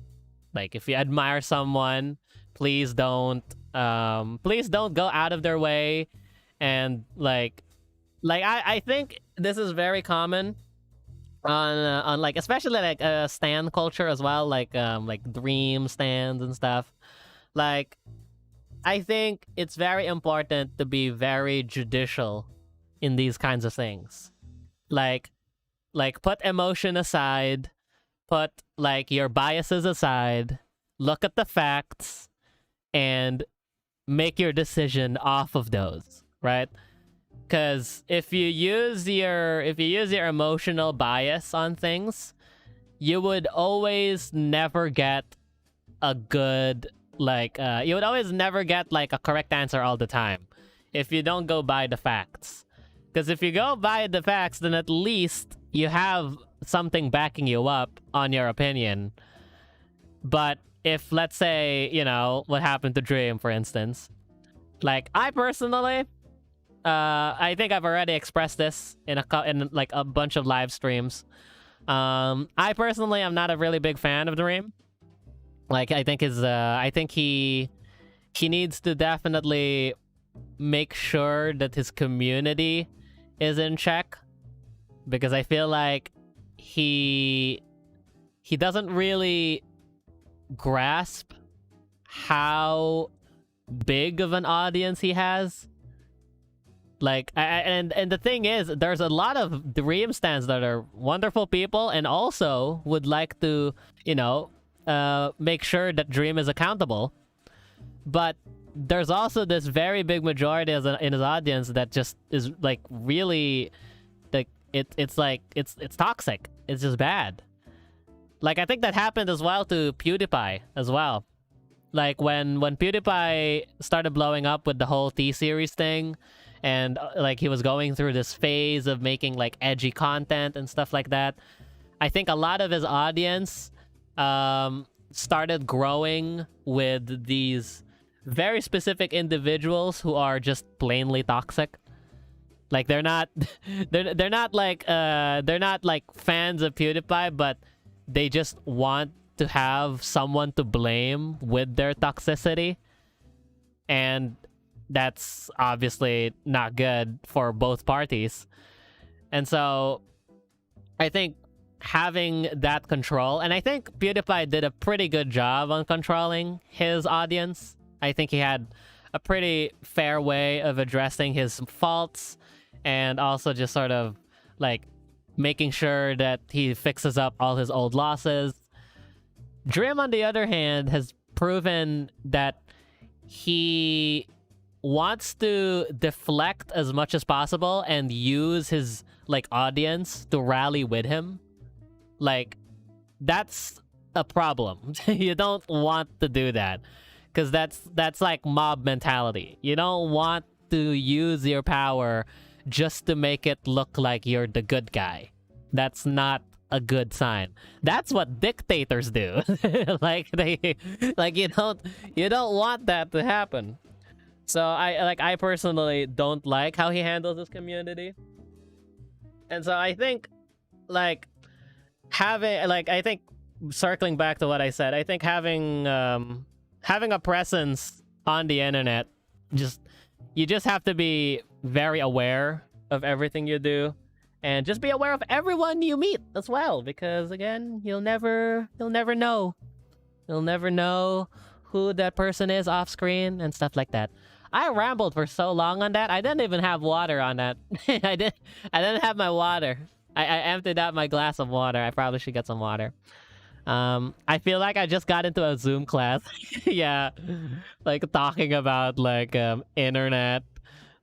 Like, if you admire someone, please don't go out of their way. And like I think this is very common on like, especially like stan culture as well, like dream stands and stuff. Like, I think it's very important to be very judicial in these kinds of things. Like put emotion aside, put like your biases aside, look at the facts, and make your decision off of those, right? Because if you use your emotional bias on things, you would always never get a good, like, you would always never get like a correct answer all the time if you don't go by the facts. Because if you go by the facts, then at least you have something backing you up on your opinion. But if, let's say, you know, what happened to Dream, for instance, like, I personally, I think I've already expressed this in like a bunch of live streams. I personally am not a really big fan of Dream. Like, I think he needs to definitely make sure that his community is in check, because I feel like he doesn't really grasp how big of an audience he has. Like, and the thing is, there's a lot of Dream stands that are wonderful people and also would like to, you know, make sure that Dream is accountable. But there's also this very big majority in his audience that just is like really, like, it's toxic. It's just bad. Like, I think that happened as well to PewDiePie as well. Like, when PewDiePie started blowing up with the whole T-Series thing, and like he was going through this phase of making like edgy content and stuff like that, I think a lot of his audience started growing with these very specific individuals who are just plainly toxic. Like, they're not they're not like fans of PewDiePie, but they just want to have someone to blame with their toxicity. and that's obviously not good for both parties. And so I think having that control, and I think PewDiePie did a pretty good job on controlling his audience. I think he had a pretty fair way of addressing his faults, and also just sort of like making sure that he fixes up all his old losses. Drim, on the other hand, has proven that he wants to deflect as much as possible and use his like audience to rally with him. Like, that's a problem. You don't want to do that, because that's like mob mentality. You don't want to use your power just to make it look like you're the good guy. That's not a good sign. That's what dictators do. like you don't want that to happen. So I personally don't like how he handles his community. And so I think like I think circling back to what I said, I think having a presence on the internet, you just have to be very aware of everything you do, and just be aware of everyone you meet as well, because again, you'll never know. You'll never know who that person is off screen and stuff like that. I rambled for so long on that. I didn't even have water on that. I didn't have my water. I emptied out my glass of water. I probably should get some water. I feel like I just got into a Zoom class. Yeah, like talking about like internet,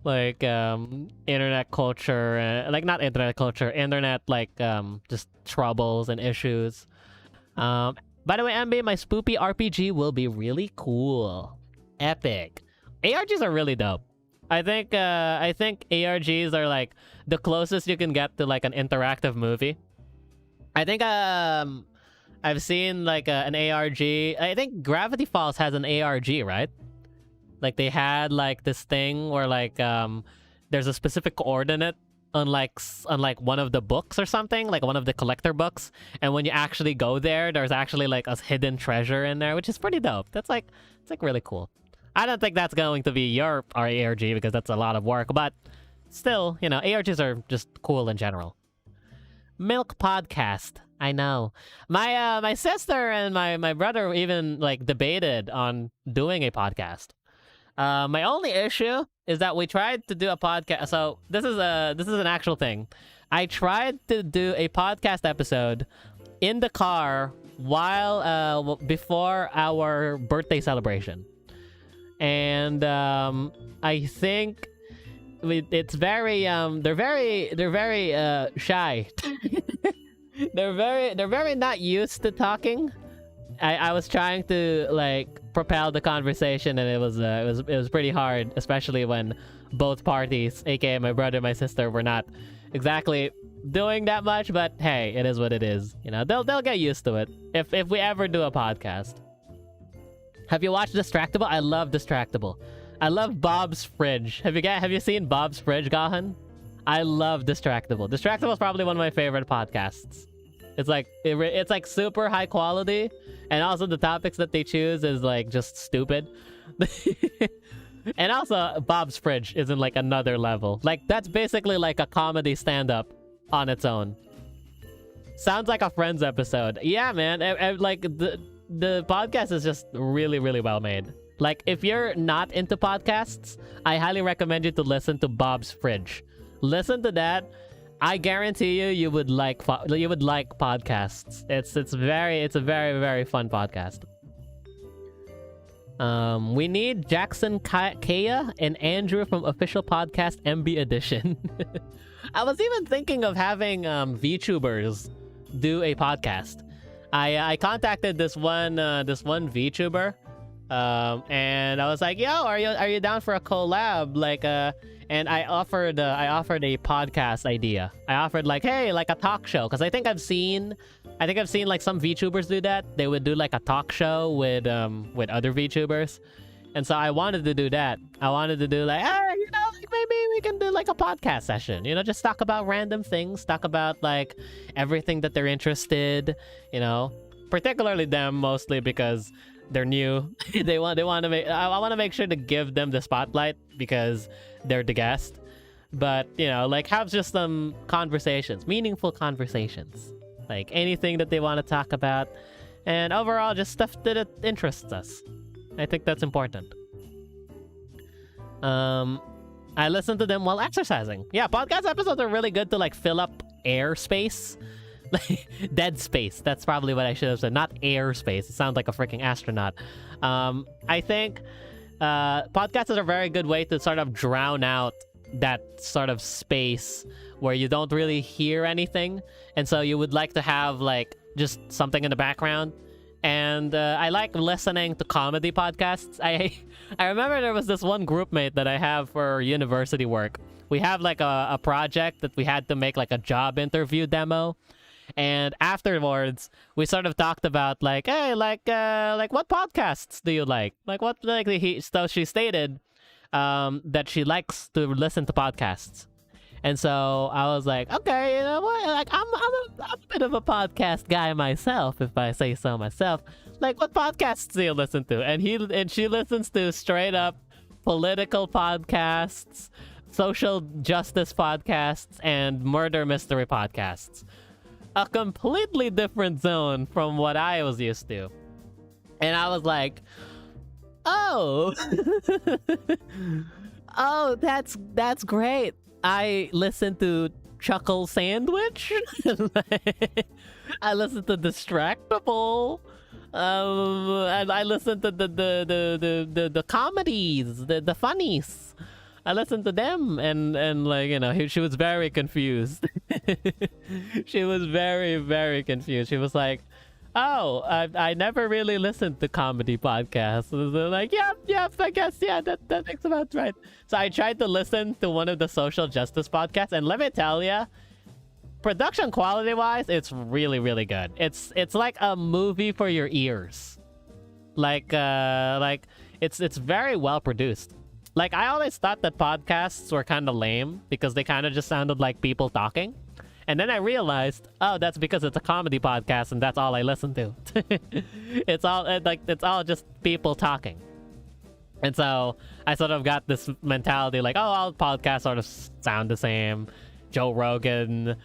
like internet culture, like not internet culture, internet like just troubles and issues. By the way, MB, my spoopy RPG will be really cool, epic. ARGs are really dope. I think ARGs are like the closest you can get to like an interactive movie. I think I've seen like an ARG. I think Gravity Falls has an ARG, right? Like they had like this thing where like there's a specific coordinate on like one of the books or something, like one of the collector books, and when you actually go there, there's actually like a hidden treasure in there, which is pretty dope. It's like really cool. I don't think that's going to be your ARG because that's a lot of work, but still, you know, ARGs are just cool in general. Milk podcast. I know. My sister and my brother even like debated on doing a podcast. My only issue is that we tried to do a podcast. So this is an actual thing. I tried to do a podcast episode in the car while before our birthday celebration. And I think it's very they're very shy. they're very not used to talking. I was trying to like propel the conversation, and it was pretty hard, especially when both parties, aka my brother and my sister, were not exactly doing that much. But hey, it is what it is. You know, they'll get used to it if we ever do a podcast. Have you watched Distractable? I love Distractable. I love Bob's Fridge. Have you seen Bob's Fridge, Gahan? I love Distractable. Distractable is probably one of my favorite podcasts. It's like it's like super high quality, and also the topics that they choose is like just stupid. And also Bob's Fridge is in like another level. Like that's basically like a comedy stand-up on its own. Sounds like a Friends episode. Yeah, man. Like the podcast is just really, really well made. Like, if you're not into podcasts, I highly recommend you to listen to Bob's Fridge. Listen to that. I guarantee you would like podcasts. It's a very, very fun podcast. We need Jackson Kaya and Andrew from official podcast MB Edition. I was even thinking of having VTubers do a podcast. I contacted this one VTuber, and I was like, "Yo, are you down for a collab?" Like, and I offered a podcast idea. I offered like, hey, like a talk show, because I think I've seen like some VTubers do that. They would do like a talk show with other VTubers, and so I wanted to do that. I wanted to do like, you know, like maybe we can do like a podcast session. You know, just talk about random things, talk about like everything that they're interested. You know, particularly them mostly because They're new. they want to make. I want to make sure to give them the spotlight because they're the guest. But you know, like have just some conversations, meaningful conversations, like anything that they want to talk about, and overall just stuff that it interests us. I think that's important. I listen to them while exercising. Yeah, podcast episodes are really good to like fill up airspace. Dead space. That's probably what I should have said. Not airspace. It sounds like a freaking astronaut. I think podcasts are a very good way to sort of drown out that sort of space where you don't really hear anything. And so you would like to have like just something in the background. And I like listening to comedy podcasts. I remember there was this one groupmate that I have for university work. We have like a project that we had to make like a job interview demo. And afterwards, we sort of talked about like, hey, like what podcasts do you like? Like what like so she stated that she likes to listen to podcasts. And so I was like, okay, you know what? Like I'm a bit of a podcast guy myself, if I say so myself. Like, what podcasts do you listen to? And she listens to straight up political podcasts, social justice podcasts, and murder mystery podcasts. A completely different zone from what I was used to. And I was like, oh, oh, that's great. I listen to Chuckle Sandwich. I listen to Distractable. And I listen to the comedies, the funnies. I listened to them, and like, you know, she was very confused. She was very, very confused. She was like, oh, I never really listened to comedy podcasts. So like, yep, I guess, yeah, that makes about right. So I tried to listen to one of the social justice podcasts, and let me tell you, production quality wise, it's really, really good. It's like a movie for your ears. Like it's very well produced. Like, I always thought that podcasts were kind of lame because they kind of just sounded like people talking. And then I realized, oh, that's because it's a comedy podcast and that's all I listen to. It's all just people talking. And so I sort of got this mentality like, oh, all podcasts sort of sound the same. Joe Rogan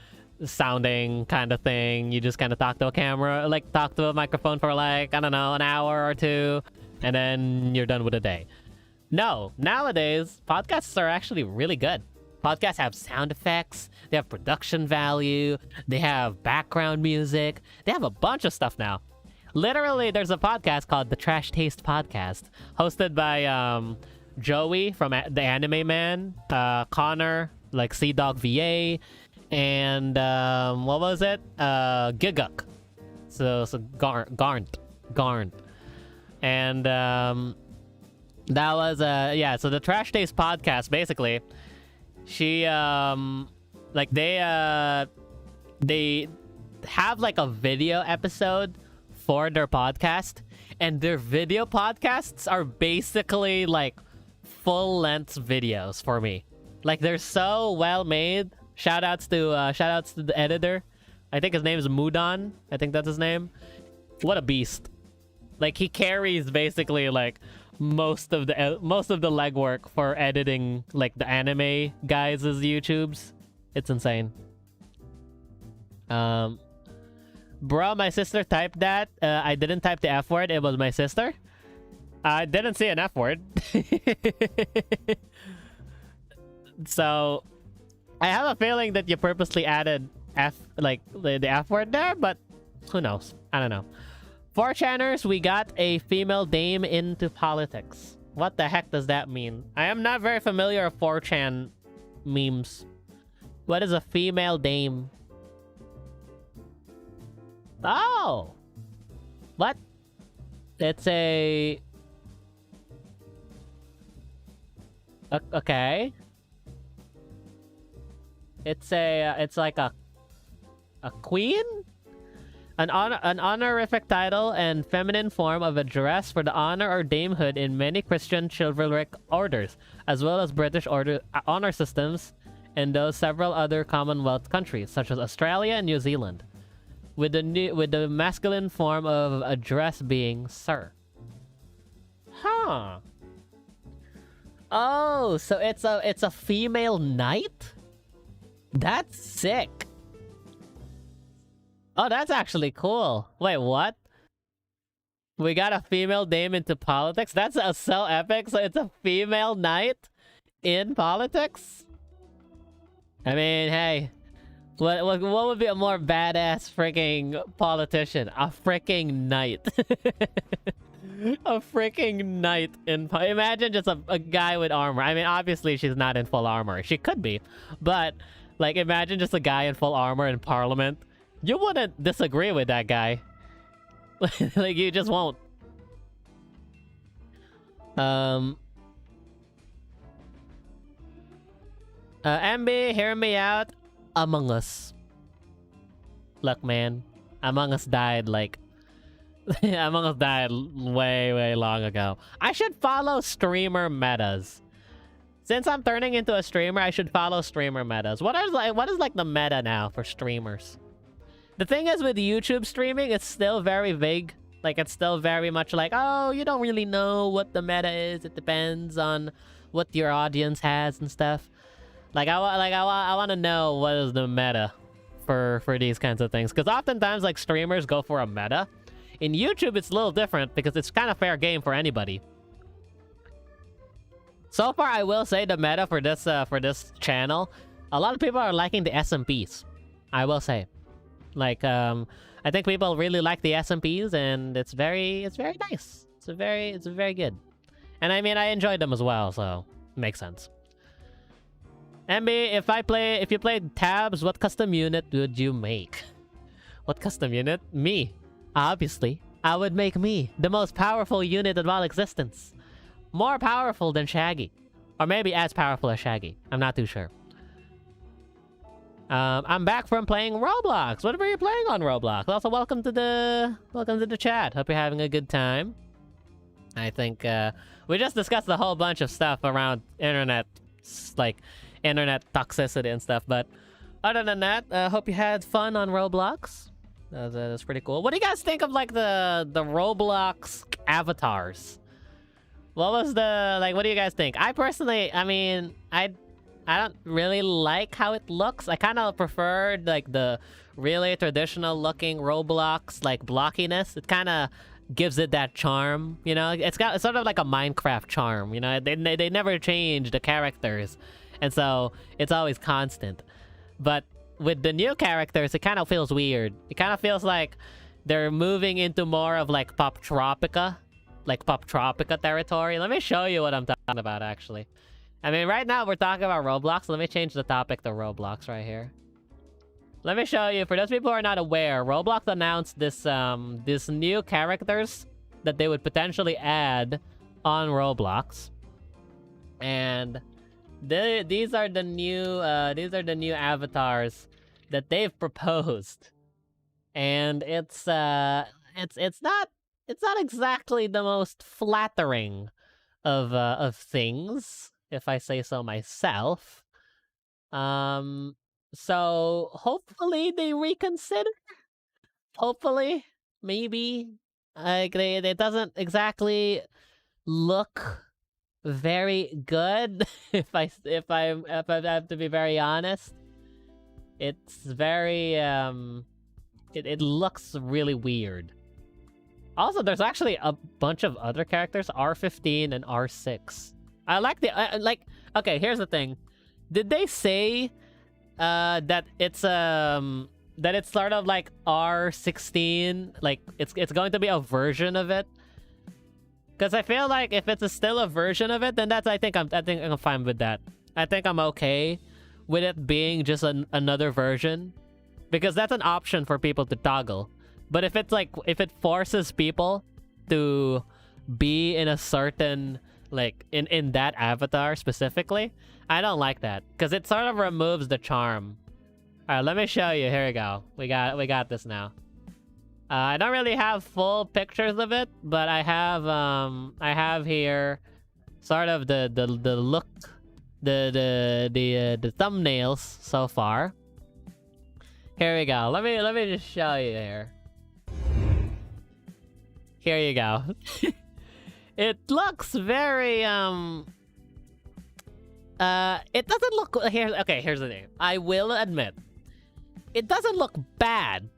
sounding kind of thing. You just kind of talk to a camera, like talk to a microphone for like, I don't know, an hour or two, and then you're done with the day. No, nowadays, podcasts are actually really good. Podcasts have sound effects, they have production value, they have background music, they have a bunch of stuff now. Literally, there's a podcast called The Trash Taste Podcast, hosted by Joey from The Anime Man, Connor, like Sea-Dog VA, and what was it? Giguk. So Garnt. And that was yeah, so the Trash Taste Podcast, basically, she like they have like a video episode for their podcast, and their video podcasts are basically like full-length videos for me. Like, they're so well made. Shoutouts to the editor. I think his name is Mudon. I think that's his name. What a beast. Like, he carries basically like most of the legwork for editing like the anime guys' YouTubes. It's insane. Bro, my sister typed that. I didn't type the F word. It was my sister. I didn't see an F word. So I have a feeling that you purposely added the F word there, but who knows? I don't know. 4chaners, we got a female dame into politics. What the heck does that mean? I am not very familiar with 4chan memes. What is a female dame? Oh! What? It's a... Okay. It's like a queen? An honorific title and feminine form of address for the honor or damehood in many Christian chivalric orders, as well as British honor systems in those several other Commonwealth countries, such as Australia and New Zealand, with the masculine form of address being sir. Huh. Oh, so it's a female knight? That's sick. Oh, that's actually cool. Wait, what? We got a female dame into politics? That's so epic. So it's a female knight in politics? I mean, hey. What would be a more badass freaking politician? A freaking knight. A freaking knight in... Imagine just a guy with armor. I mean, obviously she's not in full armor. She could be. But, like, imagine just a guy in full armor in parliament. You wouldn't disagree with that guy. Like, you just won't. MB, hear me out. Among Us. Look, man. Among Us died, like... Among Us died way long ago. I should follow streamer metas. Since I'm turning into a streamer, I should follow streamer metas. What is like the meta now for streamers? The thing is with YouTube streaming, it's still very vague. Like, it's still very much like, oh, you don't really know what the meta is. It depends on what your audience has and stuff. Like, I want to know what is the meta for these kinds of things. Because oftentimes, like, streamers go for a meta. In YouTube, it's a little different because it's kind of fair game for anybody. So far, I will say the meta for this channel, a lot of people are liking the SMPs. I will say. Like, I think people really like the SMPs, and it's very nice. It's very good. And I mean, I enjoyed them as well, so makes sense. MB, if you played tabs, what custom unit would you make? What custom unit? Me. Obviously. I would make me the most powerful unit of all existence. More powerful than Shaggy. Or maybe as powerful as Shaggy. I'm not too sure. I'm back from playing Roblox. What were you playing on Roblox? Also, welcome to the chat. Hope you're having a good time. I think we just discussed a whole bunch of stuff around internet, like internet toxicity and stuff. But other than that, hope you had fun on Roblox. That's pretty cool. What do you guys think of like the Roblox avatars? What was the like? What do you guys think? I personally, I mean, I don't really like how it looks. I kind of preferred like the really traditional looking Roblox like blockiness. It kind of gives it that charm, you know. It's sort of like a Minecraft charm, you know. They never change the characters, and so it's always constant. But with the new characters, it kind of feels weird. It kind of feels like they're moving into more of like Pop Tropica territory. Let me show you what I'm talking about, actually. I mean, right now we're talking about Roblox. Let me change the topic to Roblox right here. Let me show you. For those people who are not aware, Roblox announced this new characters that they would potentially add on Roblox, and these are the new avatars that they've proposed, and it's not exactly the most flattering of things, if I say so myself. So hopefully they reconsider. Hopefully, maybe. Like it doesn't exactly look very good. if I have to be very honest, it's very it looks really weird. Also, there's actually a bunch of other characters, R15 and R6. I like the like. Okay, here's the thing. Did they say that it's sort of like R16? Like it's going to be a version of it? Because I feel like if it's still a version of it, then I think I'm fine with that. I think I'm okay with it being just another version, because that's an option for people to toggle. But if it forces people to be in a certain, like, in that avatar specifically, I don't like that, because it sort of removes the charm. Alright, let me show you. Here we go. We got this now. I don't really have full pictures of it, but I have here sort of the look, the thumbnails so far. Here we go. Let me just show you here. Here you go. It looks very it doesn't look here's the thing. I will admit, it doesn't look bad.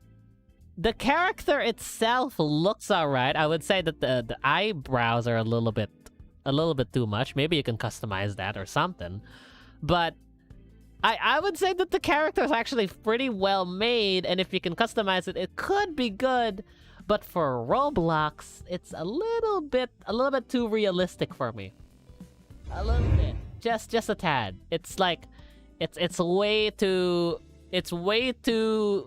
The character itself looks alright. I would say that the eyebrows are a little bit too much. Maybe you can customize that or something. But I would say that the character is actually pretty well made, and if you can customize it, it could be good. But for Roblox, it's a little bit too realistic for me. A little bit. Just a tad. It's like it's way too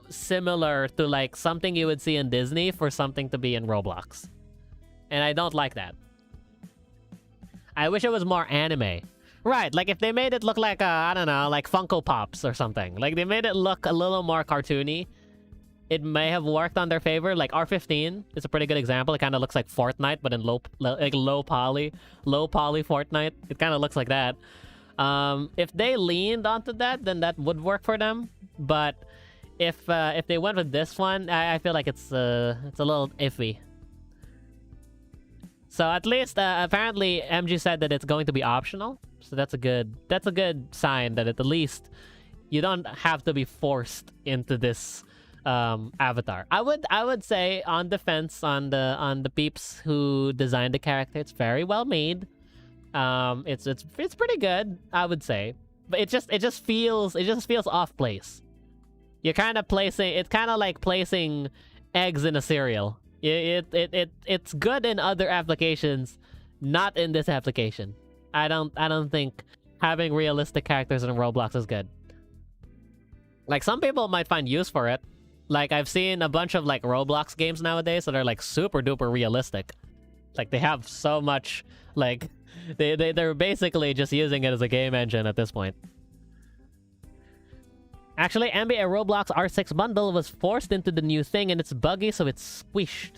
similar to like something you would see in Disney for something to be in Roblox. And I don't like that. I wish it was more anime. Right, like if they made it look like, I don't know, like Funko Pops or something. Like they made it look a little more cartoony. It may have worked on their favor. Like R15 is a pretty good example. It kind of looks like Fortnite, but in low poly Fortnite. It kind of looks like that. If they leaned onto that, then that would work for them. But if they went with this one, I feel like it's a little iffy. So at least apparently MG said that it's going to be optional. So that's a good sign that at least you don't have to be forced into this avatar. I would say on defense on the peeps who designed the character, it's very well made. It's pretty good, I would say. But it just feels off place. You're kind of placing, it's kind of like placing eggs in a cereal. It's good in other applications, not in this application. I don't think having realistic characters in Roblox is good. Like some people might find use for it. Like I've seen a bunch of like Roblox games nowadays that are like super duper realistic. Like they have so much, like they're basically just using it as a game engine at this point. Actually, NBA Roblox R6 bundle was forced into the new thing and it's buggy, so it's squished.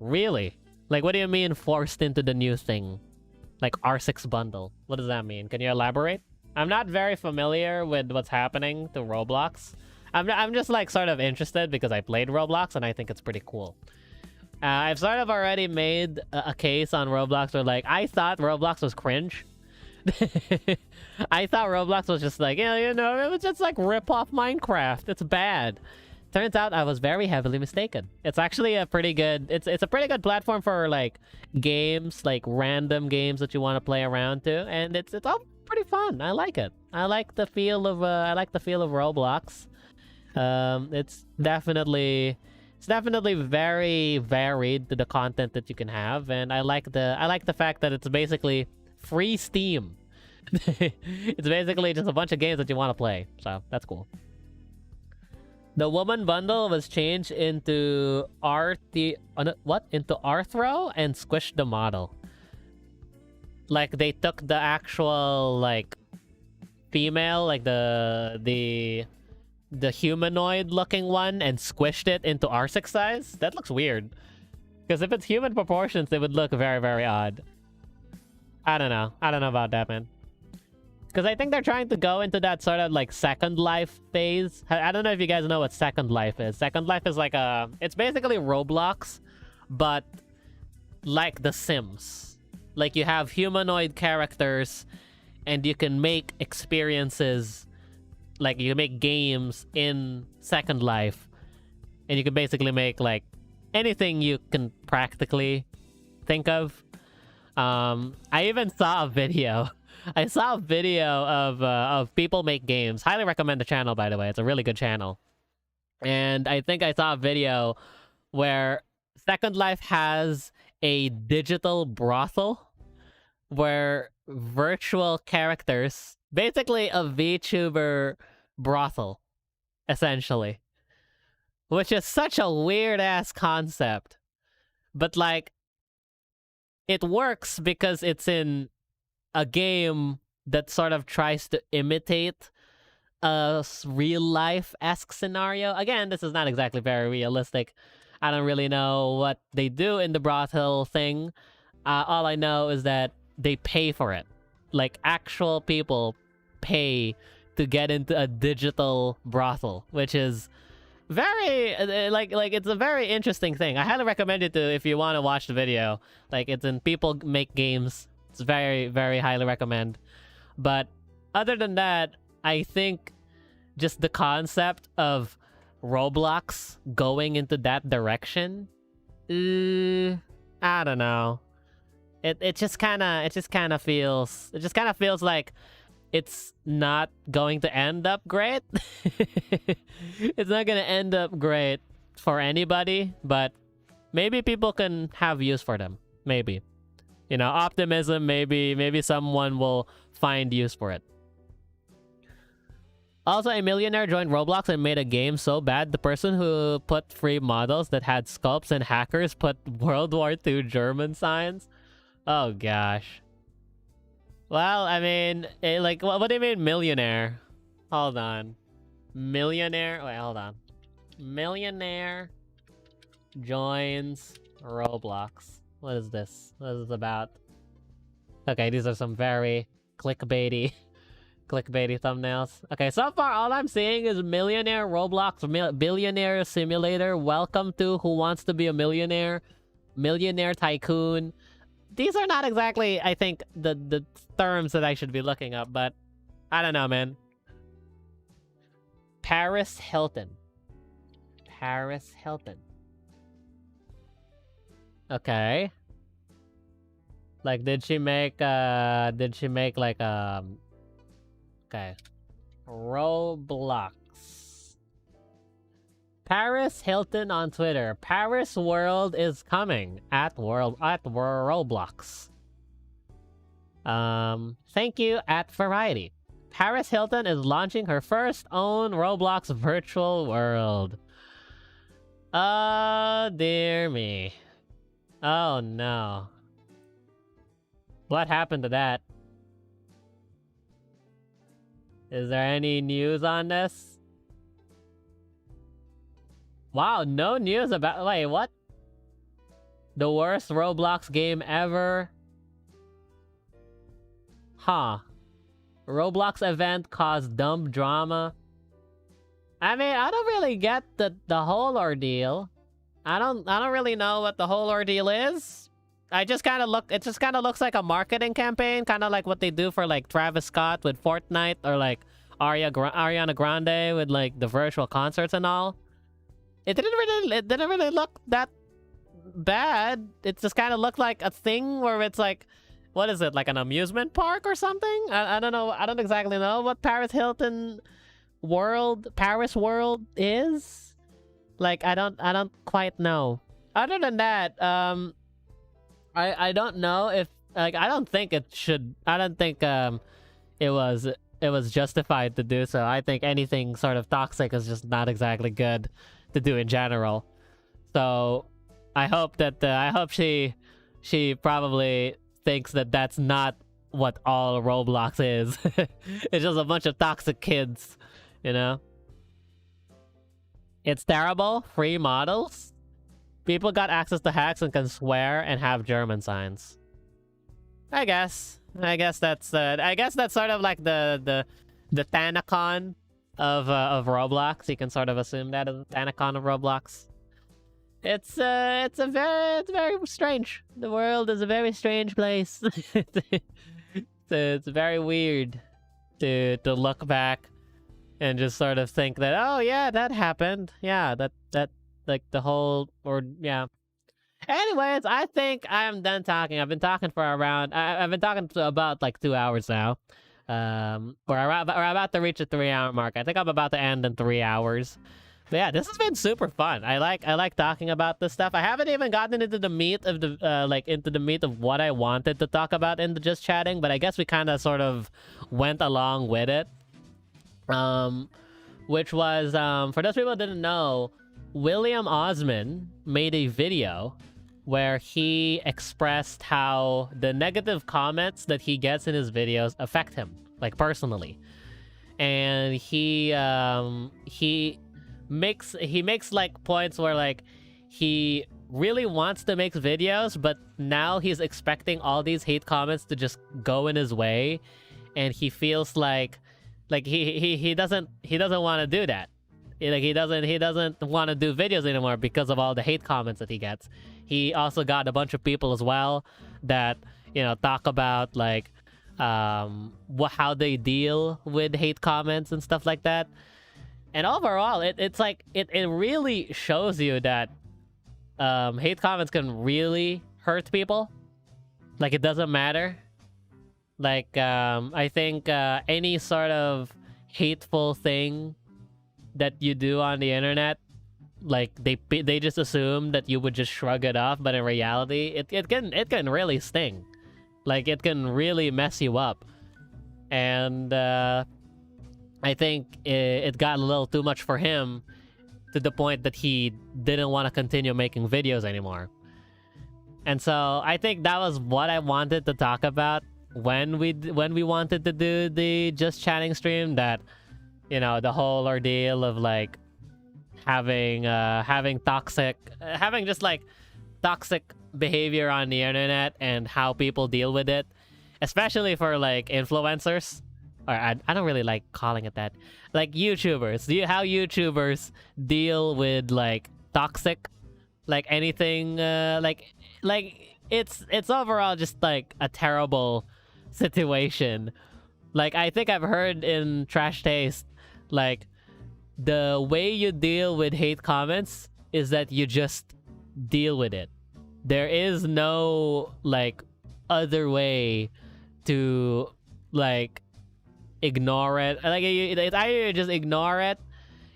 Really? Like, what do you mean forced into the new thing? Like R6 bundle. What does that mean? Can you elaborate? I'm not very familiar with what's happening to Roblox. I'm just like sort of interested because I played Roblox and I think it's pretty cool. I've sort of already made a case on Roblox where like I thought Roblox was cringe. I thought Roblox was just like, you know, it was just like rip off Minecraft. It's bad. Turns out I was very heavily mistaken. It's actually a pretty good, it's a pretty good platform for like games, like random games that you want to play around to, and it's all pretty fun. I like it. I like the feel of Roblox. It's definitely very varied to the content that you can have, and I like the fact that it's basically free Steam. It's basically just a bunch of games that you want to play, so that's cool. The woman bundle was changed into into Arthro and squished the model. Like they took the actual like female, like the humanoid looking one and squished it into R6 size. That looks weird. Because if it's human proportions, it would look very, very odd. I don't know about that, man. Because I think they're trying to go into that sort of like Second Life phase. I don't know if you guys know what Second Life is. Second Life is like it's basically Roblox, but like The Sims. Like you have humanoid characters and you can make experiences, like you can make games in Second Life, and you can basically make like anything you can practically think of. I even saw a video. I saw a video of people make games. Highly recommend the channel, by the way. It's a really good channel. And I think I saw a video where Second Life has a digital brothel where virtual characters, basically a VTuber brothel, essentially. Which is such a weird-ass concept. But, like, it works because it's in a game that sort of tries to imitate a real-life-esque scenario. Again, this is not exactly very realistic. I don't really know what they do in the brothel thing. All I know is that they pay for it. Like, actual people pay to get into a digital brothel, which is very like it's a very interesting thing. I highly recommend it to if you want to watch the video. Like it's in People Make Games. It's very highly recommend. But other than that, I think just the concept of Roblox going into that direction, I don't know. It just kind of feels like it's not going to end up great. It's not going to end up great for anybody, but maybe people can have use for them. Maybe. You know, optimism, maybe someone will find use for it. Also, a millionaire joined Roblox and made a game so bad the person who put free models that had sculpts and hackers put World War II German signs. Oh gosh. Well, I mean, like, what do you mean millionaire? Hold on. Millionaire? Wait, hold on. Millionaire joins Roblox. What is this? What is this about? Okay, these are some very clickbaity thumbnails. Okay, so far all I'm seeing is millionaire Roblox billionaire simulator. Welcome to Who Wants to Be a Millionaire? Millionaire tycoon. These are not exactly, I think, the terms that I should be looking up, but I don't know, man. Paris Hilton. Paris Hilton. Okay. Like, did she make like, okay. Roblox. Paris Hilton on Twitter. Paris World is coming at Roblox. Thank you at Variety. Paris Hilton is launching her first own Roblox virtual world. Oh, dear me. Oh, no. What happened to that? Is there any news on this? Wow, no news about... Wait, what? The worst Roblox game ever? Huh. Roblox event caused dumb drama. I mean, I don't really get the whole ordeal. I don't really know what the whole ordeal is. It just kind of looks like a marketing campaign, kind of like what they do for like Travis Scott with Fortnite, or like Ariana Grande with like the virtual concerts and all. It didn't really look that bad. It just kind of looked like a thing where it's like, what is it, like an amusement park or something? I don't know. I don't exactly know what Paris World is. Like, I don't quite know. Other than that, I don't know if, like, I don't think it was justified to do so. I think anything sort of toxic is just not exactly good to do in general. So I hope she probably thinks that that's not what all Roblox is. It's just a bunch of toxic kids, you know? It's terrible. Free models. People got access to hacks and can swear and have German signs. I guess that's sort of like the Thanacon of Roblox. You can sort of assume that as the Thanacon of Roblox. It's very strange. The world is a very strange place. It's very weird to look back and just sort of think that, oh yeah, that happened. Yeah, that like the whole, or yeah. Anyways, I think I'm done talking. I've been talking for about like 2 hours now. We're about to reach a 3-hour mark. I think I'm about to end in 3 hours. But yeah, this has been super fun. I like talking about this stuff. I haven't even gotten into the meat of what I wanted to talk about in the just chatting, but I guess we kind of sort of went along with it. Which was, for those people who didn't know, William Osman made a video where he expressed how the negative comments that he gets in his videos affect him, like, personally. And he makes like points where, like, he really wants to make videos, but now he's expecting all these hate comments to just go in his way, and he feels like he doesn't want to do that. Like he doesn't want to do videos anymore because of all the hate comments that he gets. He also got a bunch of people as well that, you know, talk about like how they deal with hate comments and stuff like that. And overall, it's like it really shows you that hate comments can really hurt people. Like, it doesn't matter. Like, I think any sort of hateful thing that you do on the internet, like they just assume that you would just shrug it off, but in reality, it can really sting. Like, it can really mess you up. And I think it got a little too much for him, to the point that he didn't want to continue making videos anymore. And so I think that was what I wanted to talk about when we wanted to do the Just Chatting stream. That, you know, the whole ordeal of like having just like toxic behavior on the internet and how people deal with it, especially for like influencers. Or I don't really like calling it that. Like YouTubers. How YouTubers deal with like toxic, like anything, like it's overall just like a terrible situation. Like, I think I've heard in Trash Taste, like, the way you deal with hate comments is that you just deal with it. There is no like other way to like ignore it. Like, it's either you just ignore it,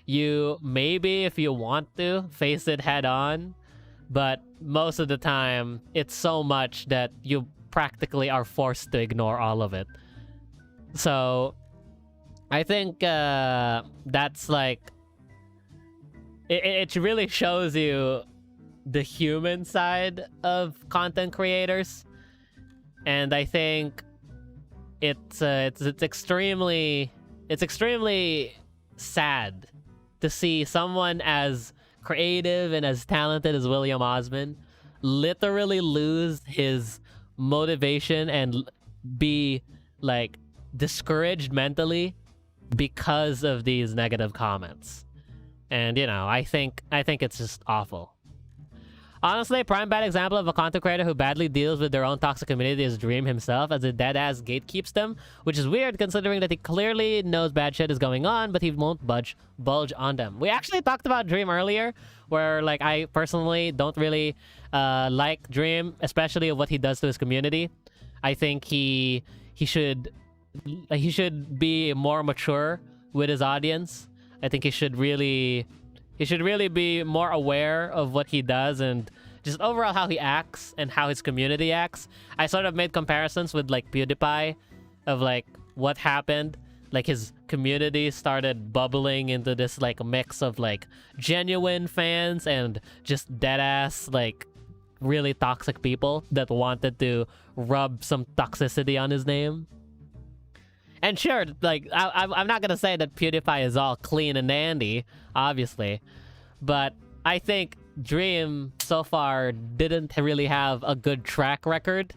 you maybe, if you want to, face it head on, but most of the time it's so much that you practically are forced to ignore all of it. So I think that's like it really shows you the human side of content creators. And I think it's extremely sad to see someone as creative and as talented as William Osman literally lose his motivation and be like discouraged mentally because of these negative comments. And, you know, I think it's just awful. Honestly, prime bad example of a content creator who badly deals with their own toxic community is Dream himself, as a dead-ass gatekeeps them, which is weird considering that he clearly knows bad shit is going on, but he won't bulge on them. We actually talked about Dream earlier, where like I personally don't really like Dream, especially what he does to his community. I think he should be more mature with his audience. I think he should really be more aware of what he does and just overall how he acts and how his community acts. I sort of made comparisons with like PewDiePie of like what happened. Like, his community started bubbling into this like mix of like genuine fans and just dead ass like really toxic people that wanted to rub some toxicity on his name. And sure, like, I'm not gonna say that PewDiePie is all clean and dandy, obviously, but I think Dream so far didn't really have a good track record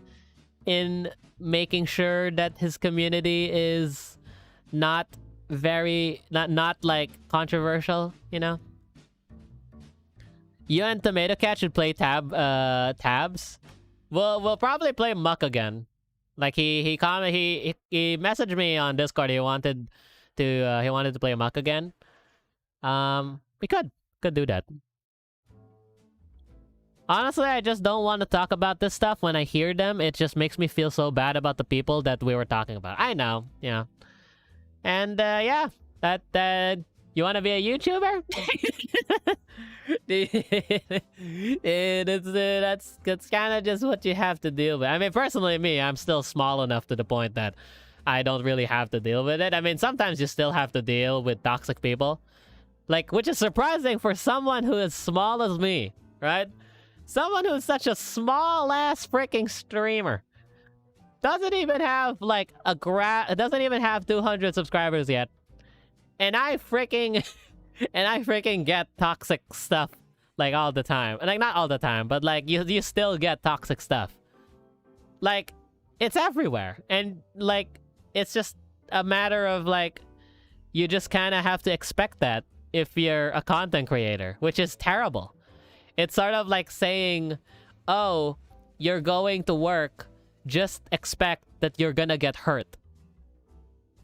in making sure that his community is not like controversial, you know? You and Tomato Cat should play tabs. We'll probably play Muck again. Like, he messaged me on Discord. He wanted to play Muck again. We could do that. Honestly, I just don't want to talk about this stuff. When I hear them, it just makes me feel so bad about the people that we were talking about. I know, yeah. And yeah, that you want to be a YouTuber? That's kind of just what you have to deal with. I mean, personally, me, I'm still small enough to the point that I don't really have to deal with it. I mean, sometimes you still have to deal with toxic people, like, which is surprising for someone who is small as me, right? Someone who's such a small ass freaking streamer. Doesn't even have like doesn't even have 200 subscribers yet. And I freaking get toxic stuff like all the time. Like, not all the time, but like you still get toxic stuff. Like, it's everywhere. And like, it's just a matter of like, you just kind of have to expect that if you're a content creator, which is terrible. It's sort of like saying, oh, you're going to work, just expect that you're gonna get hurt.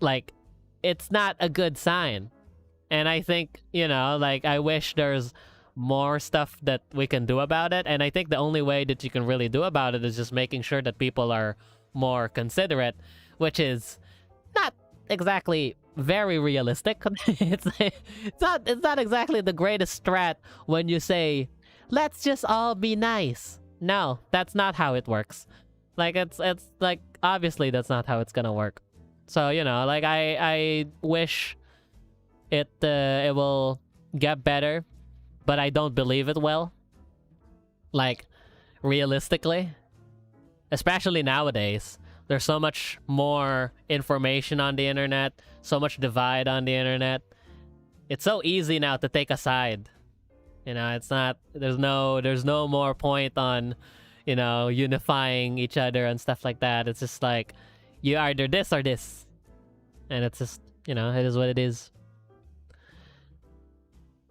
Like, it's not a good sign. And I think, you know, like, I wish there's more stuff that we can do about it. And I think the only way that you can really do about it is just making sure that people are more considerate, which is not exactly very realistic. It's not exactly the greatest strat when you say, let's just all be nice. No, that's not how it works. Like, it's like, obviously that's not how it's gonna work. So, you know, like, I wish it will get better, but I don't believe it will. Like, realistically, especially nowadays, there's so much more information on the internet, so much divide on the internet. It's so easy now to take a side. You know, it's not, there's no more point on, you know, unifying each other and stuff like that. It's just like, you either this or this. And it's just, you know, it is what it is.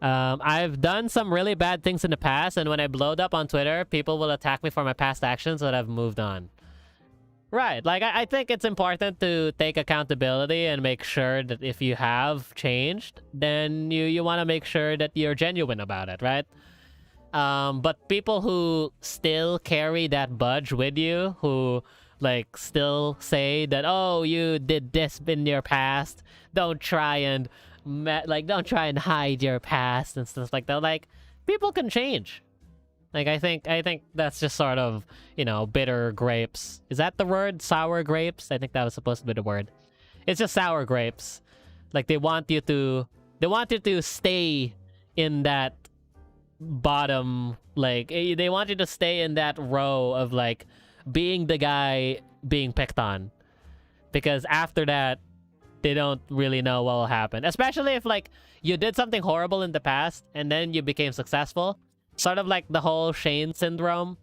I've done some really bad things in the past, and when I blowed up on Twitter, people will attack me for my past actions, but I've moved on. Right, like, I think it's important to take accountability and make sure that if you have changed, then you want to make sure that you're genuine about it, right? But people who still carry that budge with you, who, like, still say that, oh, you did this in your past, don't try and hide your past and stuff like that. Like, people can change. Like, I think that's just sort of, you know, bitter grapes. Is that the word? Sour grapes? I think that was supposed to be the word. It's just sour grapes. Like, they want you to stay in that bottom, like, they want you to stay in that row of, like, being the guy being picked on. Because after that, they don't really know what will happen. Especially if, like, you did something horrible in the past and then you became successful. Sort of like the whole Shane syndrome.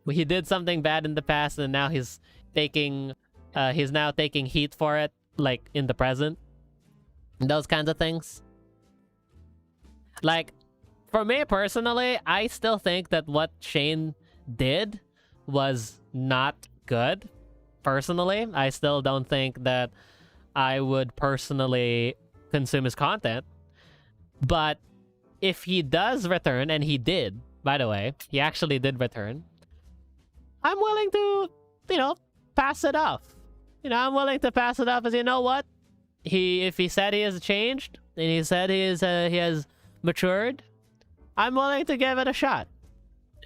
He did something bad in the past and now he's now taking heat for it, like, in the present. Those kinds of things. Like, for me personally, I still think that what Shane did was not good. Personally, I still don't think that I would personally consume his content. But if he does return, and he did, by the way, he actually did return, I'm willing to, you know, pass it off. You know, I'm willing to pass it off as, you know what? If he said he has changed, and he said he has matured, I'm willing to give it a shot.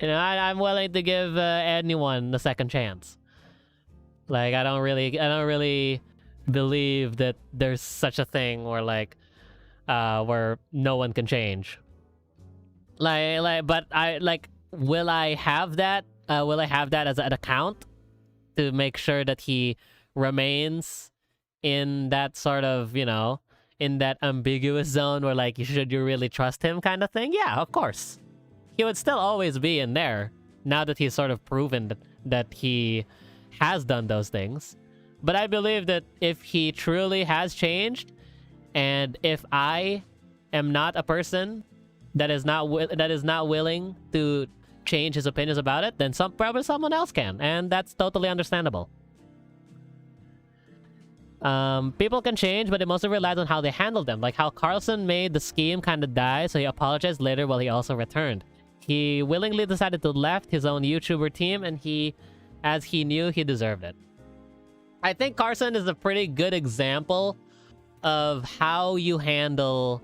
You know, I'm willing to give anyone a second chance. Like, I don't really believe that there's such a thing where, like, where no one can change. But I, like, will I have that? Will I have that as an account to make sure that he remains in that sort of, you know, in that ambiguous zone where, like, should you really trust him kind of thing? Yeah, of course. He would still always be in there now that he's sort of proven that he has done those things. But I believe that if he truly has changed, and if I am not a person that is not willing to change his opinions about it, then probably someone else can, and that's totally understandable. People can change, but it mostly relies on how they handle them. Like how Carlson made the scheme kind of die, so he apologized later while he also returned. He willingly decided to left his own YouTuber team, and as he knew he deserved it. I think Carson is a pretty good example of how you handle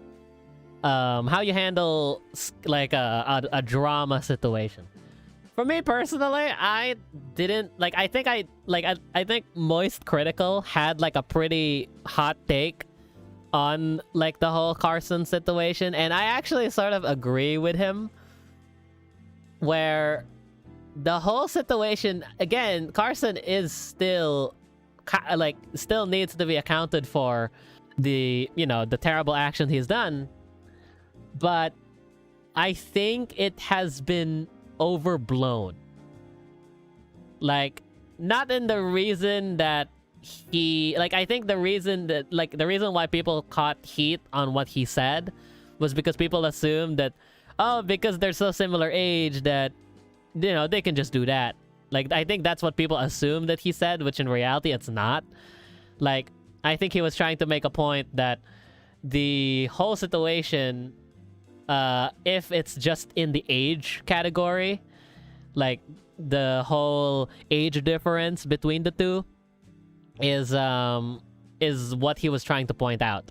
like a drama situation. For me personally, I didn't like. I think Moist Critical had like a pretty hot take on like the whole Carson situation, and I actually sort of agree with him. Where the whole situation, again, Carson is still needs to be accounted for the terrible action he's done, but I think it has been overblown. Like, not in the reason that I think the reason why people caught heat on what he said was because people assumed that, oh, because they're so similar age that, you know, they can just do that. Like, I think that's what people assume that he said, which in reality, it's not. Like, I think he was trying to make a point that the whole situation, if it's just in the age category, like, the whole age difference between the two is what he was trying to point out.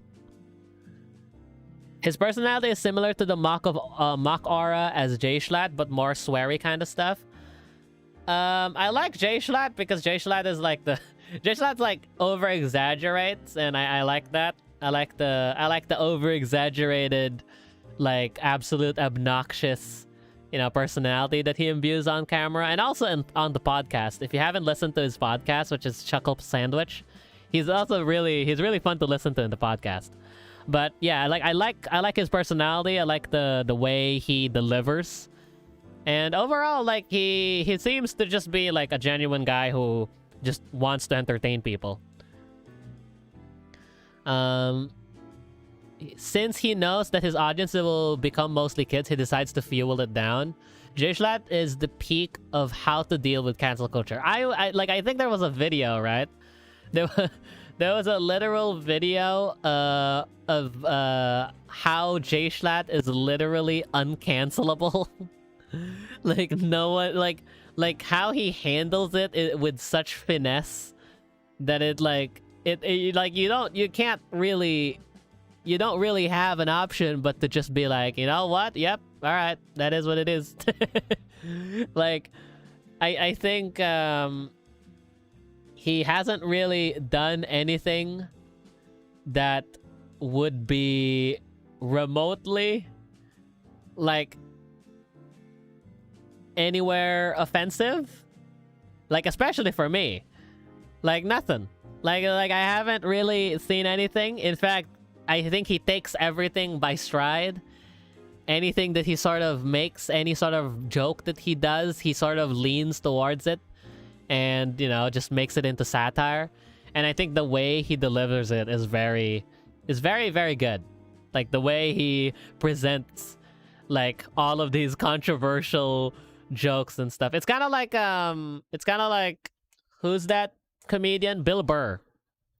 His personality is similar to the mock aura as J-Schlatt, but more sweary kind of stuff. I like J-Schlatt because J-Schlatt is like the J-Schlatt's like over exaggerates, and I like that. I like the over exaggerated, like absolute obnoxious, you know, personality that he imbues on camera and also on the podcast. If you haven't listened to his podcast, which is Chuckle Sandwich, he's really fun to listen to in the podcast. But yeah, I like his personality. I like the way he delivers. And overall, like, he seems to just be like a genuine guy who just wants to entertain people. Since he knows that his audience will become mostly kids, he decides to fuel it down. J-Schlatt is the peak of how to deal with cancel culture. I think there was a video, right? There was a literal video of how J-Schlatt is literally uncancelable. Like, no one, like how he handles it with such finesse that it like you don't really have an option but to just be like, you know what, yep, all right, that is what it is. Like, I think he hasn't really done anything that would be remotely like anywhere offensive, like, especially for me. Like, nothing. Like I haven't really seen anything. In fact, I think he takes everything by stride. Anything that he sort of makes, any sort of joke that he does, he sort of leans towards it and, you know, just makes it into satire. And I think the way he delivers it is very, very good. Like, the way he presents, like, all of these controversial jokes and stuff. It's kind of like, who's that comedian? Bill Burr.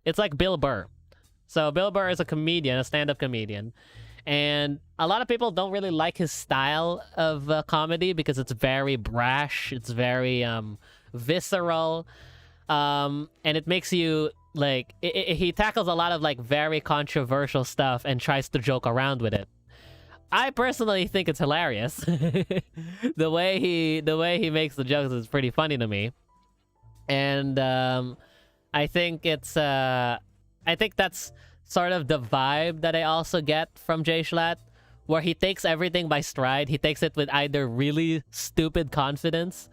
It's like Bill Burr. So Bill Burr is a comedian, a stand-up comedian. And a lot of people don't really like his style of comedy because it's very brash. It's very visceral. And it makes you, like, he tackles a lot of, like, very controversial stuff and tries to joke around with it. I personally think it's hilarious. The way he makes the jokes is pretty funny to me. And I think that's sort of the vibe that I also get from J-Schlatt, where he takes everything by stride. He takes it with either really stupid confidence,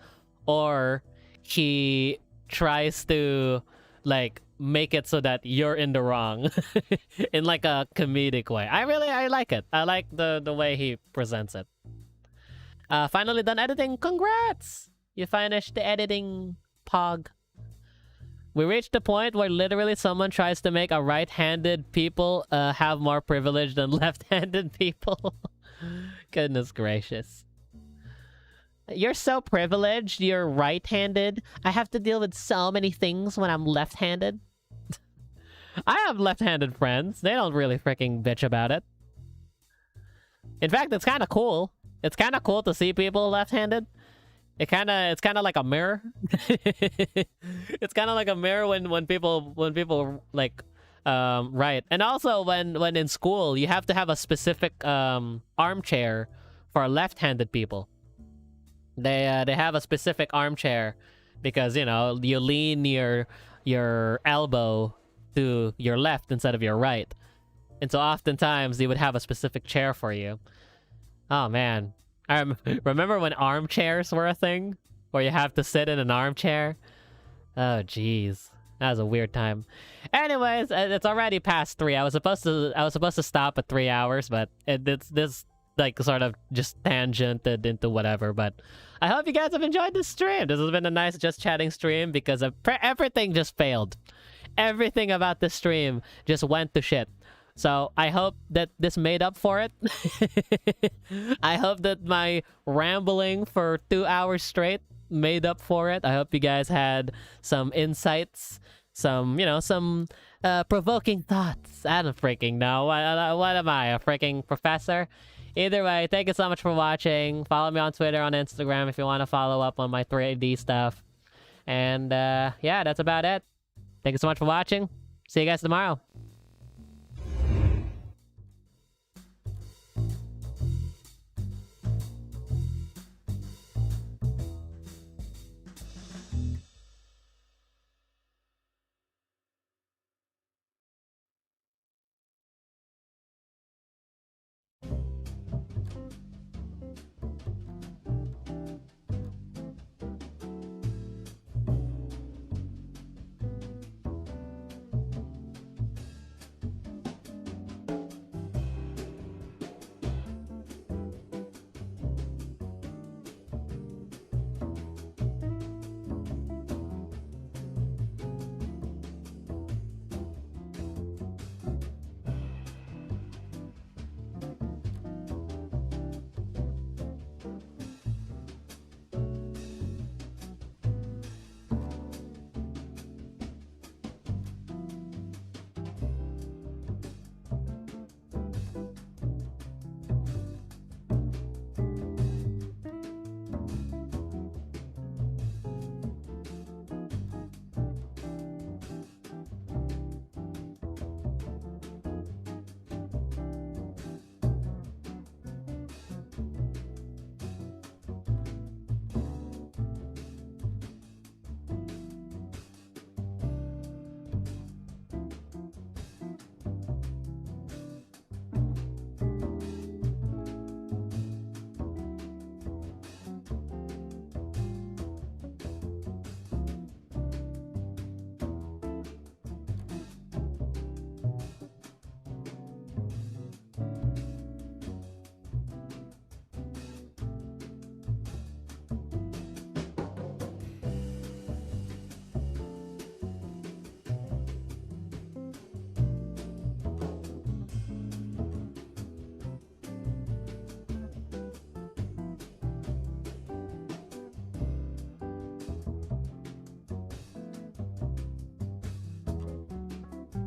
or he tries to, like, make it so that you're in the wrong in, like, a comedic way. I like it. I like the way he presents it. Finally done editing. Congrats! You finished the editing, Pog. We reached the point where literally someone tries to make a right-handed people have more privilege than left-handed people. Goodness gracious. You're so privileged, you're right-handed. I have to deal with so many things when I'm left-handed. I have left-handed friends. They don't really freaking bitch about it. In fact, it's kind of cool. It's kind of cool to see people left-handed. It's kind of like a mirror. It's kind of like a mirror when people like write. And also when in school, you have to have a specific armchair for left-handed people. They have a specific armchair because, you know, you lean your elbow to your left instead of your right. And so oftentimes they would have a specific chair for you. Oh man. I remember when armchairs were a thing? Where you have to sit in an armchair? Oh jeez. That was a weird time. Anyways, it's already past 3. I was supposed to stop at 3 hours, but it's this, like, sort of just tangented into whatever. But I hope you guys have enjoyed this stream. This has been a nice just chatting stream because everything just failed. Everything about this stream just went to shit. So I hope that this made up for it. I hope that my rambling for 2 hours straight made up for it. I hope you guys had some insights, some, some provoking thoughts. I don't freaking know. What am I, a freaking professor? Either way, thank you so much for watching. Follow me on Twitter, on Instagram if you want to follow up on my 3D stuff. And yeah, that's about it. Thank you so much for watching. See you guys tomorrow.